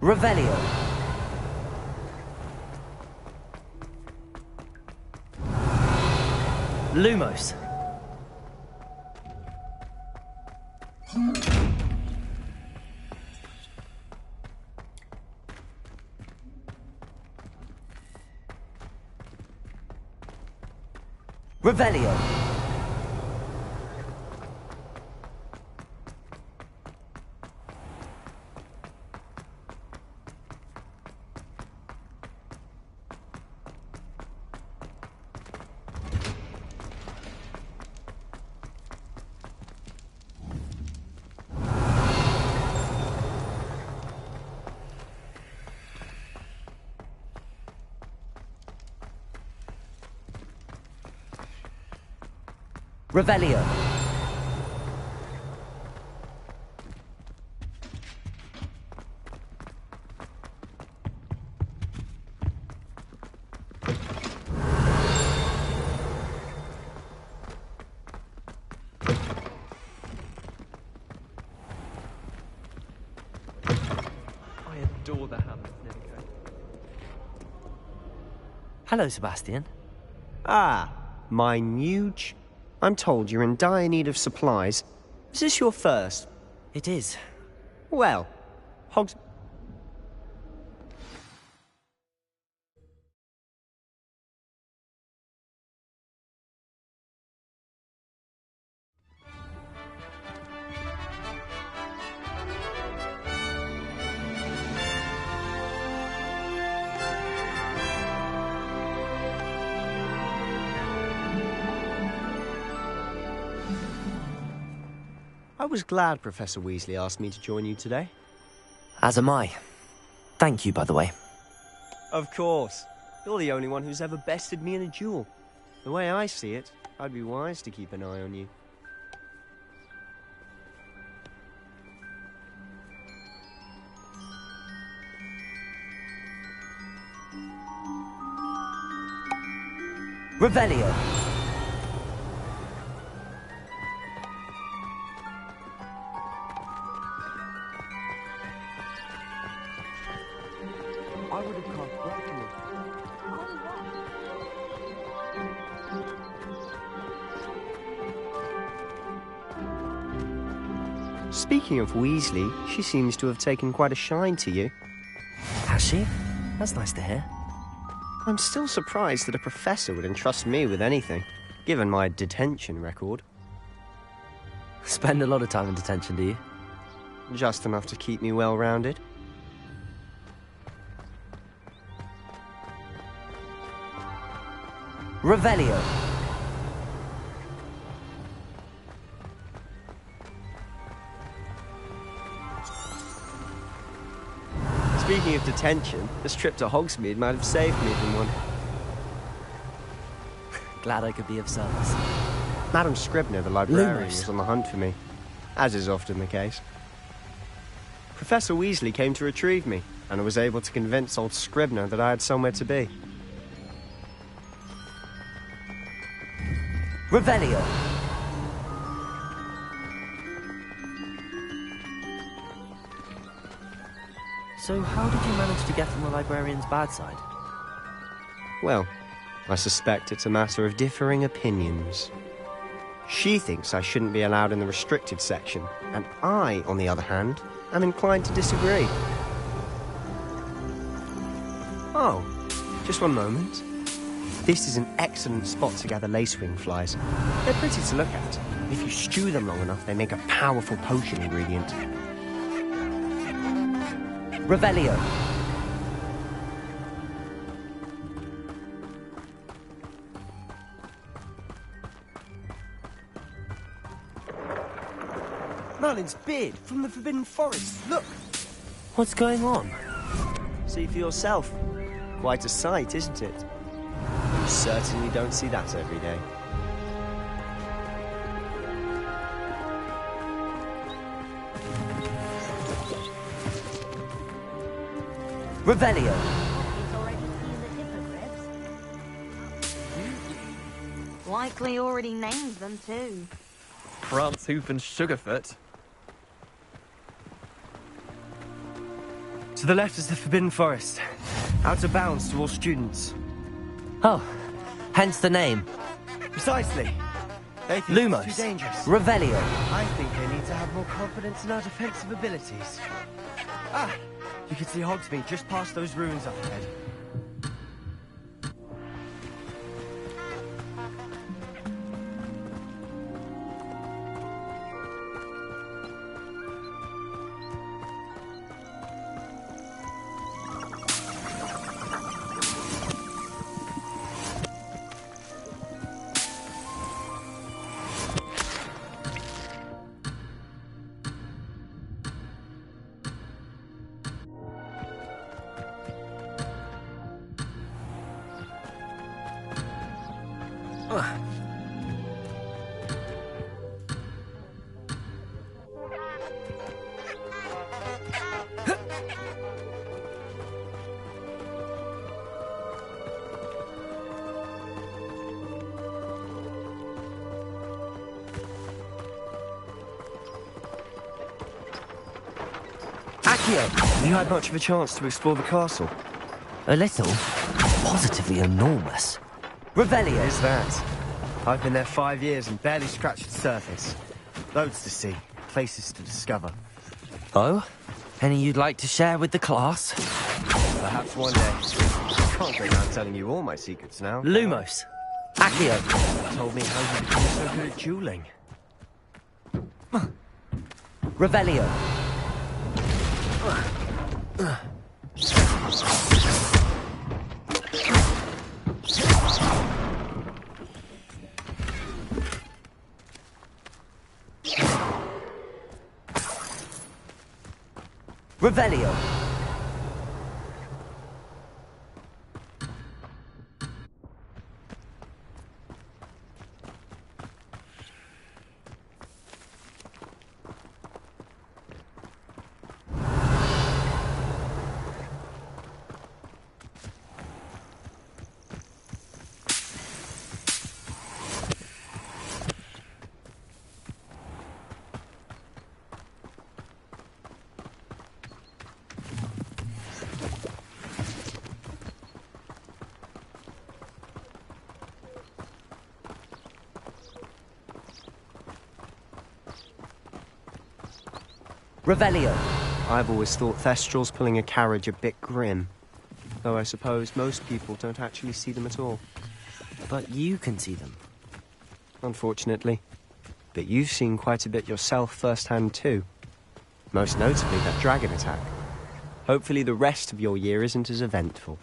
Revelio. Lumos. Revelio. Revelio.
I adore the ham that's never good.
Hello, Sebastian.
Ah, my new I'm told you're in dire need of supplies. Is this your first?
It is.
Well, Hogs... I was glad Professor Weasley asked me to join you today.
As am I. Thank you, by the way.
Of course. You're the only one who's ever bested me in a duel. The way I see it, I'd be wise to keep an eye on you.
Revelio.
I would have cast Blackwood. Speaking of Weasley, she seems to have taken quite a shine to you.
Has she? That's nice to hear.
I'm still surprised that a professor would entrust me with anything, given my detention record.
Spend a lot of time in detention, do you?
Just enough to keep me well-rounded.
Revelio.
Speaking of detention, this trip to Hogsmeade might have saved me from one.
Glad I could be of service.
Madam Scribner, the librarian,
Lumos.
was on the hunt for me, as is often the case. Professor Weasley came to retrieve me, and I was able to convince old Scribner that I had somewhere to be.
Revelio. So how did you manage to get on the librarian's bad side?
Well, I suspect it's a matter of differing opinions. She thinks I shouldn't be allowed in the restricted section, and I, on the other hand, am inclined to disagree. Oh, just one moment. This is an excellent spot to gather lacewing flies. They're pretty to look at. If you stew them long enough, they make a powerful potion ingredient.
Revelio.
Merlin's beard from the Forbidden Forest. Look!
What's going on?
See for yourself. Quite a sight, isn't it? You certainly don't see that every day.
Revelio.
Likely already named them too.
Prance, Hoof and Sugarfoot.
To the left is the Forbidden Forest. Out of bounds to all students.
Oh, hence the name.
Precisely. They think
Lumos.
it's too dangerous.
Revelio.
I think they need to have more confidence in our defensive abilities. Ah, you can see Hogsmeade just past those ruins up ahead. Have you had much of a chance to explore the castle?
A little. Positively enormous. Revelio.
Is that? I've been there 5 years and barely scratched the surface. Loads to see, places to discover.
Oh? Any you'd like to share with the class?
Perhaps one day. I can't go around telling you all my secrets now.
Lumos. Accio.
Told me how you became so good at dueling.
Revelio. Revelio. Revelio.
I've always thought Thestrals pulling a carriage a bit grim. Though I suppose most people don't actually see them at all.
But you can see them.
Unfortunately. But you've seen quite a bit yourself firsthand too. Most notably that dragon attack. Hopefully the rest of your year isn't as eventful.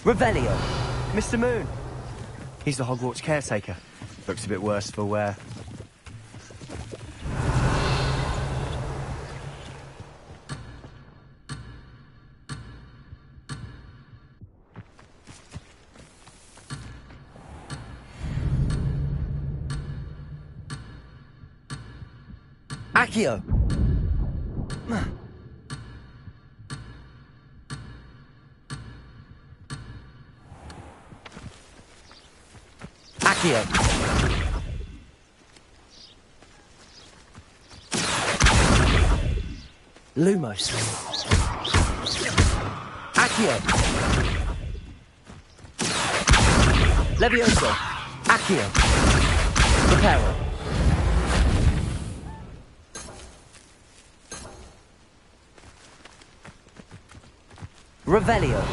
Revelio.
Mr. Moon. He's the Hogwarts caretaker. Looks a bit worse for wear.
Accio. Accio. Lumos. Accio. Levioso. Accio. Reparo. Revelio.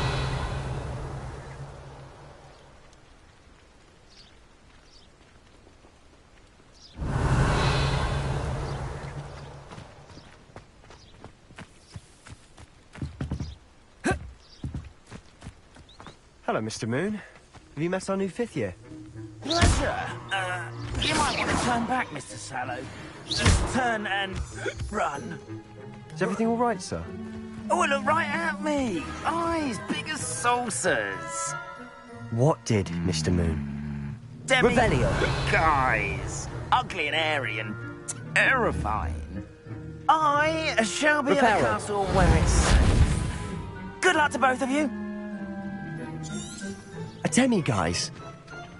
Hello, Mr. Moon. Have you met our new 5th year?
Pleasure. You might want to turn back, Mr. Sallow. Just turn and run.
Is everything all right, sir?
Oh, look right at me. Eyes big as saucers.
What did, Mr. Moon?
Revelio. Guys. Ugly and airy and terrifying.
I shall be at the castle where it's safe. Good luck to both of you.
A demi-guise?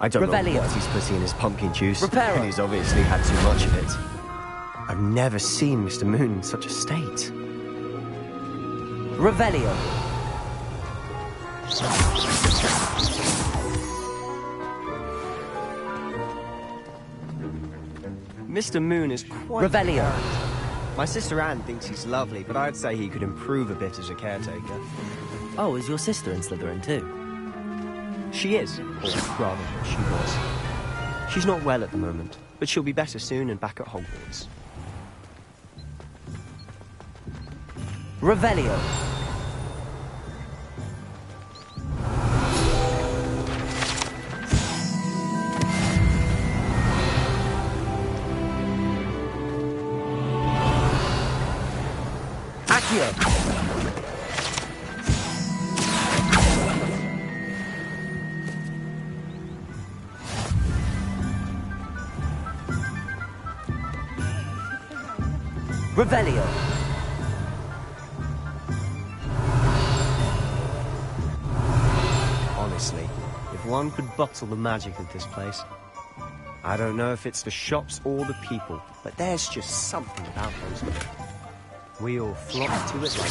I don't know what he's putting in his pumpkin juice.
Reparo.
He's obviously had too much of it. I've never seen Mr. Moon in such a state.
Revelio.
Mr. Moon is quite...
Revelio.
My sister Anne thinks he's lovely, but I'd say he could improve a bit as a caretaker.
Oh, is your sister in Slytherin too?
She is, or rather, she was. She's not well at the moment, but she'll be better soon and back at Hogwarts.
Revelio. Accio. Revelio.
Honestly, if one could bottle the magic of this place. I don't know if it's the shops or the people, but there's just something about those. We all flock to it like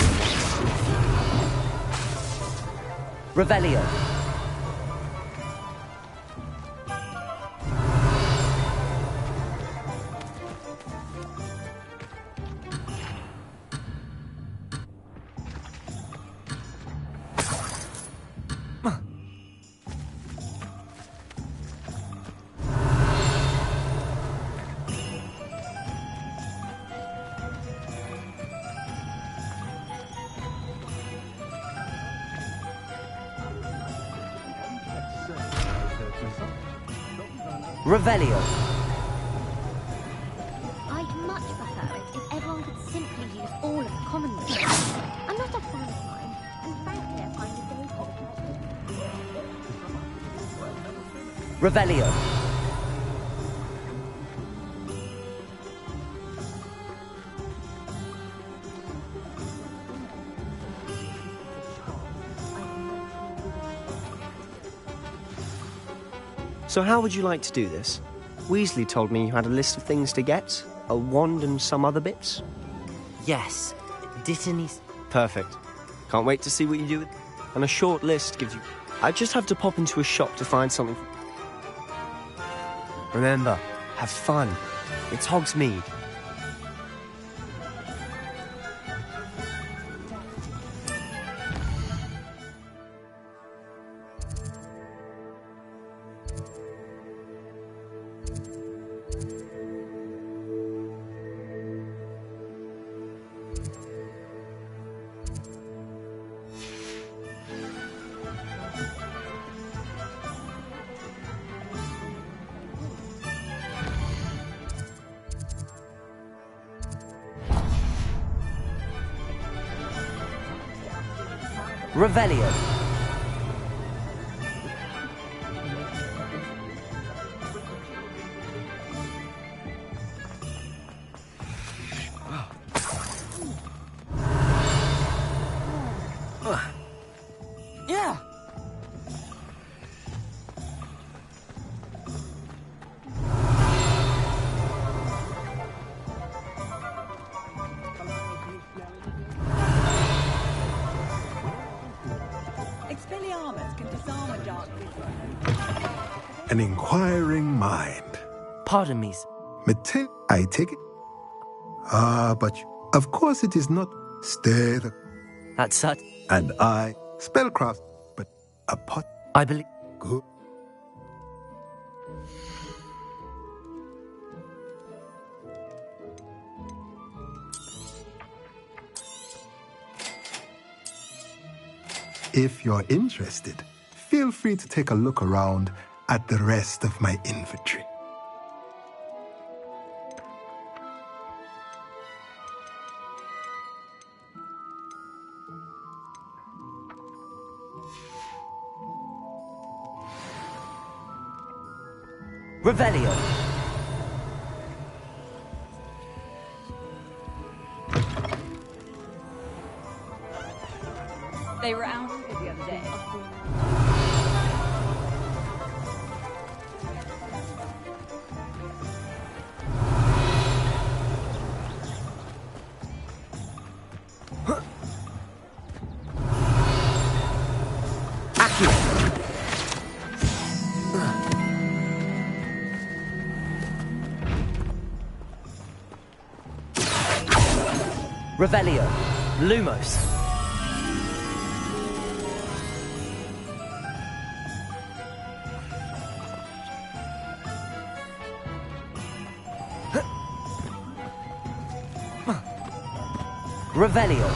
Revelio. Revelio.
I'd much prefer it if everyone could simply use all of the common rooms. I'm not a fan of mine, and frankly I find it very complicated.
Revelio.
So how would you like to do this? Weasley told me you had a list of things to get, a wand and some other bits.
Yes. Dittany's...
Perfect. Can't wait to see what you do with it. And a short list gives you... I just have to pop into a shop to find something. Remember, have fun. It's Hogsmeade.
Revelio.
Yeah.
Expelliarmus can disarm a dark vision.
An inquiring mind.
Pardon me.
I take it? But of course it is not stay the...
That's such...
And I, spellcraft, but a pot...
I believe...
Good. If you're interested, feel free to take a look around at the rest of my inventory.
Revelio.
They were out of it the other day.
Revelio. Lumos. Revelio.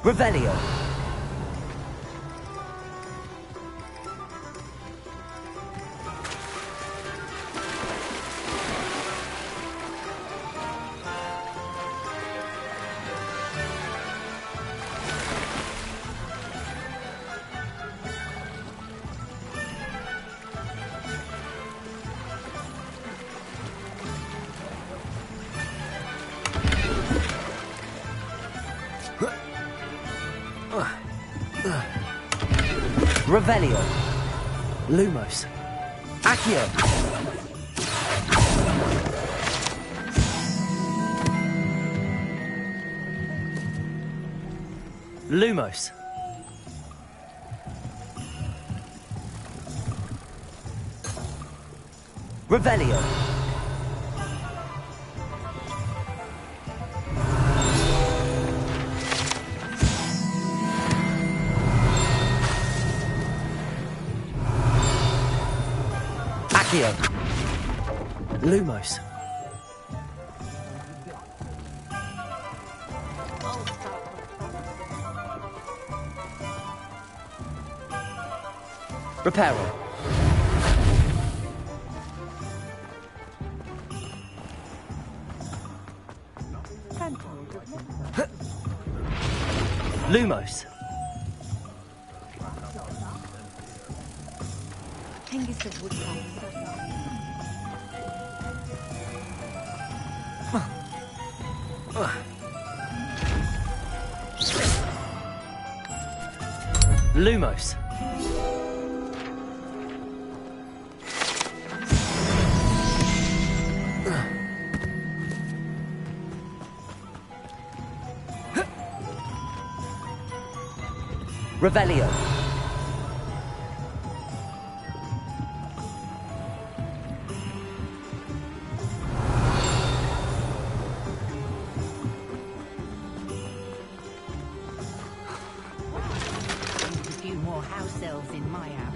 Revelio. Revelio. Lumos. Accio. Lumos. Revelio. Accio. Lumos. Reparo. Lumos. Lumos. Revelio.
A few more house elves in my house.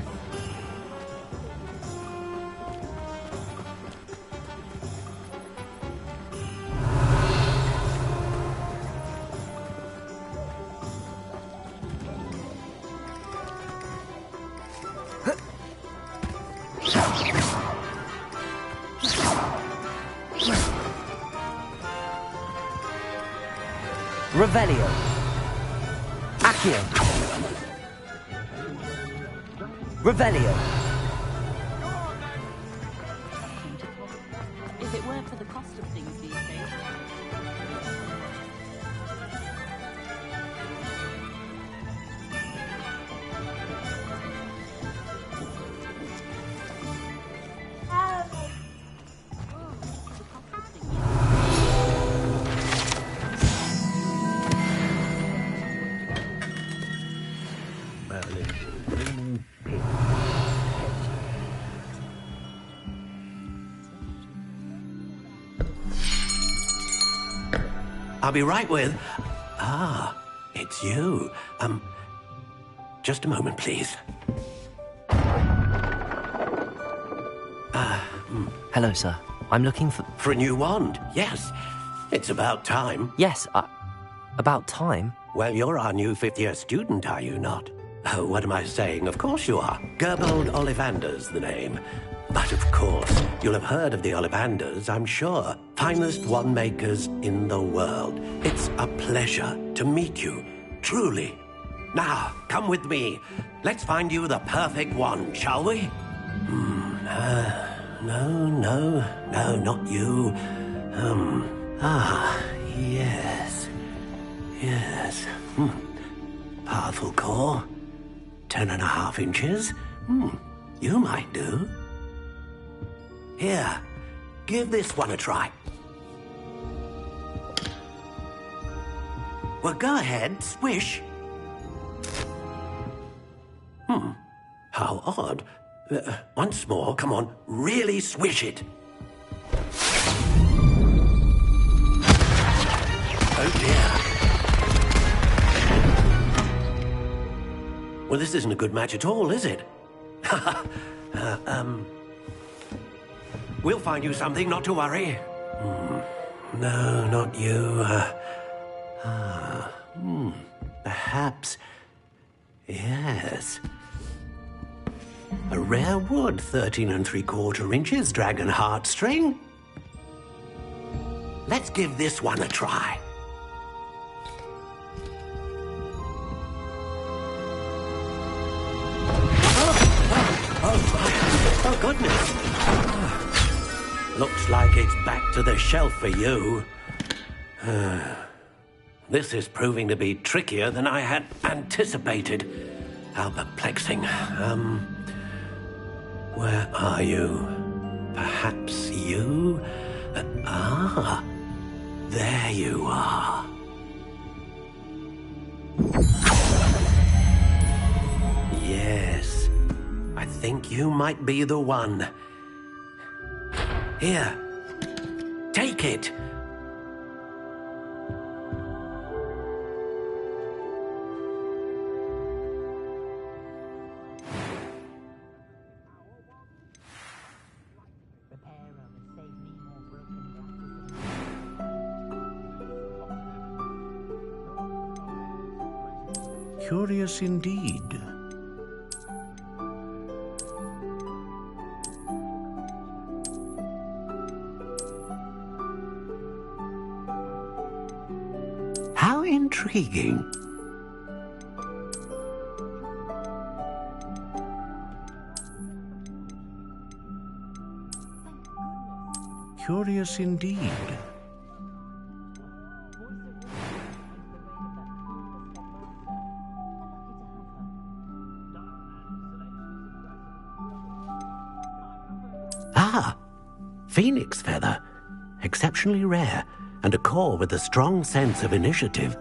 Revelio. Accio. Revelio.
If it weren't for the cost of things these days.
I'll be right with... Ah, it's you. Just a moment, please.
Hello, sir. I'm looking for...
For a new wand, yes. It's about time.
Yes, about time?
Well, you're our new fifth-year student, are you not? Oh, what am I saying? Of course you are. Gerbold Ollivander's the name. But of course, you'll have heard of the Ollivanders, I'm sure. Finest wand makers in the world. It's a pleasure to meet you, truly. Now, come with me. Let's find you the perfect wand, shall we? No, not you. Yes. Powerful core. 10.5 inches. You might do. Here, give this one a try. Well, go ahead, swish. How odd. Once more, come on, really swish it. Oh dear. Well, this isn't a good match at all, is it? We'll find you something, not to worry. No, not you. Perhaps. Yes. A rare wood, 13 3/4 inches, dragon heartstring. Let's give this one a try. Oh, goodness. Looks like it's back to the shelf for you. This is proving to be trickier than I had anticipated. How perplexing. Where are you? Perhaps you? There you are. Yes, I think you might be the one. Here, take it. Curious indeed. How intriguing. Curious indeed. Phoenix feather. Exceptionally rare, and a core with a strong sense of initiative.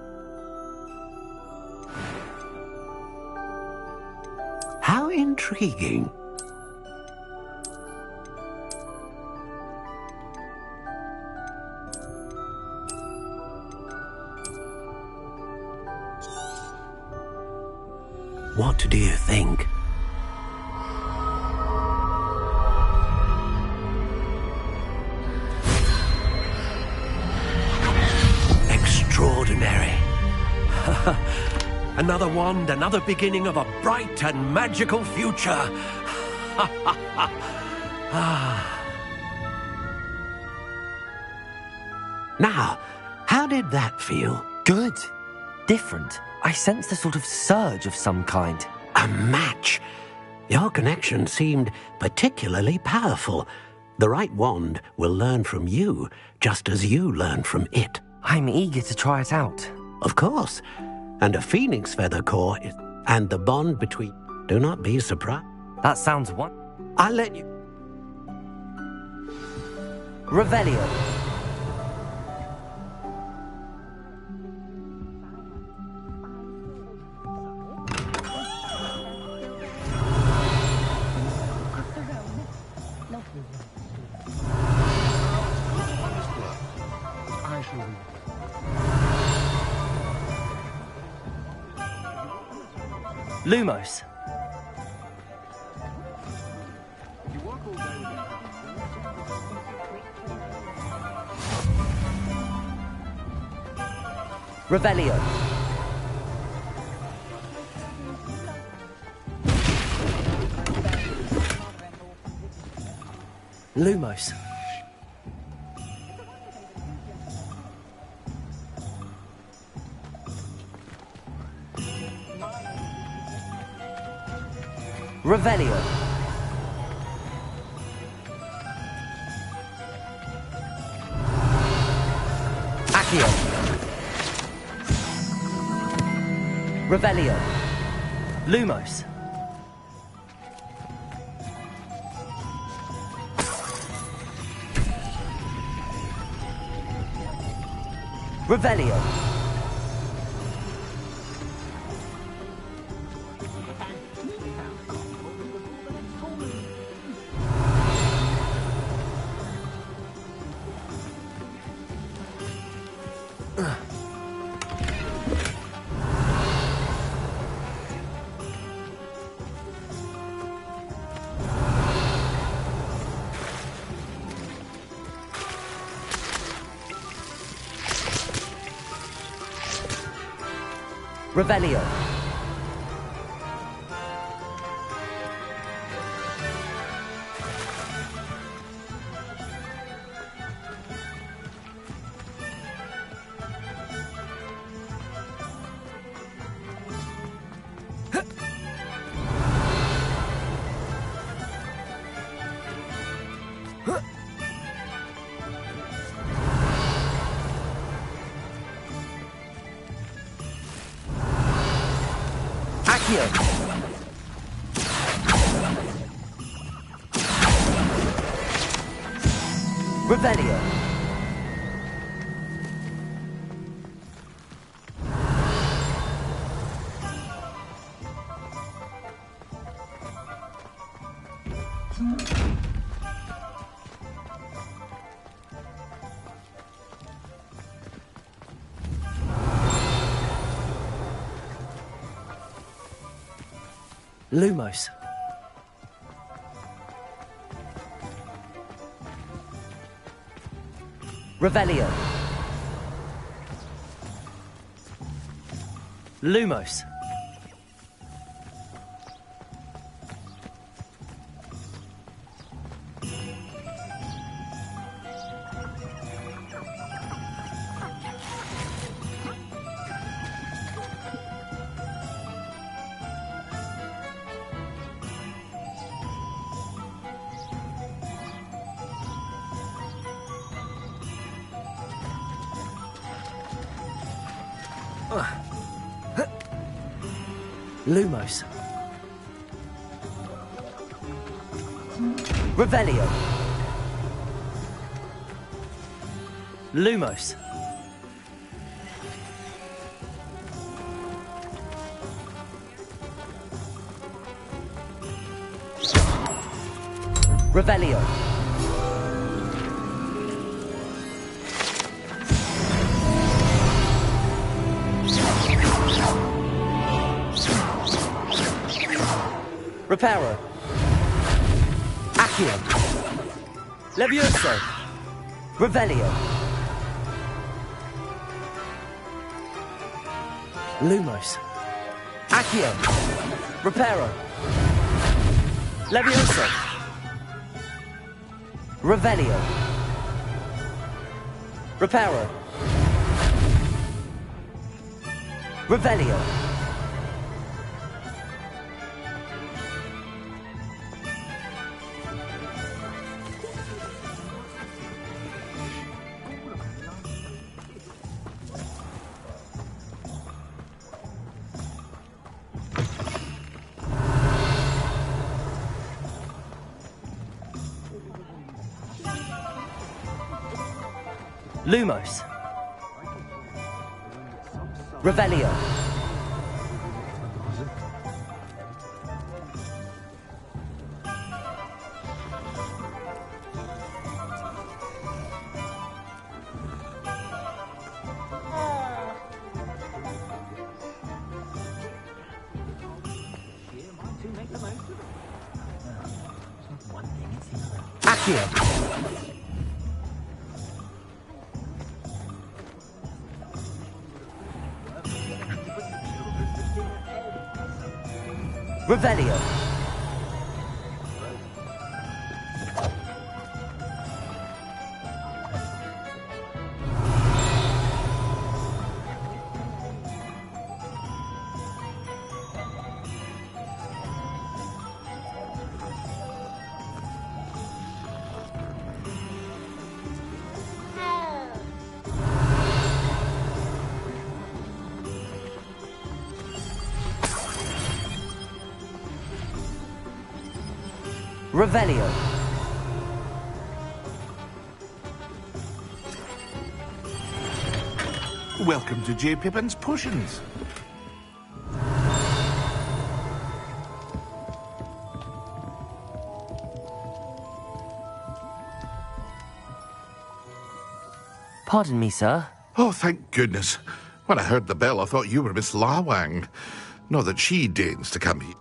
How intriguing. What do you think? Extraordinary. Another wand, another beginning of a bright and magical future. Now, how did that feel?
Good. Different. I sensed a sort of surge of some kind.
A match. Your connection seemed particularly powerful. The right wand will learn from you, just as you learn from it.
I'm eager to try it out.
Of course. And a phoenix feather core and the bond between... Do not be surprised.
That sounds what?
I'll let you...
Revelio. Lumos. Revelio. Lumos. Revelio. Accio. Revelio. Lumos. Revelio. Revelio. Accio. Revelio. Lumos. Revelio. Lumos. Lumos. Revelio. Lumos. Revelio. Reparo. Accio. Levioso. Revelio. Lumos. Accio. Reparo. Levioso. Revelio. Reparo. Revelio. Lumos. Revelio. Accio. Revelio. Revelio.
Welcome to J. Pippin's Potions.
Pardon me, sir.
Oh, thank goodness. When I heard the bell, I thought you were Miss Lawang. Not that she deigns to come here.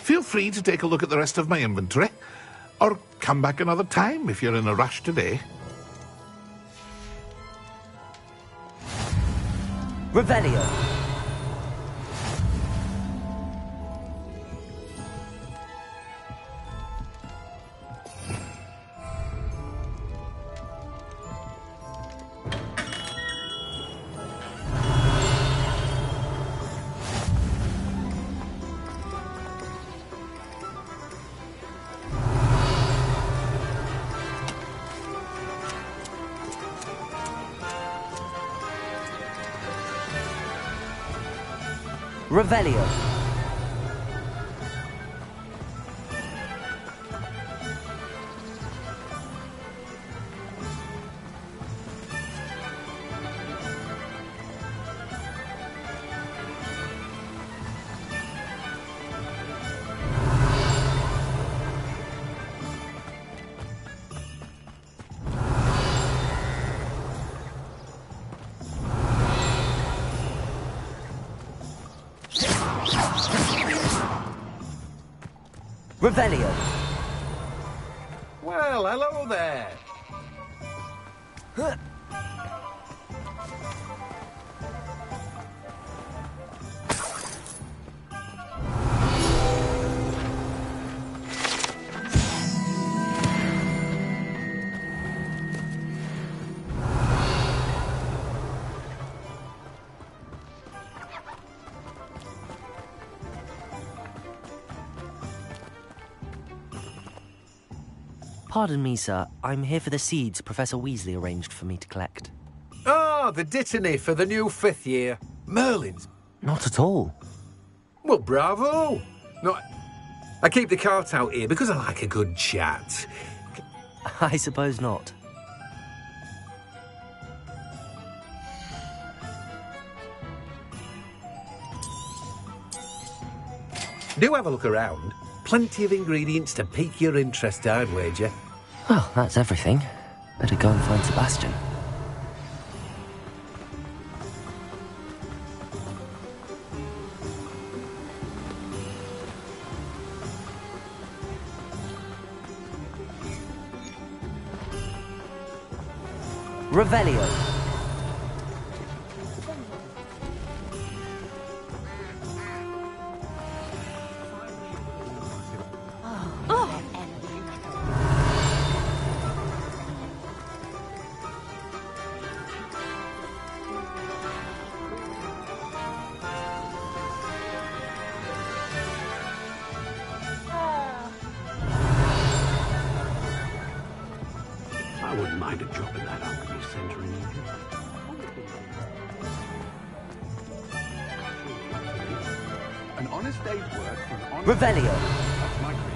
Feel free to take a look at the rest of my inventory, or come back another time if you're in a rush today.
Revelio. Revelio. Revelio.
Well, hello there.
Pardon me, sir. I'm here for the seeds Professor Weasley arranged for me to collect.
Ah, the dittany for the new 5th year. Merlin's.
Not at all.
Well, bravo. No, I keep the cart out here because I like a good chat.
I suppose not.
Do have a look around. Plenty of ingredients to pique your interest, I'd wager.
Well, that's everything. Better go and find Sebastian. Revelio.
I wouldn't mind a job in that alchemy centre in England.
An honest day's work for an honest...
Revelio.
That's my creed.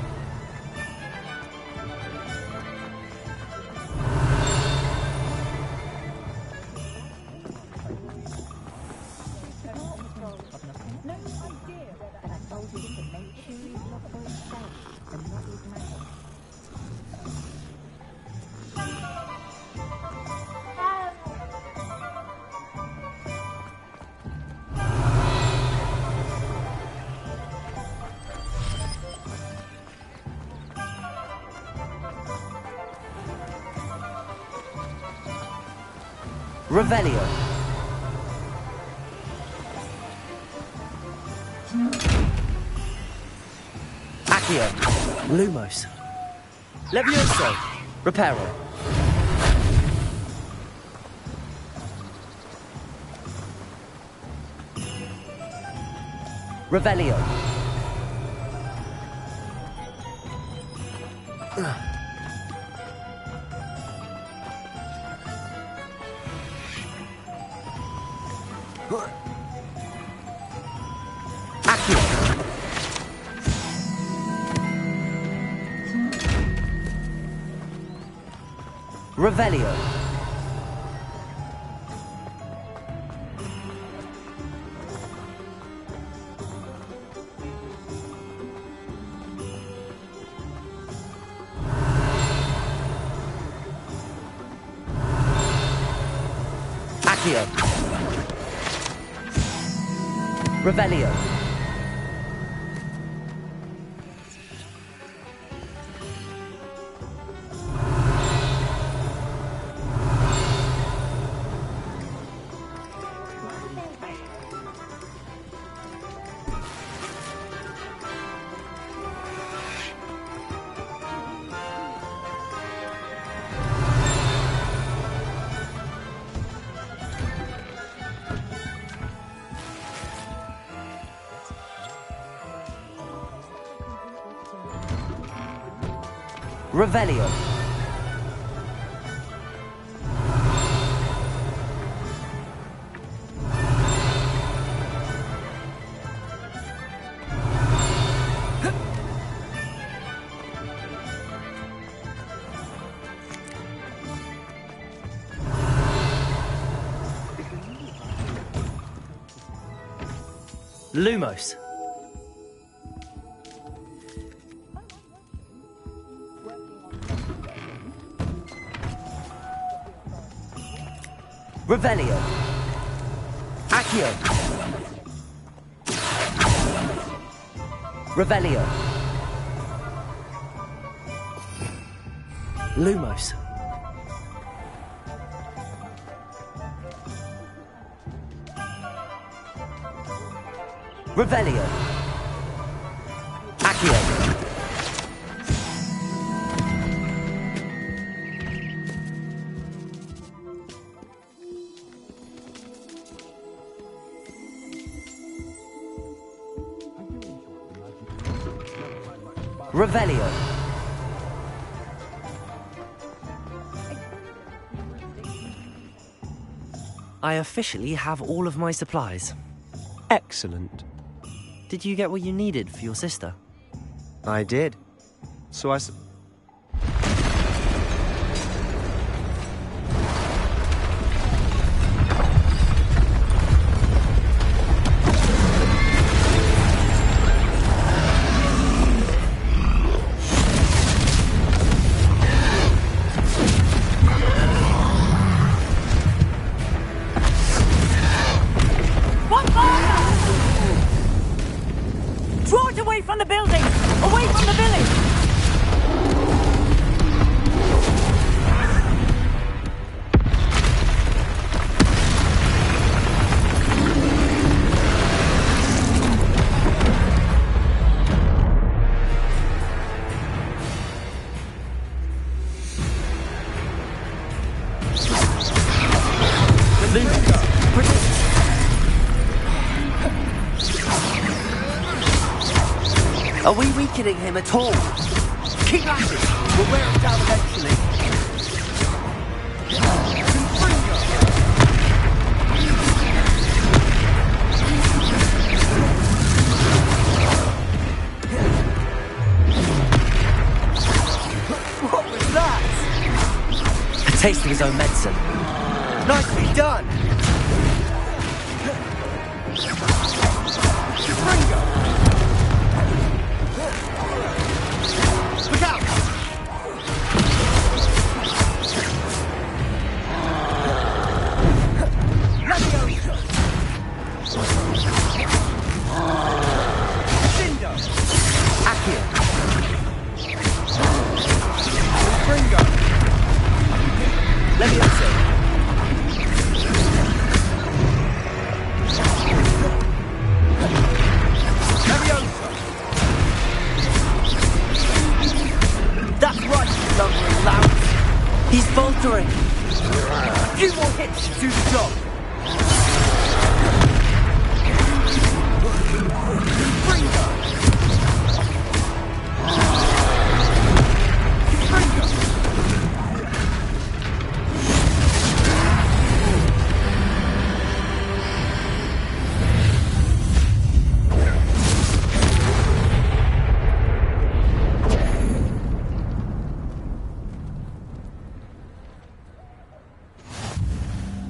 Revelio. Accio. Lumos. Levioso. Reparo. Revelio. Revelio. Accio. Revelio. Revelio. Lumos. Revelio. Accio. Revelio. Lumos. Revelio. Accio. Revelio. I officially have all of my supplies.
Excellent.
Did you get what you needed for your sister?
I did. So
Draw it away from the building! Away from the village!
Are we weakening him at all?
Keep at it! We'll wear him down eventually.
What was that?
A taste of his own medicine.
Nicely done! Look out! Cinder!
Accio.
Fringo!
Levioso.
That's right, you lumbering lout!
He's faltering.
A few more hits to do the job!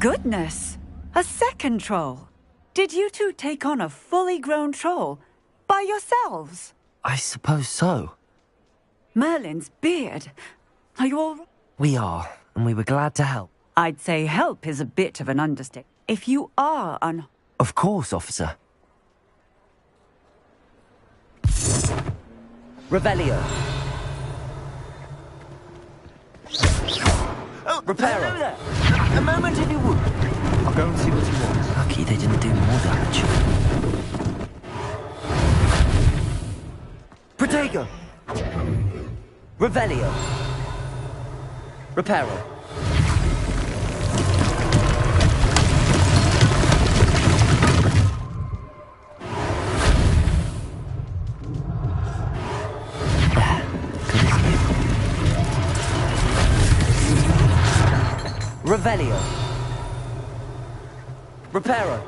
Goodness! A second troll. Did you two take on a fully grown troll by yourselves?
I suppose so.
Merlin's beard. Are you all...
We are, and we were glad to help.
I'd say help is a bit of an understatement. If you are
Of course, officer. Revelio.
Oh,
Reparo.
hello there. A moment if you would.
I'll go and see what he wants. Lucky they didn't do more damage. Protego. Revelio. Reparo. Revelio. Reparo.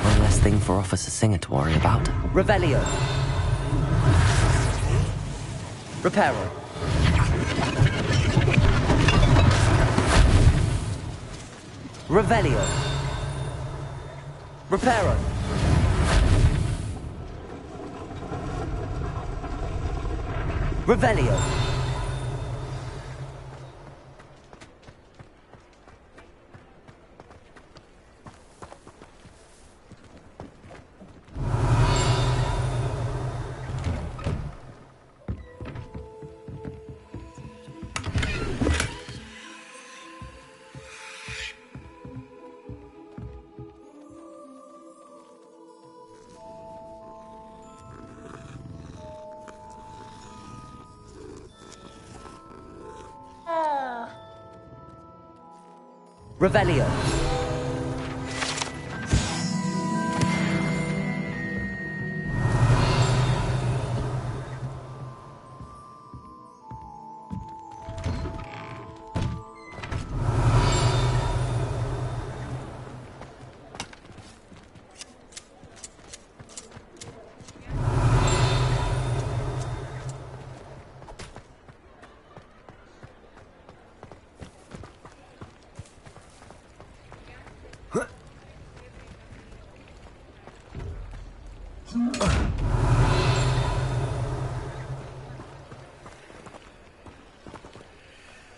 One less thing for Officer Singer to worry about. Revelio. Reparo. Revelio. Reparo. Revelio. Revelio.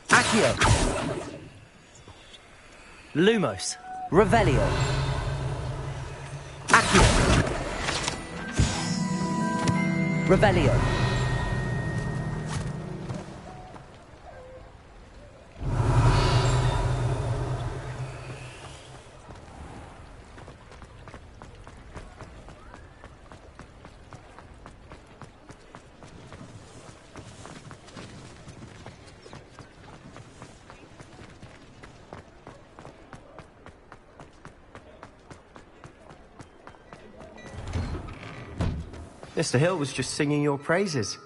Accio. Lumos. Revelio. Accio. Revelio.
Mr. Hill was just singing your praises.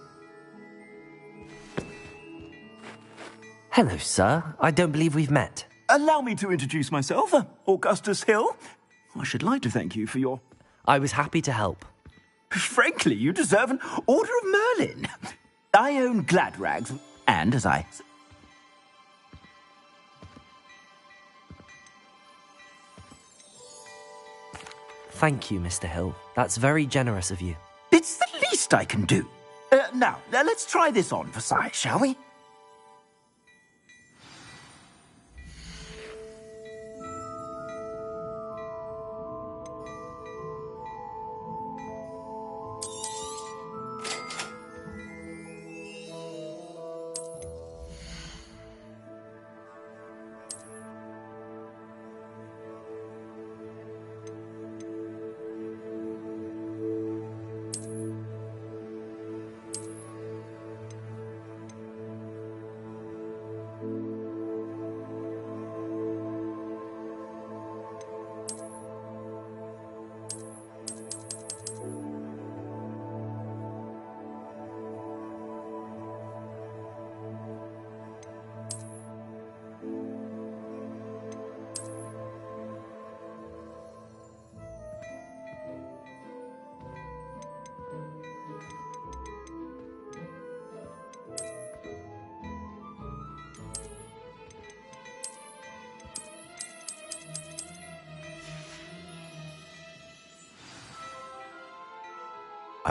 Hello, sir. I don't believe we've met.
Allow me to introduce myself, Augustus Hill. I should like to thank you for your...
I was happy to help.
Frankly, you deserve an Order of Merlin. I own Gladrags, and as I...
Thank you, Mr. Hill. That's very generous of you.
It's the least I can do. Now, let's try this on for size, shall we?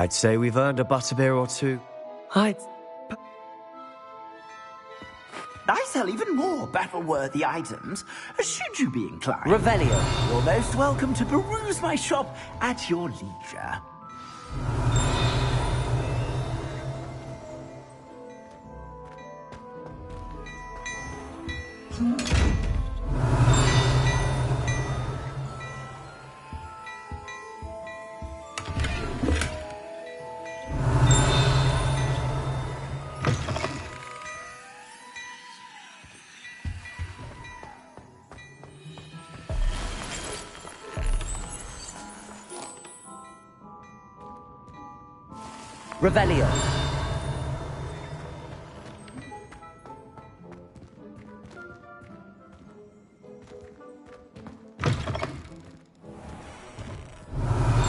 I'd say we've earned a butterbeer or two.
I sell even more battle-worthy items, should you be inclined.
Revelio.
You're most welcome to peruse my shop at your leisure.
Revelio.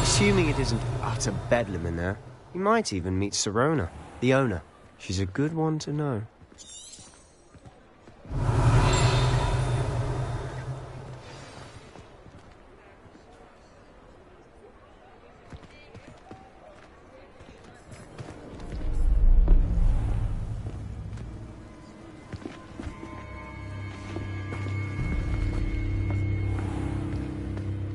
Assuming it isn't utter bedlam in there, you might even meet Sirona, the owner. She's a good one to know.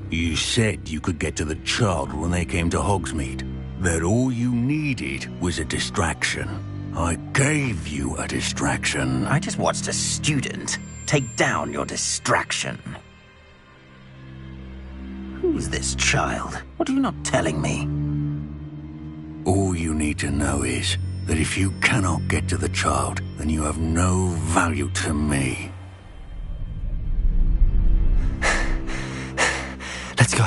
You said you could get to the child when they came to Hogsmeade. That all you needed was a distraction. I gave you a distraction.
I just watched a student take down your distraction. Who's this child? What are you not telling me?
All you need to know is that if you cannot get to the child, then you have no value to me.
Let's go.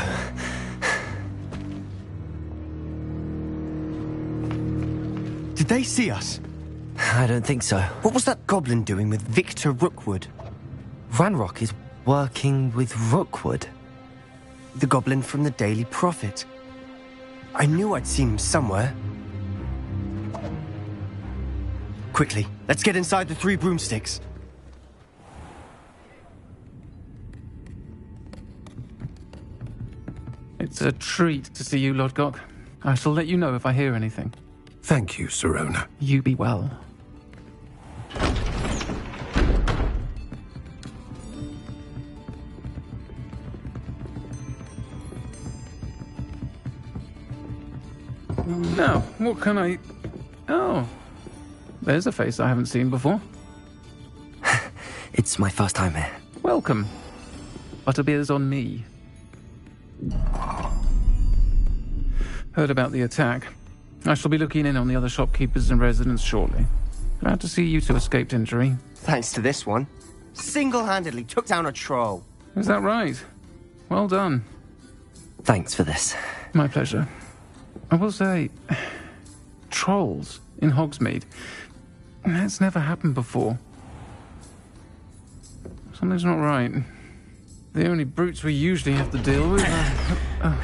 Did they see us?
I don't think so.
What was that goblin doing with Victor Rookwood?
Ranrock is working with Rookwood.
The goblin from the Daily Prophet. I knew I'd seen him somewhere. Quickly, let's get inside the Three Broomsticks.
It's a treat to see you, Lodgok. I shall let you know if I hear anything.
Thank you, Sirona.
You be well. Now, what can I... Oh, there's a face I haven't seen before.
It's my first time here.
Welcome. Butterbeer's on me. Heard about the attack. I shall be looking in on the other shopkeepers and residents shortly. Glad to see you two escaped injury.
Thanks to this one. Single-handedly took down a troll.
Is that right? Well done.
Thanks for this.
My pleasure. I will say, trolls in Hogsmeade. That's never happened before. Something's not right. The only brutes we usually have to deal with are...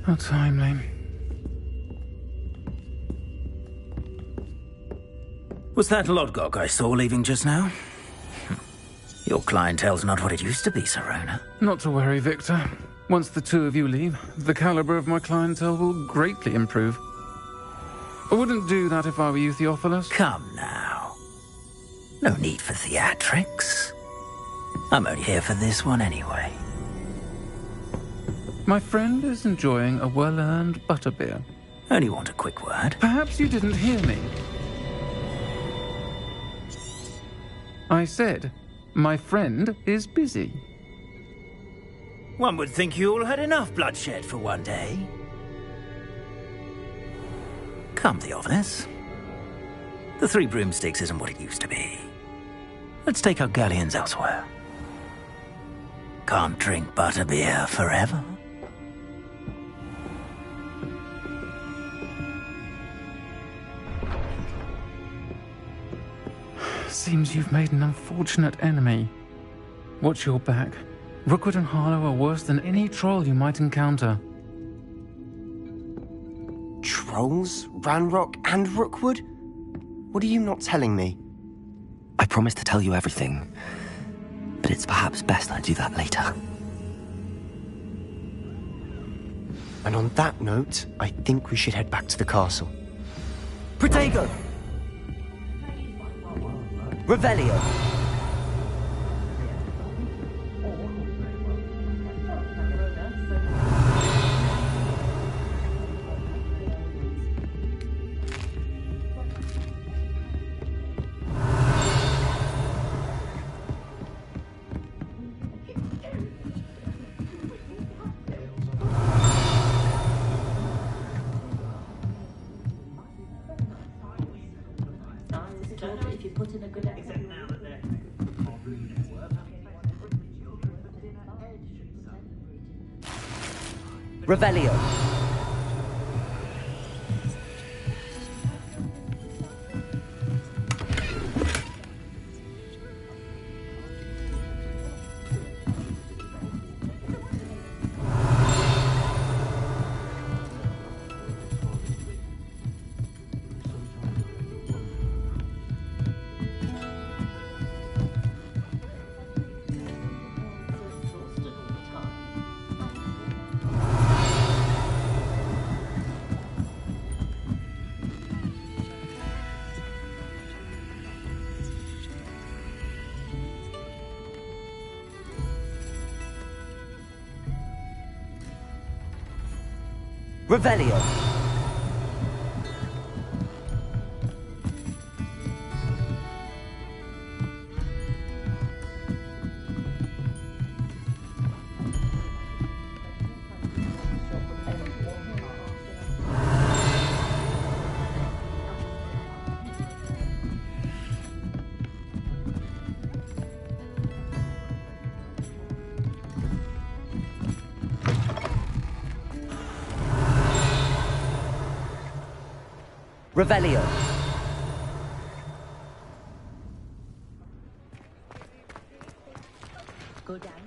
How timely.
Was that Lodgok I saw leaving just now? Your clientele's not what it used to be, Sirona.
Not to worry, Victor. Once the two of you leave, the caliber of my clientele will greatly improve. I wouldn't do that if I were you, Theophilus.
Come now. No need for theatrics. I'm only here for this one anyway.
My friend is enjoying a well-earned butterbeer.
Only want a quick word.
Perhaps you didn't hear me. I said, my friend is busy.
One would think you all had enough bloodshed for one day. Come, Theophilus. The Three Broomsticks isn't what it used to be. Let's take our galleons elsewhere. Can't drink butterbeer forever.
Seems you've made an unfortunate enemy. Watch your back. Rookwood and Harlow are worse than any troll you might encounter.
Trolls? Ranrock and Rookwood? What are you not telling me?
I promised to tell you everything, but it's perhaps best I do that later.
And on that note, I think we should head back to the castle.
Protego! Revelio! Revelio. Revelio. Revelio. Go down.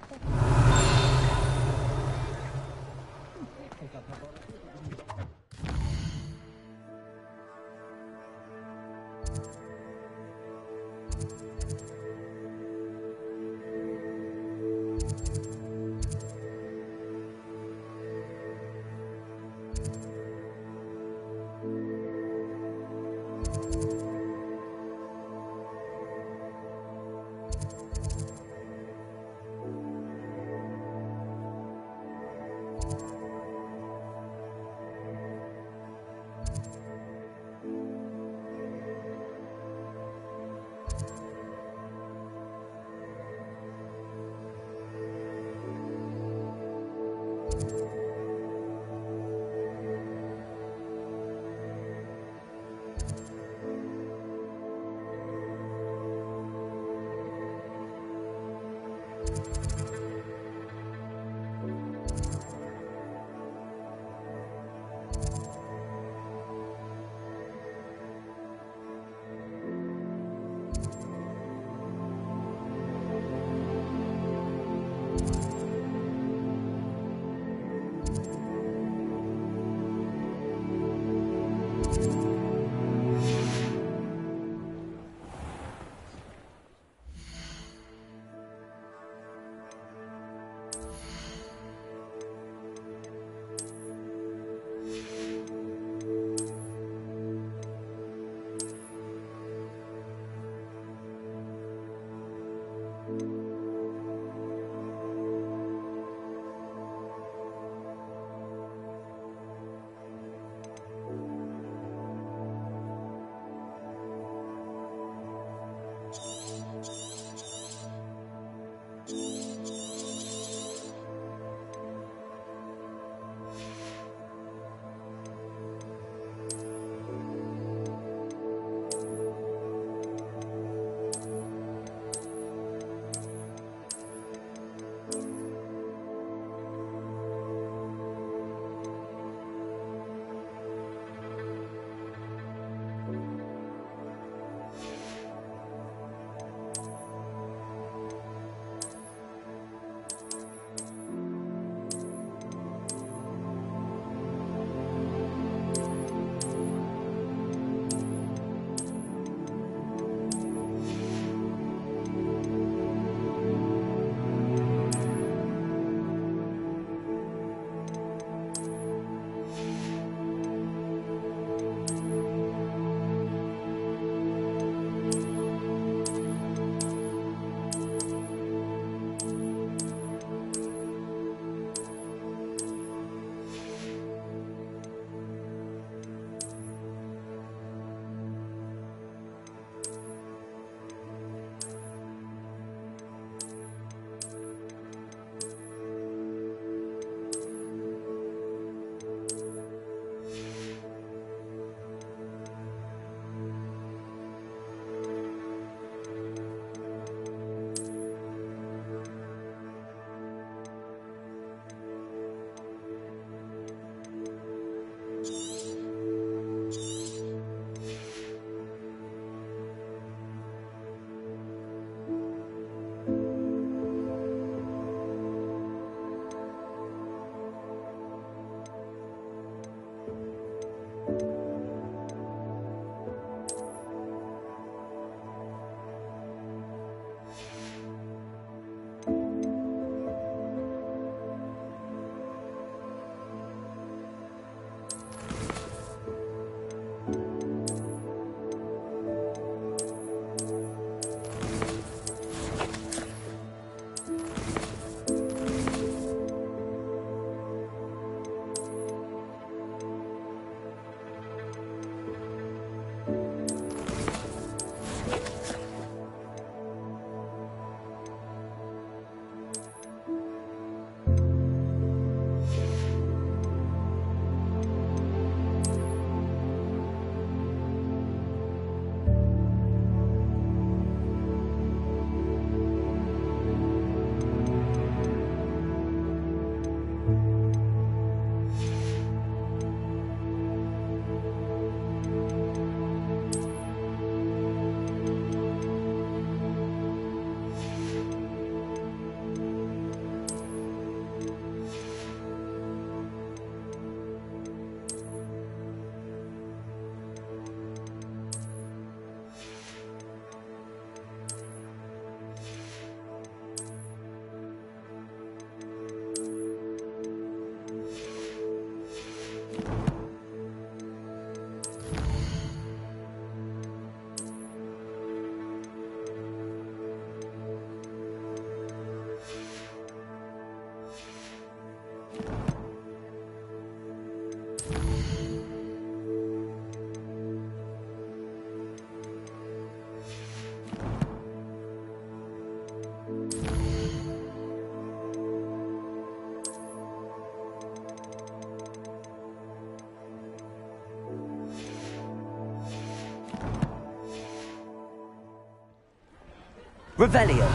Revelio.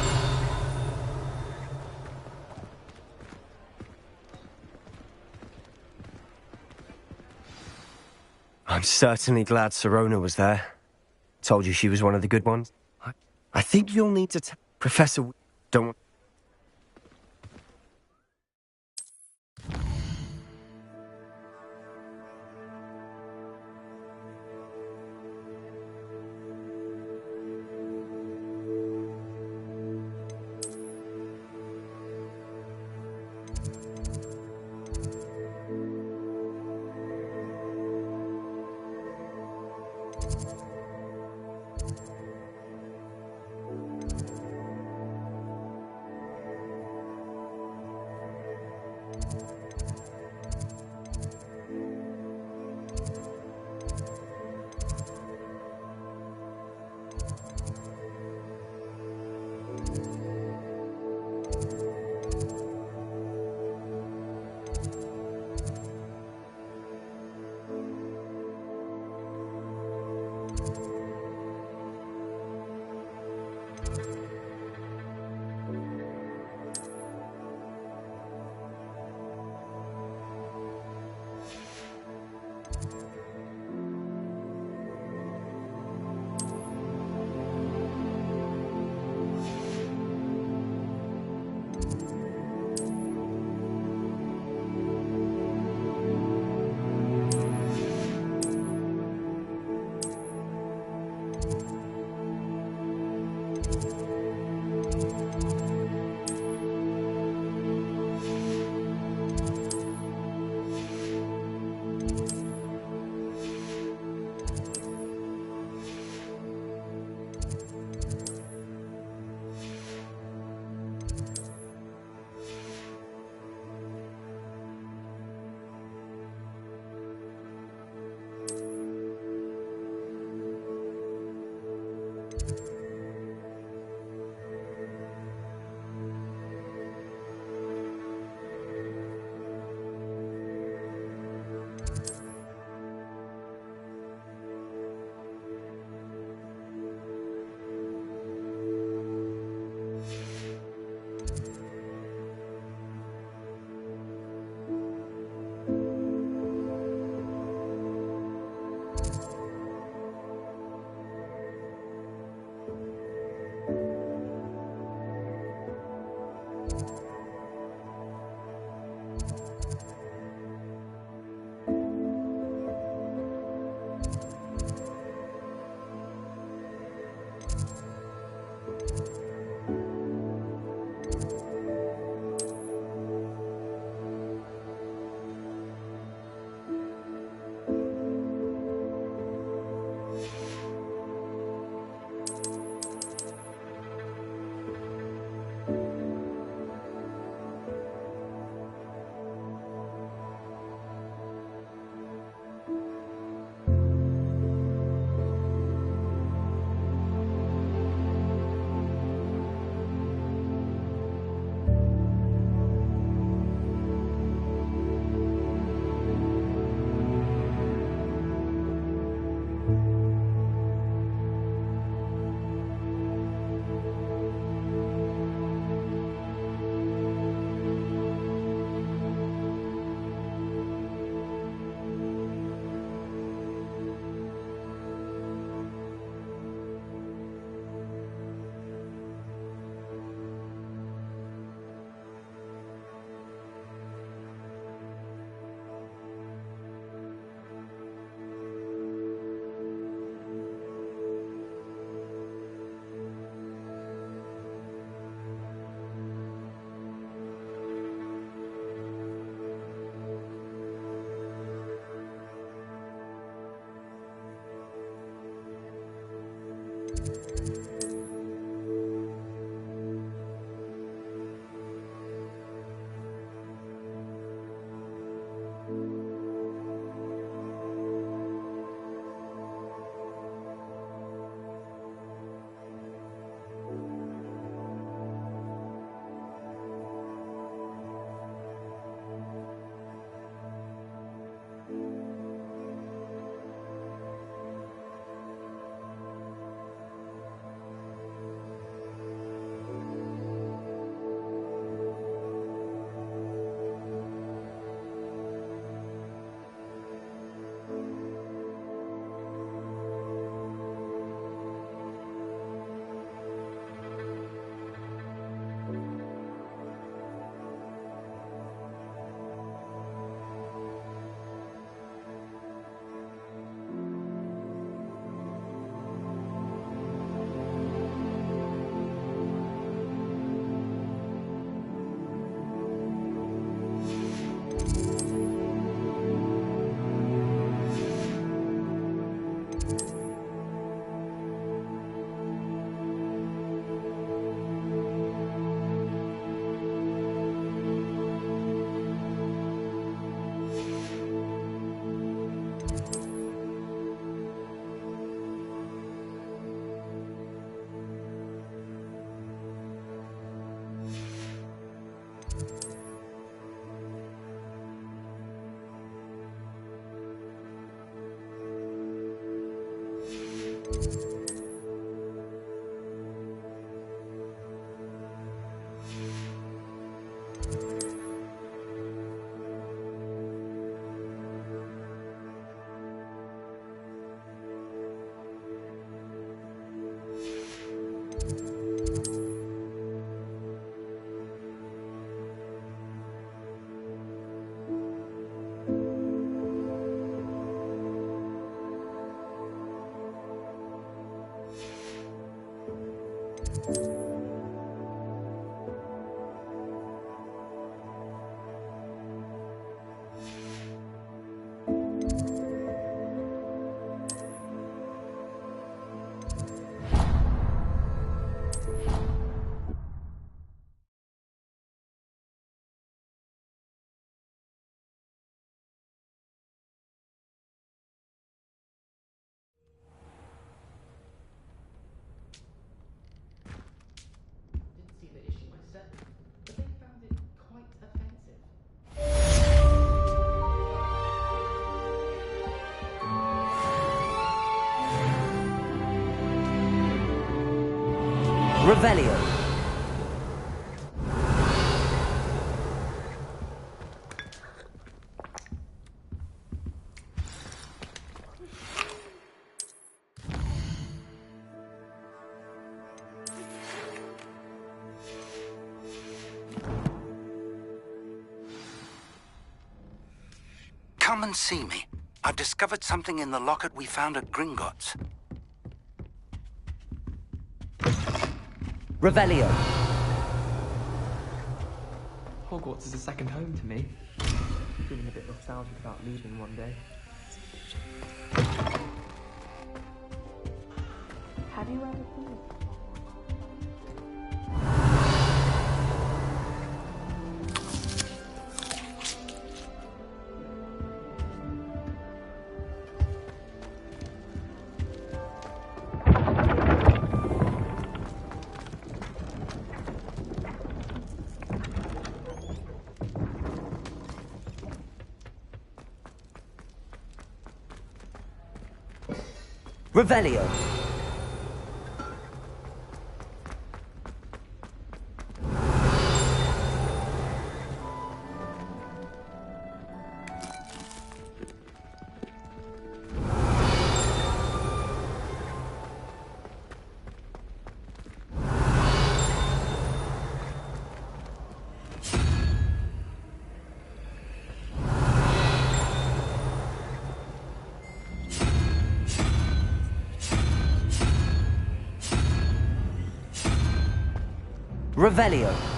I'm certainly glad Sirona was there. Told you she was one of the good ones. I think you'll need to Professor... Don't...
Revelio.
Come and see me. I've discovered something in the locket we found at Gringotts.
Revelio.
Hogwarts is a second home to me. Feeling a bit nostalgic about leaving one day.
Have you ever seen it?
Revelio. Revelio.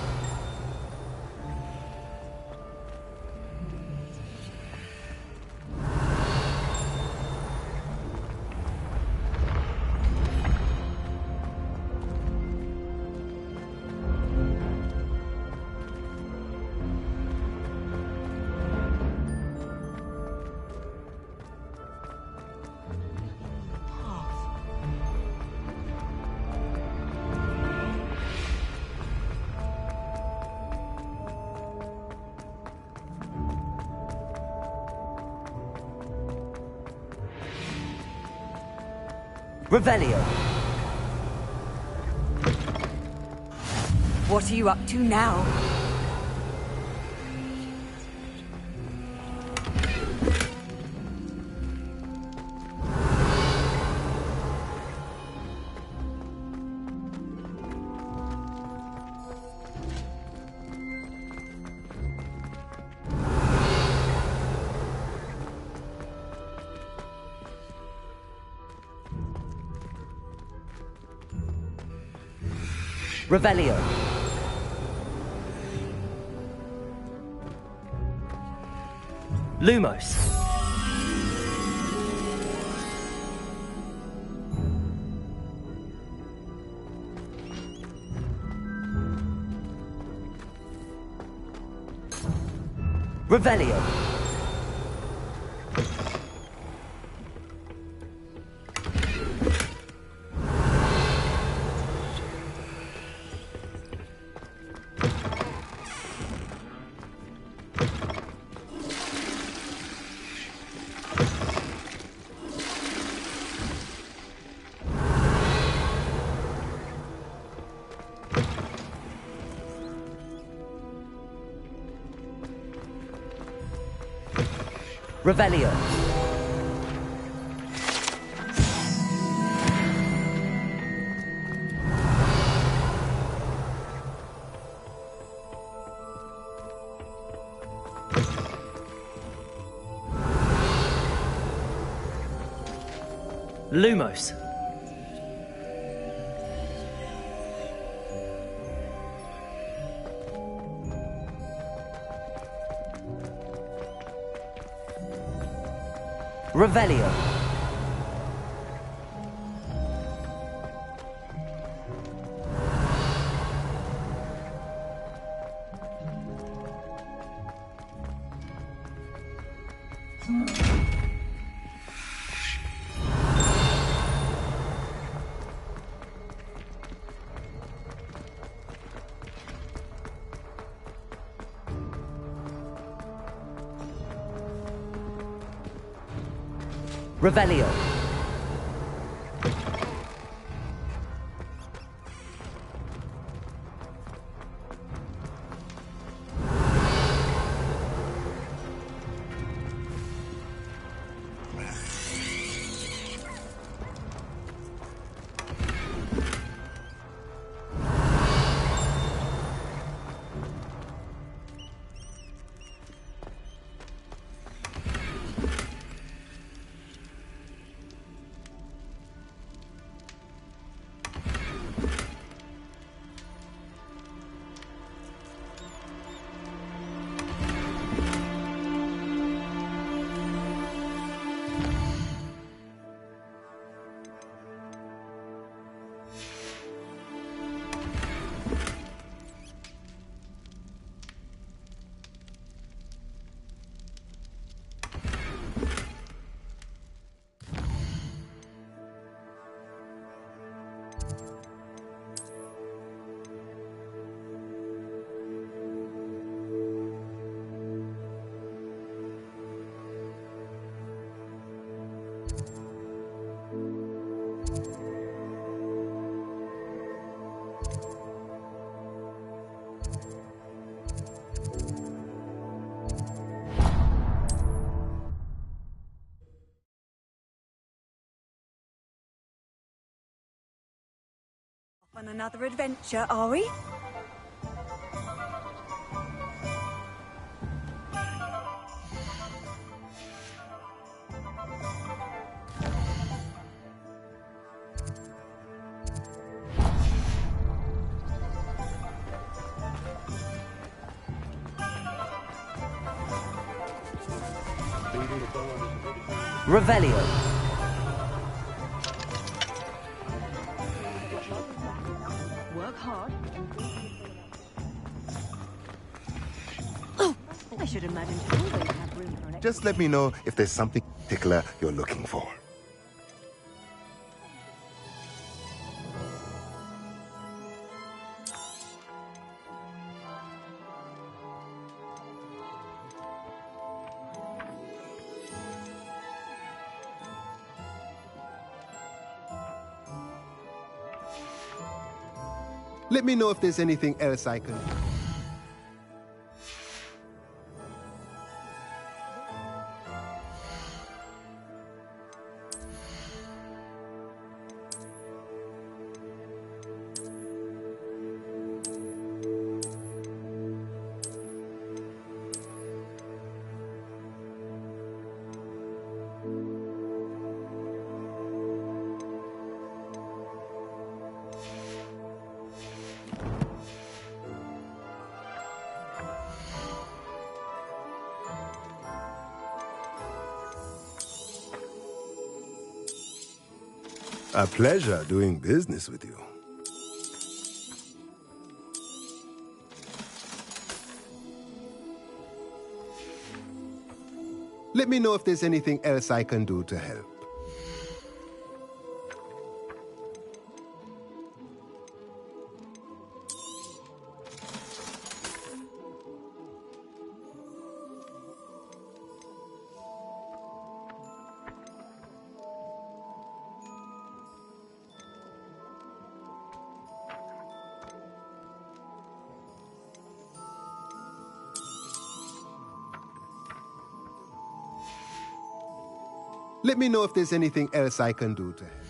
Revelio.
What are you up to now?
Revelio. Lumos. Revelio. Revelio. Lumos. Revelio. Revelio.
On another adventure, are we?
Revelio.
Work hard. Oh, I should imagine you always have room for an
Just let me know if there's something particular you're looking for. Let me know if there's anything else I can... A pleasure doing business with you. Let me know if there's anything else I can do to help. Let me know if there's anything else I can do to help.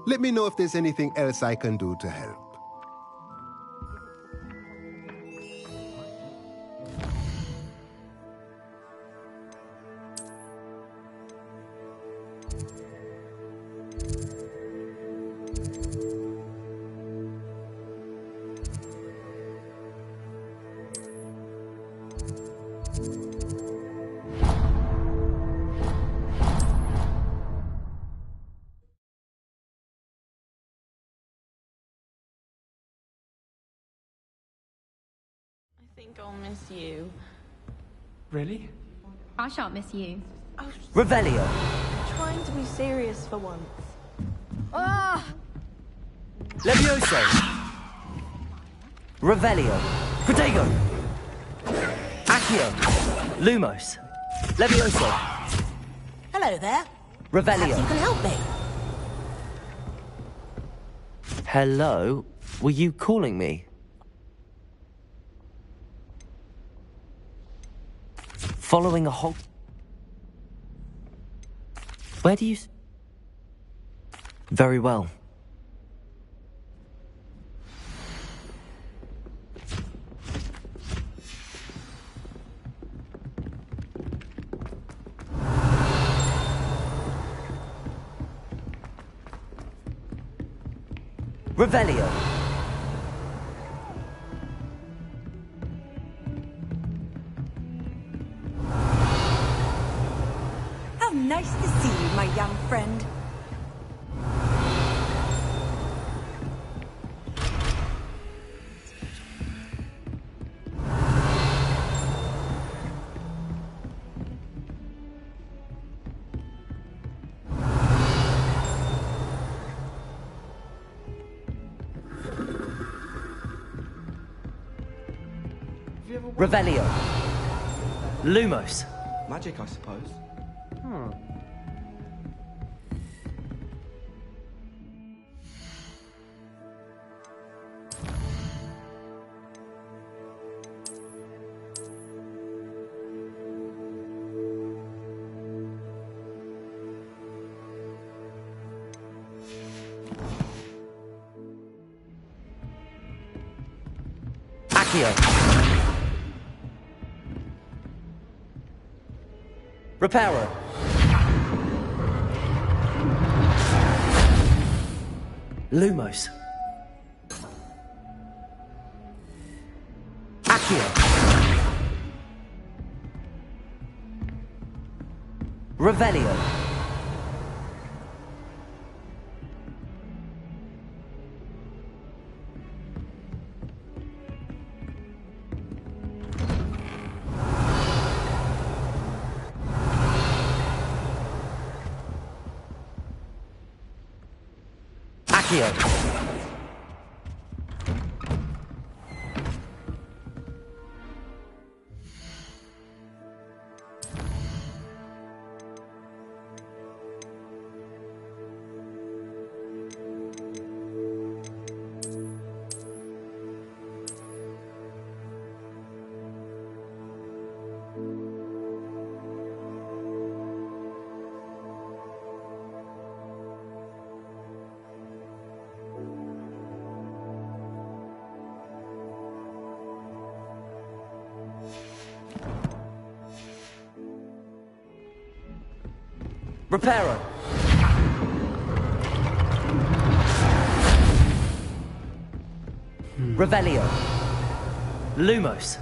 Let me know if there's anything else I can do to help.
I think I'll miss you.
Really?
I shan't miss you.
Revelio.
I'm trying to be serious for once. Ah!
Levioso. Revelio. Protego. Accio. Lumos. Levioso.
Hello there.
Revelio.
Perhaps you can help me.
Hello? Were you calling me? Following a hog... Where do you... Very well. Revelio.
How nice to see you, my young friend.
Revelio. Lumos.
Magic, I suppose.
Accio. Reparo. Lumos. Accio. Revelio. Accio. Reparo. Revelio. Lumos.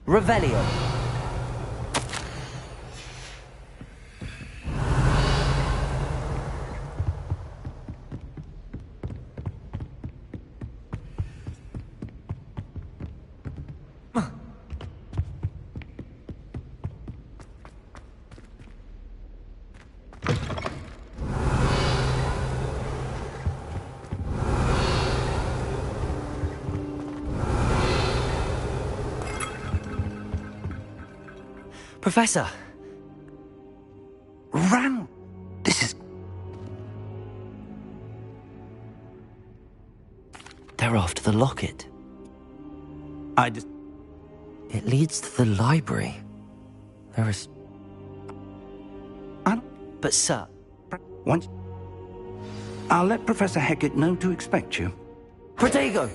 Revelio. Professor!
Ran! This is...
They're after the locket.
I just...
It leads to the library. There is... But sir...
Once... I'll let Professor Hecat know to expect you.
Protego!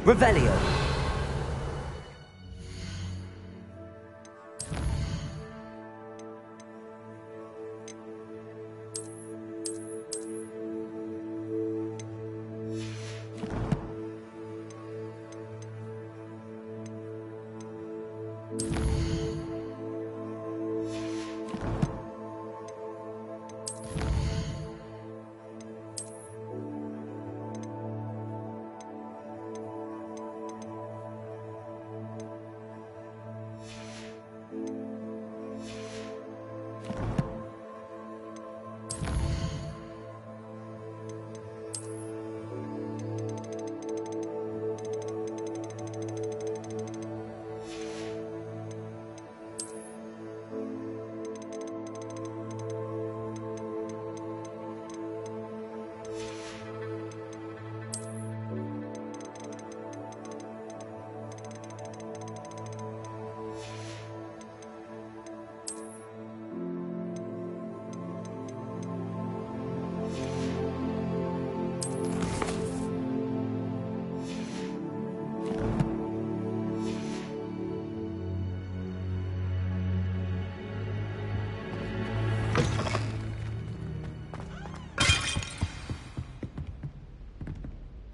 Revelio.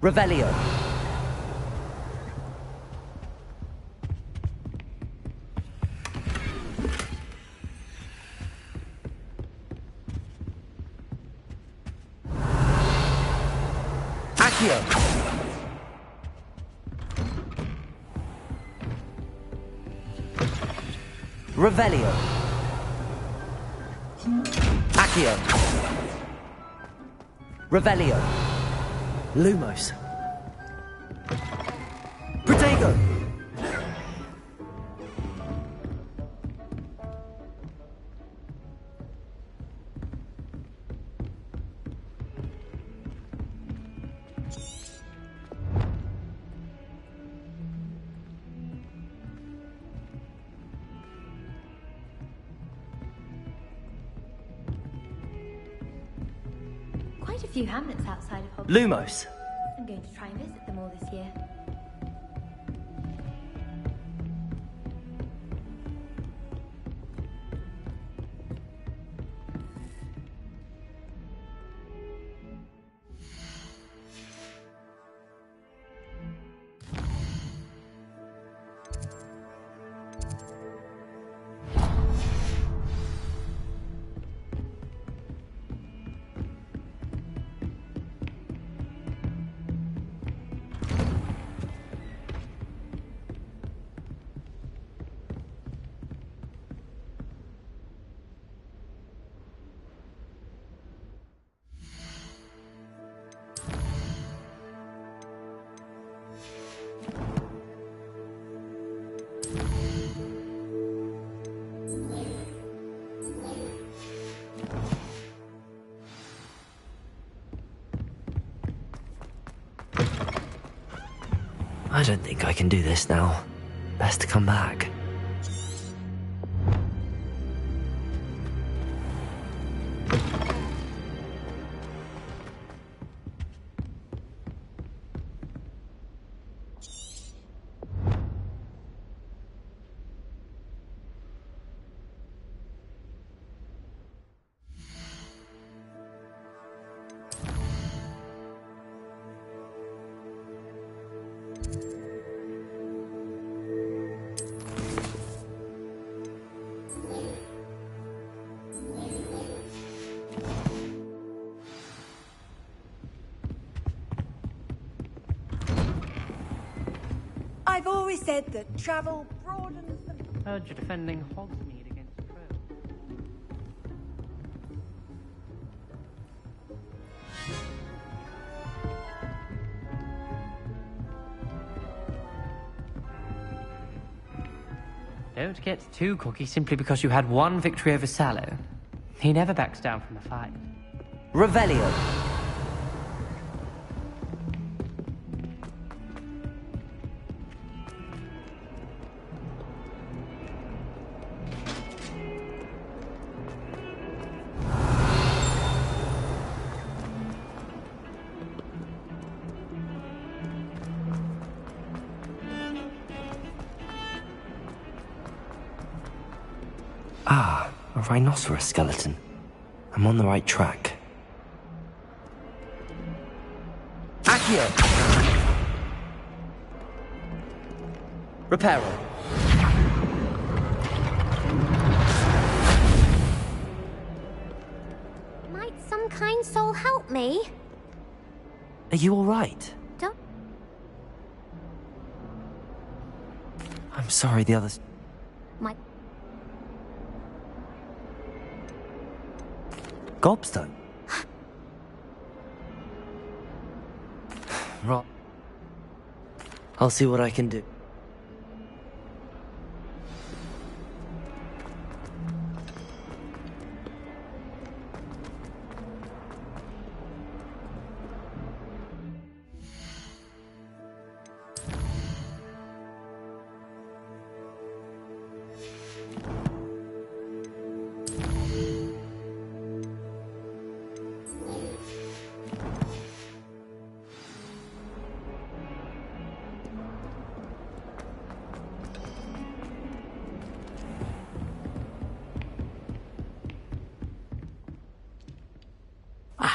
Revelio. Accio. Accio! Revelio! Accio! Revelio! Lumos! Protego!
Quite a few hamlets outside of Hogwarts.
Lumos!
I'm going to try and visit them all this year.
I don't think I can do this now. Best to come back.
I've always said that travel broadens the...
Heard you're defending Hogsmeade against Crow. Don't get too cocky simply because you had one victory over Sallow. He never backs down from a fight.
Revelio! Ah, a rhinoceros skeleton. I'm on the right track. Accio! Reparo.
Might some kind soul help me?
Are you alright?
Don't...
I'm sorry, the others...
My...
Gobstone? Right. I'll see what I can do.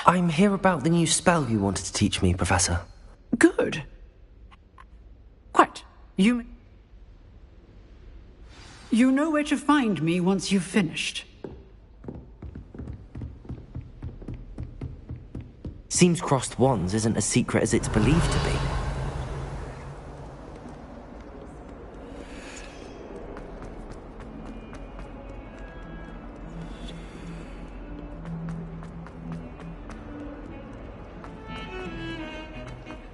I'm here about the new spell you wanted to teach me, Professor.
Good. What? You know where to find me once you've finished.
Seems crossed wands isn't as secret as it's believed to be.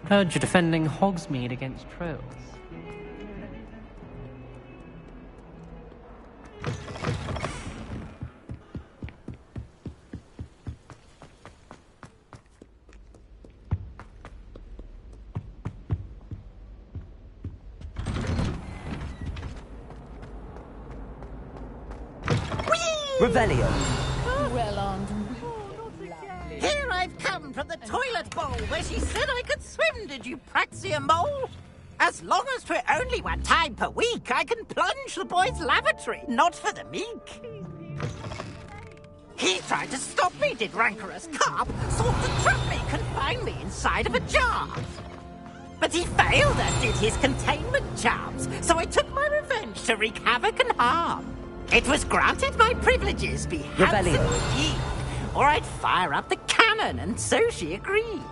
Heard you're defending Hogsmeade against trolls.
Revelio.
Well armed. Here I've come from the toilet bowl where she said I could swim, did you praxia mole? As long as 'twere only one time per week, I can plunge the boy's lavatory, not for the meek. He tried to stop me, did rancorous carp, sought to trap me, confine me inside of a jar. But he failed, as did his containment charms, so I took my revenge to wreak havoc and harm. It was granted my privileges be handsome indeed, or I'd fire up the cannon, and so she agreed.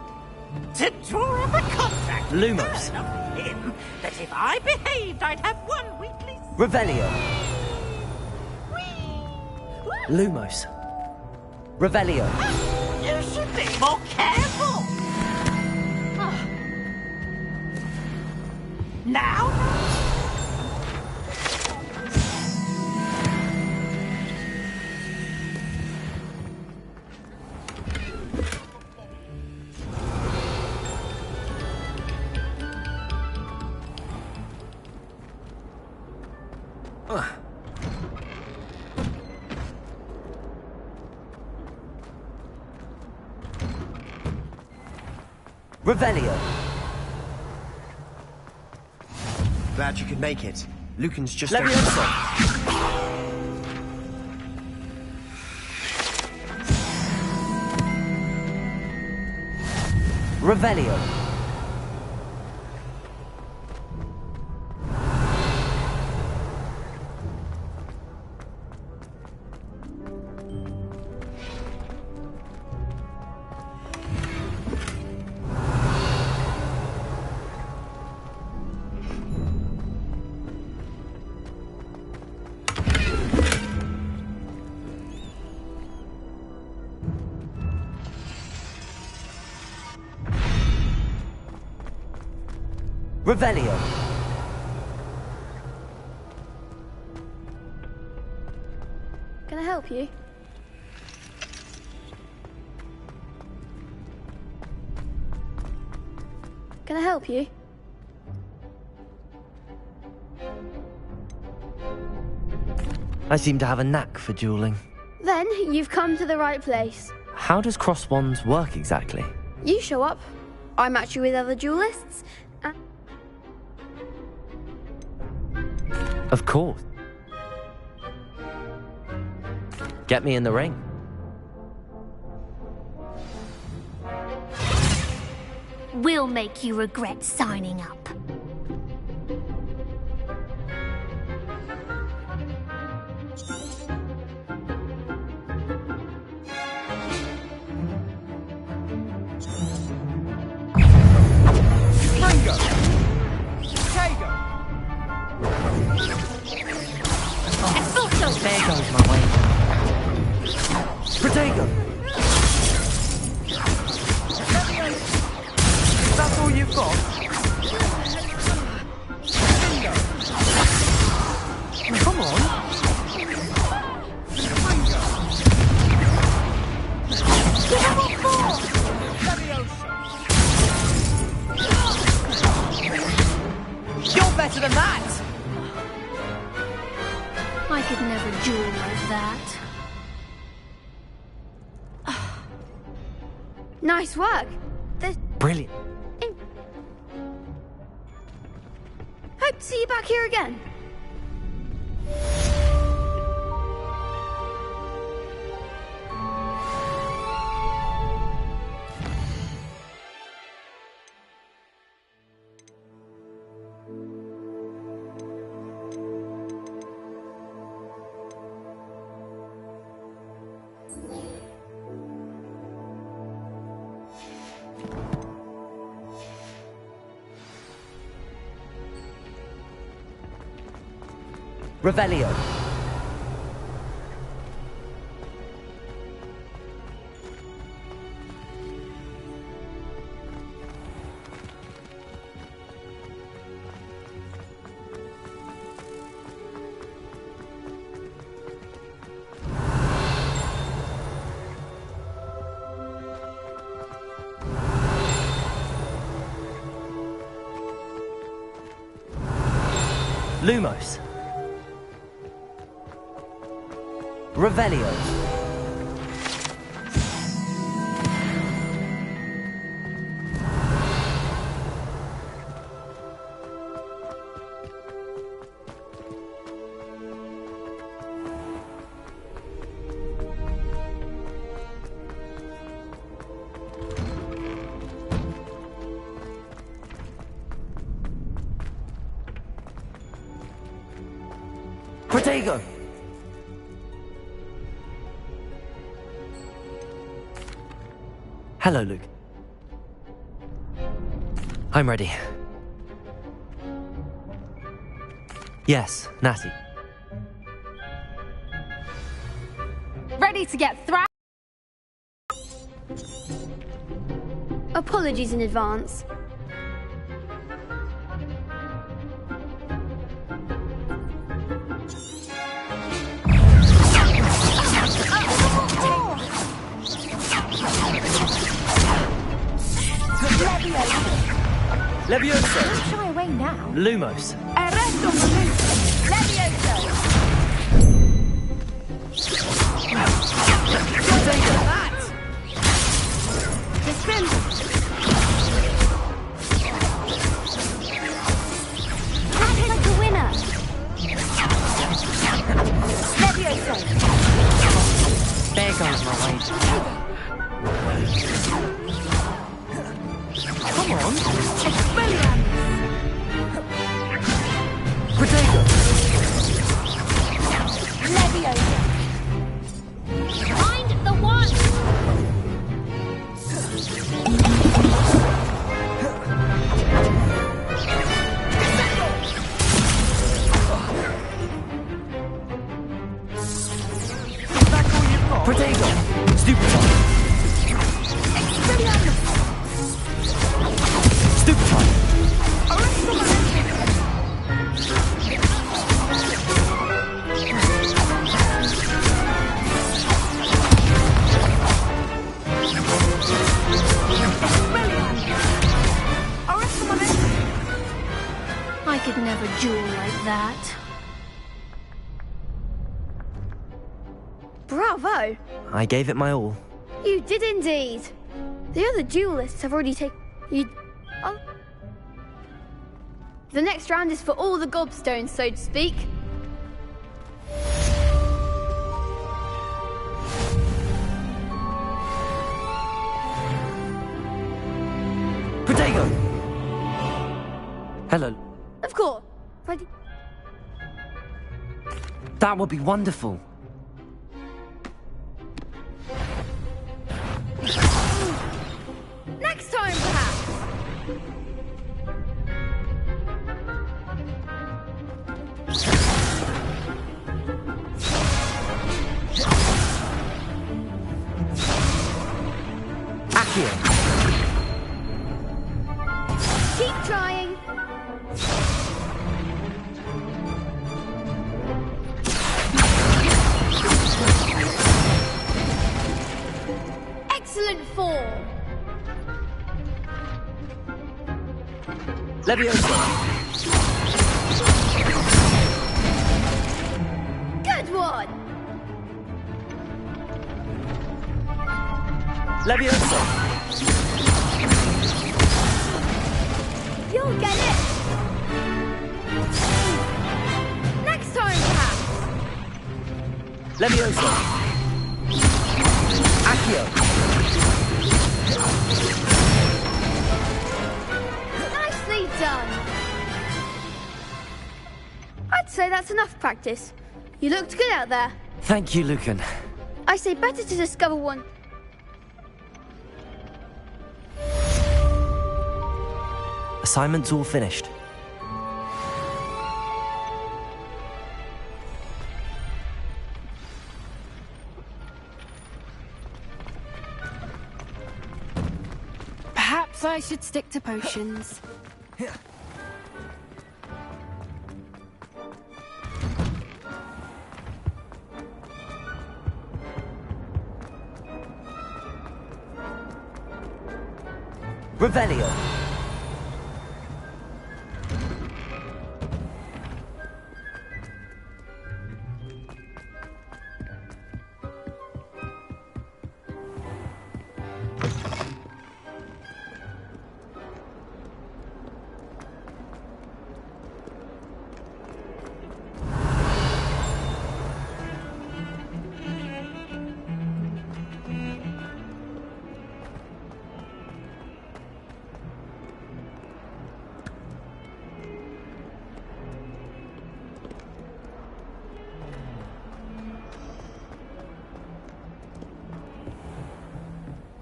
To draw up a contract
Lumos.
with him that if I behaved, I'd have one weekly...
Revelio. Lumos. Revelio.
You should be more careful. Now?
Revelio.
Glad you could make it. Lucan's just...
Leviosa. Revelio. Revelio.
Can I help you? Can I help you?
I seem to have a knack for dueling.
Then you've come to the right place.
How does cross wands work exactly?
You show up, I match you with other duelists, and...
Of course. Get me in the ring.
We'll make you regret signing up.
Mango! Potato!
There goes my way.
Protego!
That's all you've got?
Come on.
You're better than that!
I could never duel like that.
Nice work. There's...
Brilliant.
Hope to see you back here again.
Revelio. Lumos. Revelio. Protego! Hello, Luke. I'm ready. Yes, Natty.
Ready to get thrashed? Apologies in advance.
Levioso!
Don't shy away now.
Lumos.
Arresto momento. Levioso! That! Dispense! Act like a winner! Levioso!
There goes my way.
Come on! Expelliarmus!
Protego!
Levioso!
Find the one!
Protego! Stupefy!
Expelliarmus!
Stupefy!
I could never duel like that.
Bravo!
I gave it my all.
You did indeed. The other duelists have already taken... You... Oh. The next round is for all the gobstones, so to speak.
Protego! Hello.
Of course. Ready?
That would be wonderful.
Next time, perhaps.
Accio.
Keep trying. Excellent form.
Levioso.
Good one.
Levioso.
You'll get it. Next time, perhaps.
Levioso. Accio.
Nicely done. I'd say that's enough practice. You looked good out there.
Thank you, Lucan.
I say better to discover one.
Assignment's all finished.
Guess I should stick to potions.
Revelio.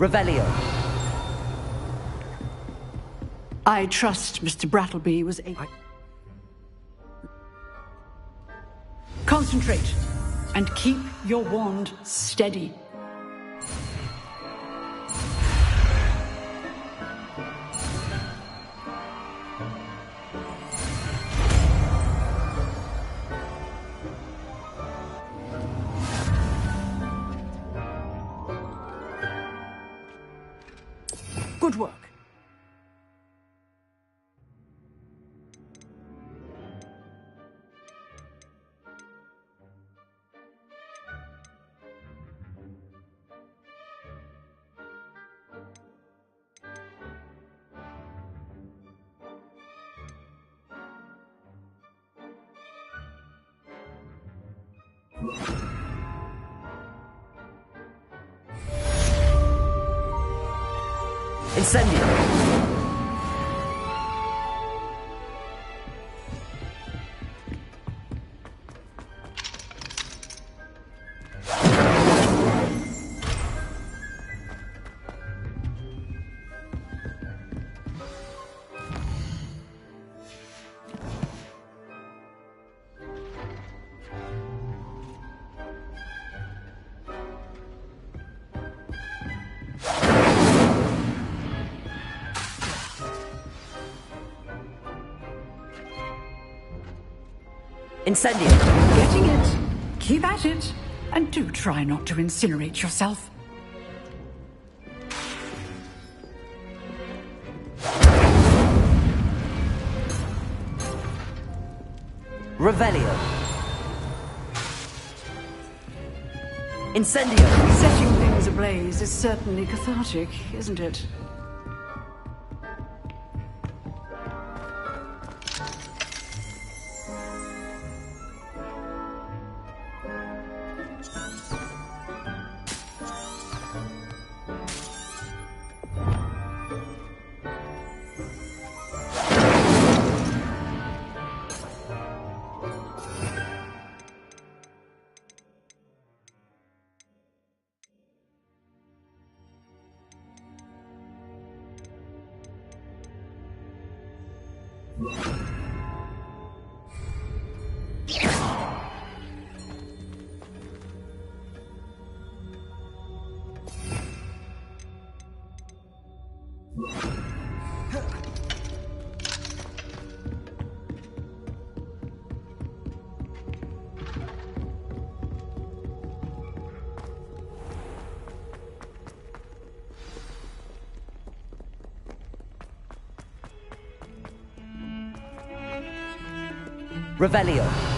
Revelio.
I trust Mr. Brattleby was able... Concentrate, and keep your wand steady. Good work.
Incendio. Incendio.
Getting it. Keep at it. And do try not to incinerate yourself.
Revelio. Incendio.
Setting things ablaze is certainly cathartic, isn't it?
Revelio.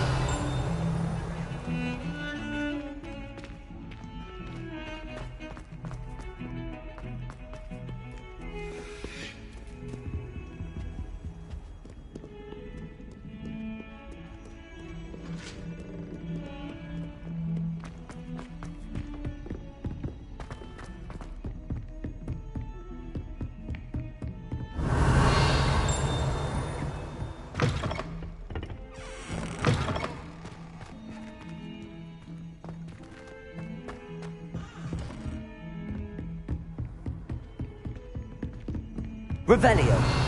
Revelio.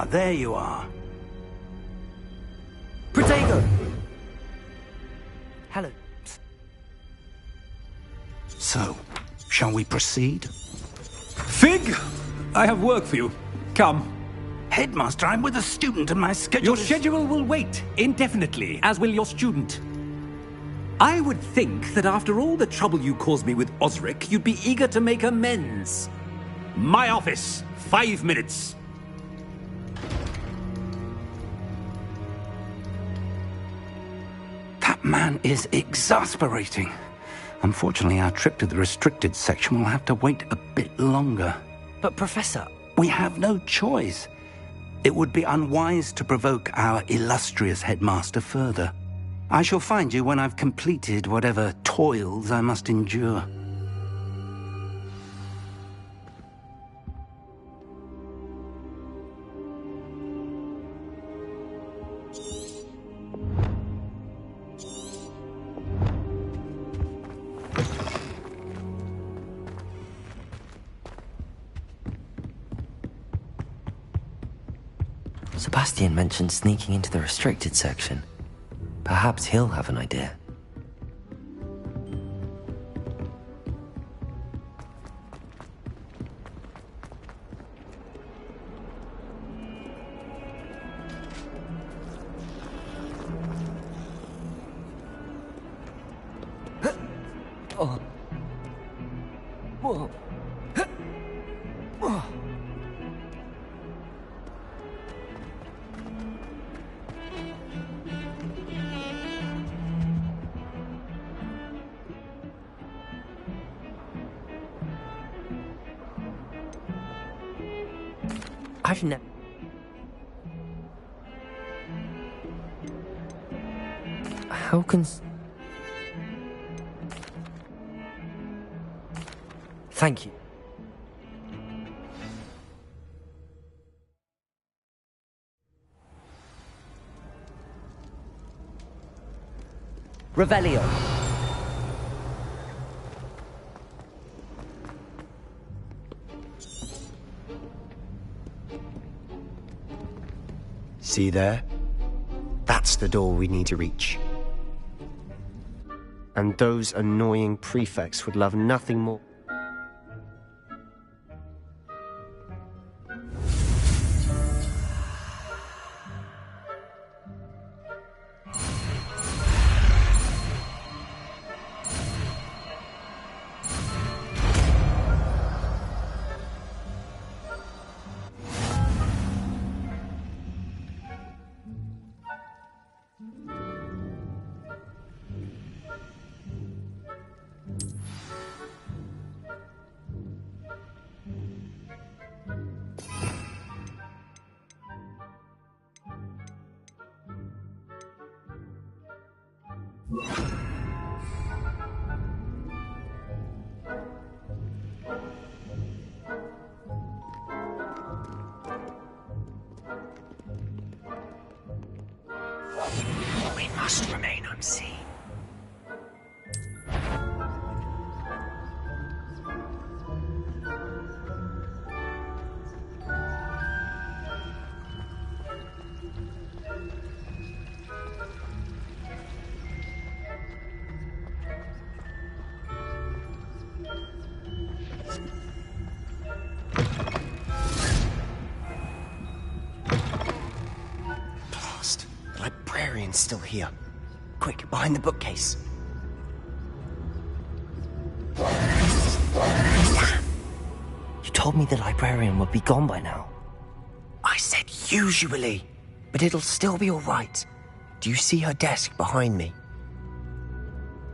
Ah, there you are.
Protego! Hello.
So, shall we proceed?
Fig! I have work for you. Come.
Headmaster, I'm with a student and my schedule
Your schedule will wait indefinitely, as will your student. I would think that after all the trouble you caused me with Osric, you'd be eager to make amends. My office, 5 minutes.
That man is exasperating. Unfortunately, our trip to the restricted section will have to wait a bit longer.
But, Professor...
We have no choice. It would be unwise to provoke our illustrious headmaster further. I shall find you when I've completed whatever toils I must endure.
Sebastian mentioned sneaking into the restricted section. Perhaps he'll have an idea.
Oh. Whoa. Oh.
I've never... How can... Thank you.
Revelio.
See there? That's the door we need to reach. And those annoying prefects would love nothing more.
We must remain unseen. Blast. The librarian's still here. Quick, behind the bookcase.
Damn! You told me the librarian would be gone by now.
I said usually, but it'll still be all right. Do you see her desk behind me?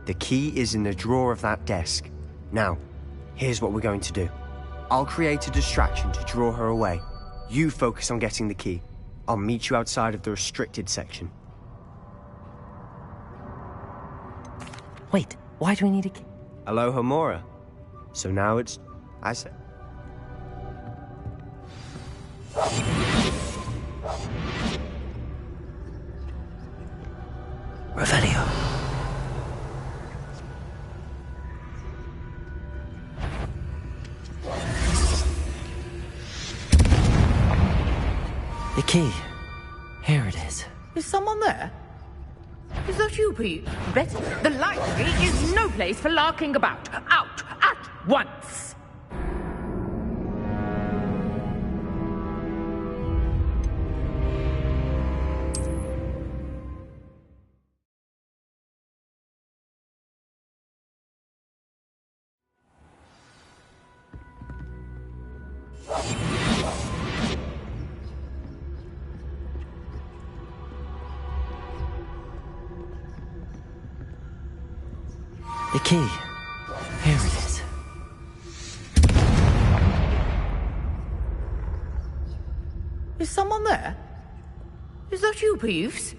The key is in the drawer of that desk. Now, here's what we're going to do. I'll create a distraction to draw her away. You focus on getting the key. I'll meet you outside of the restricted section.
Wait, why do we need a key?
Hello, Homura. So now it's... I said...
Revelio. The key. Here it is.
Is someone there? Is that you, Pete? Betty, the library is no place for larking about. Out at once!
The key. Here it is.
Is someone there? Is that you, Peeves?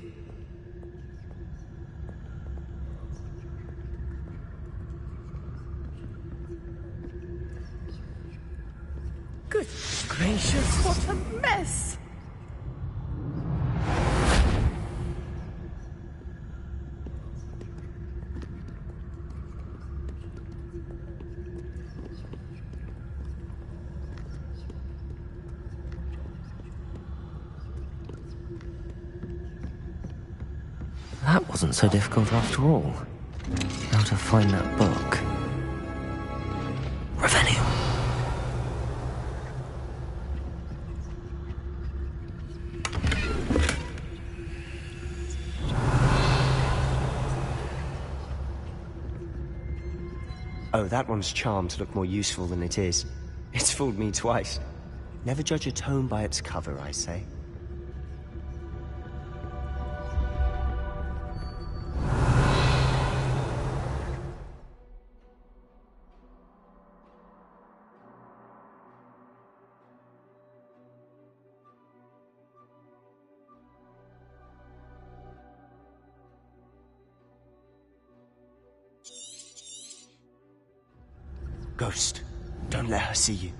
Good gracious, what a mess!
That wasn't so difficult after all. How to find that book. Revelio.
Oh, that one's charmed to look more useful than it is. It's fooled me twice. Never judge a tome by its cover, I say. Ghost, don't let her see you.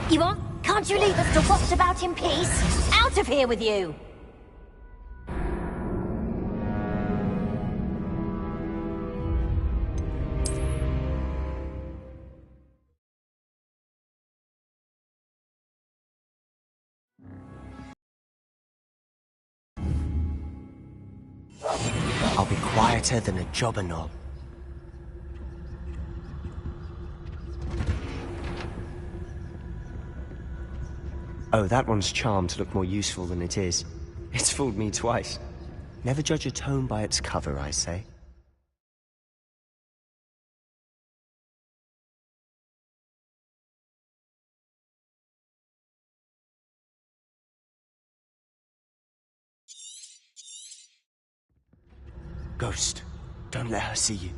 Yvonne, can't you leave us to waft about in peace? Out of here with you!
I'll be quieter than a jobberknoll. Oh, that one's charmed to look more useful than it is. It's fooled me twice. Never judge a tome by its cover, I say. Ghost, don't let her see you.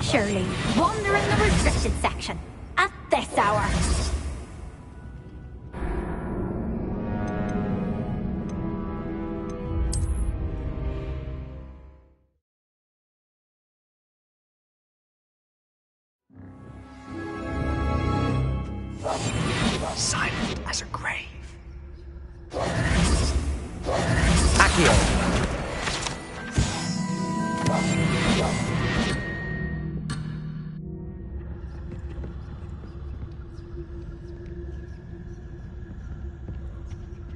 Surely, wander in the restricted section. At this hour.
Silent as a grave.
Accio.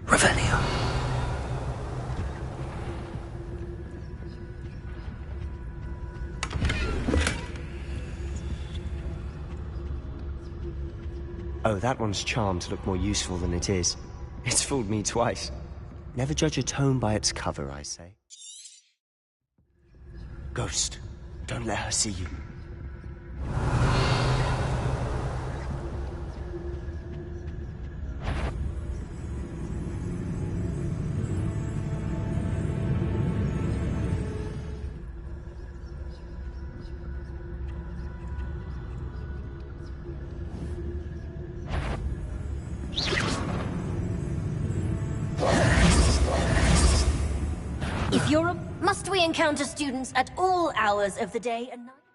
Revelio.
Oh, that one's charmed to look more useful than it is. It's fooled me twice. Never judge a tome by its cover, I say. Ghost, don't let her see you.
If you're a... Must we encounter students at all hours of the day and night?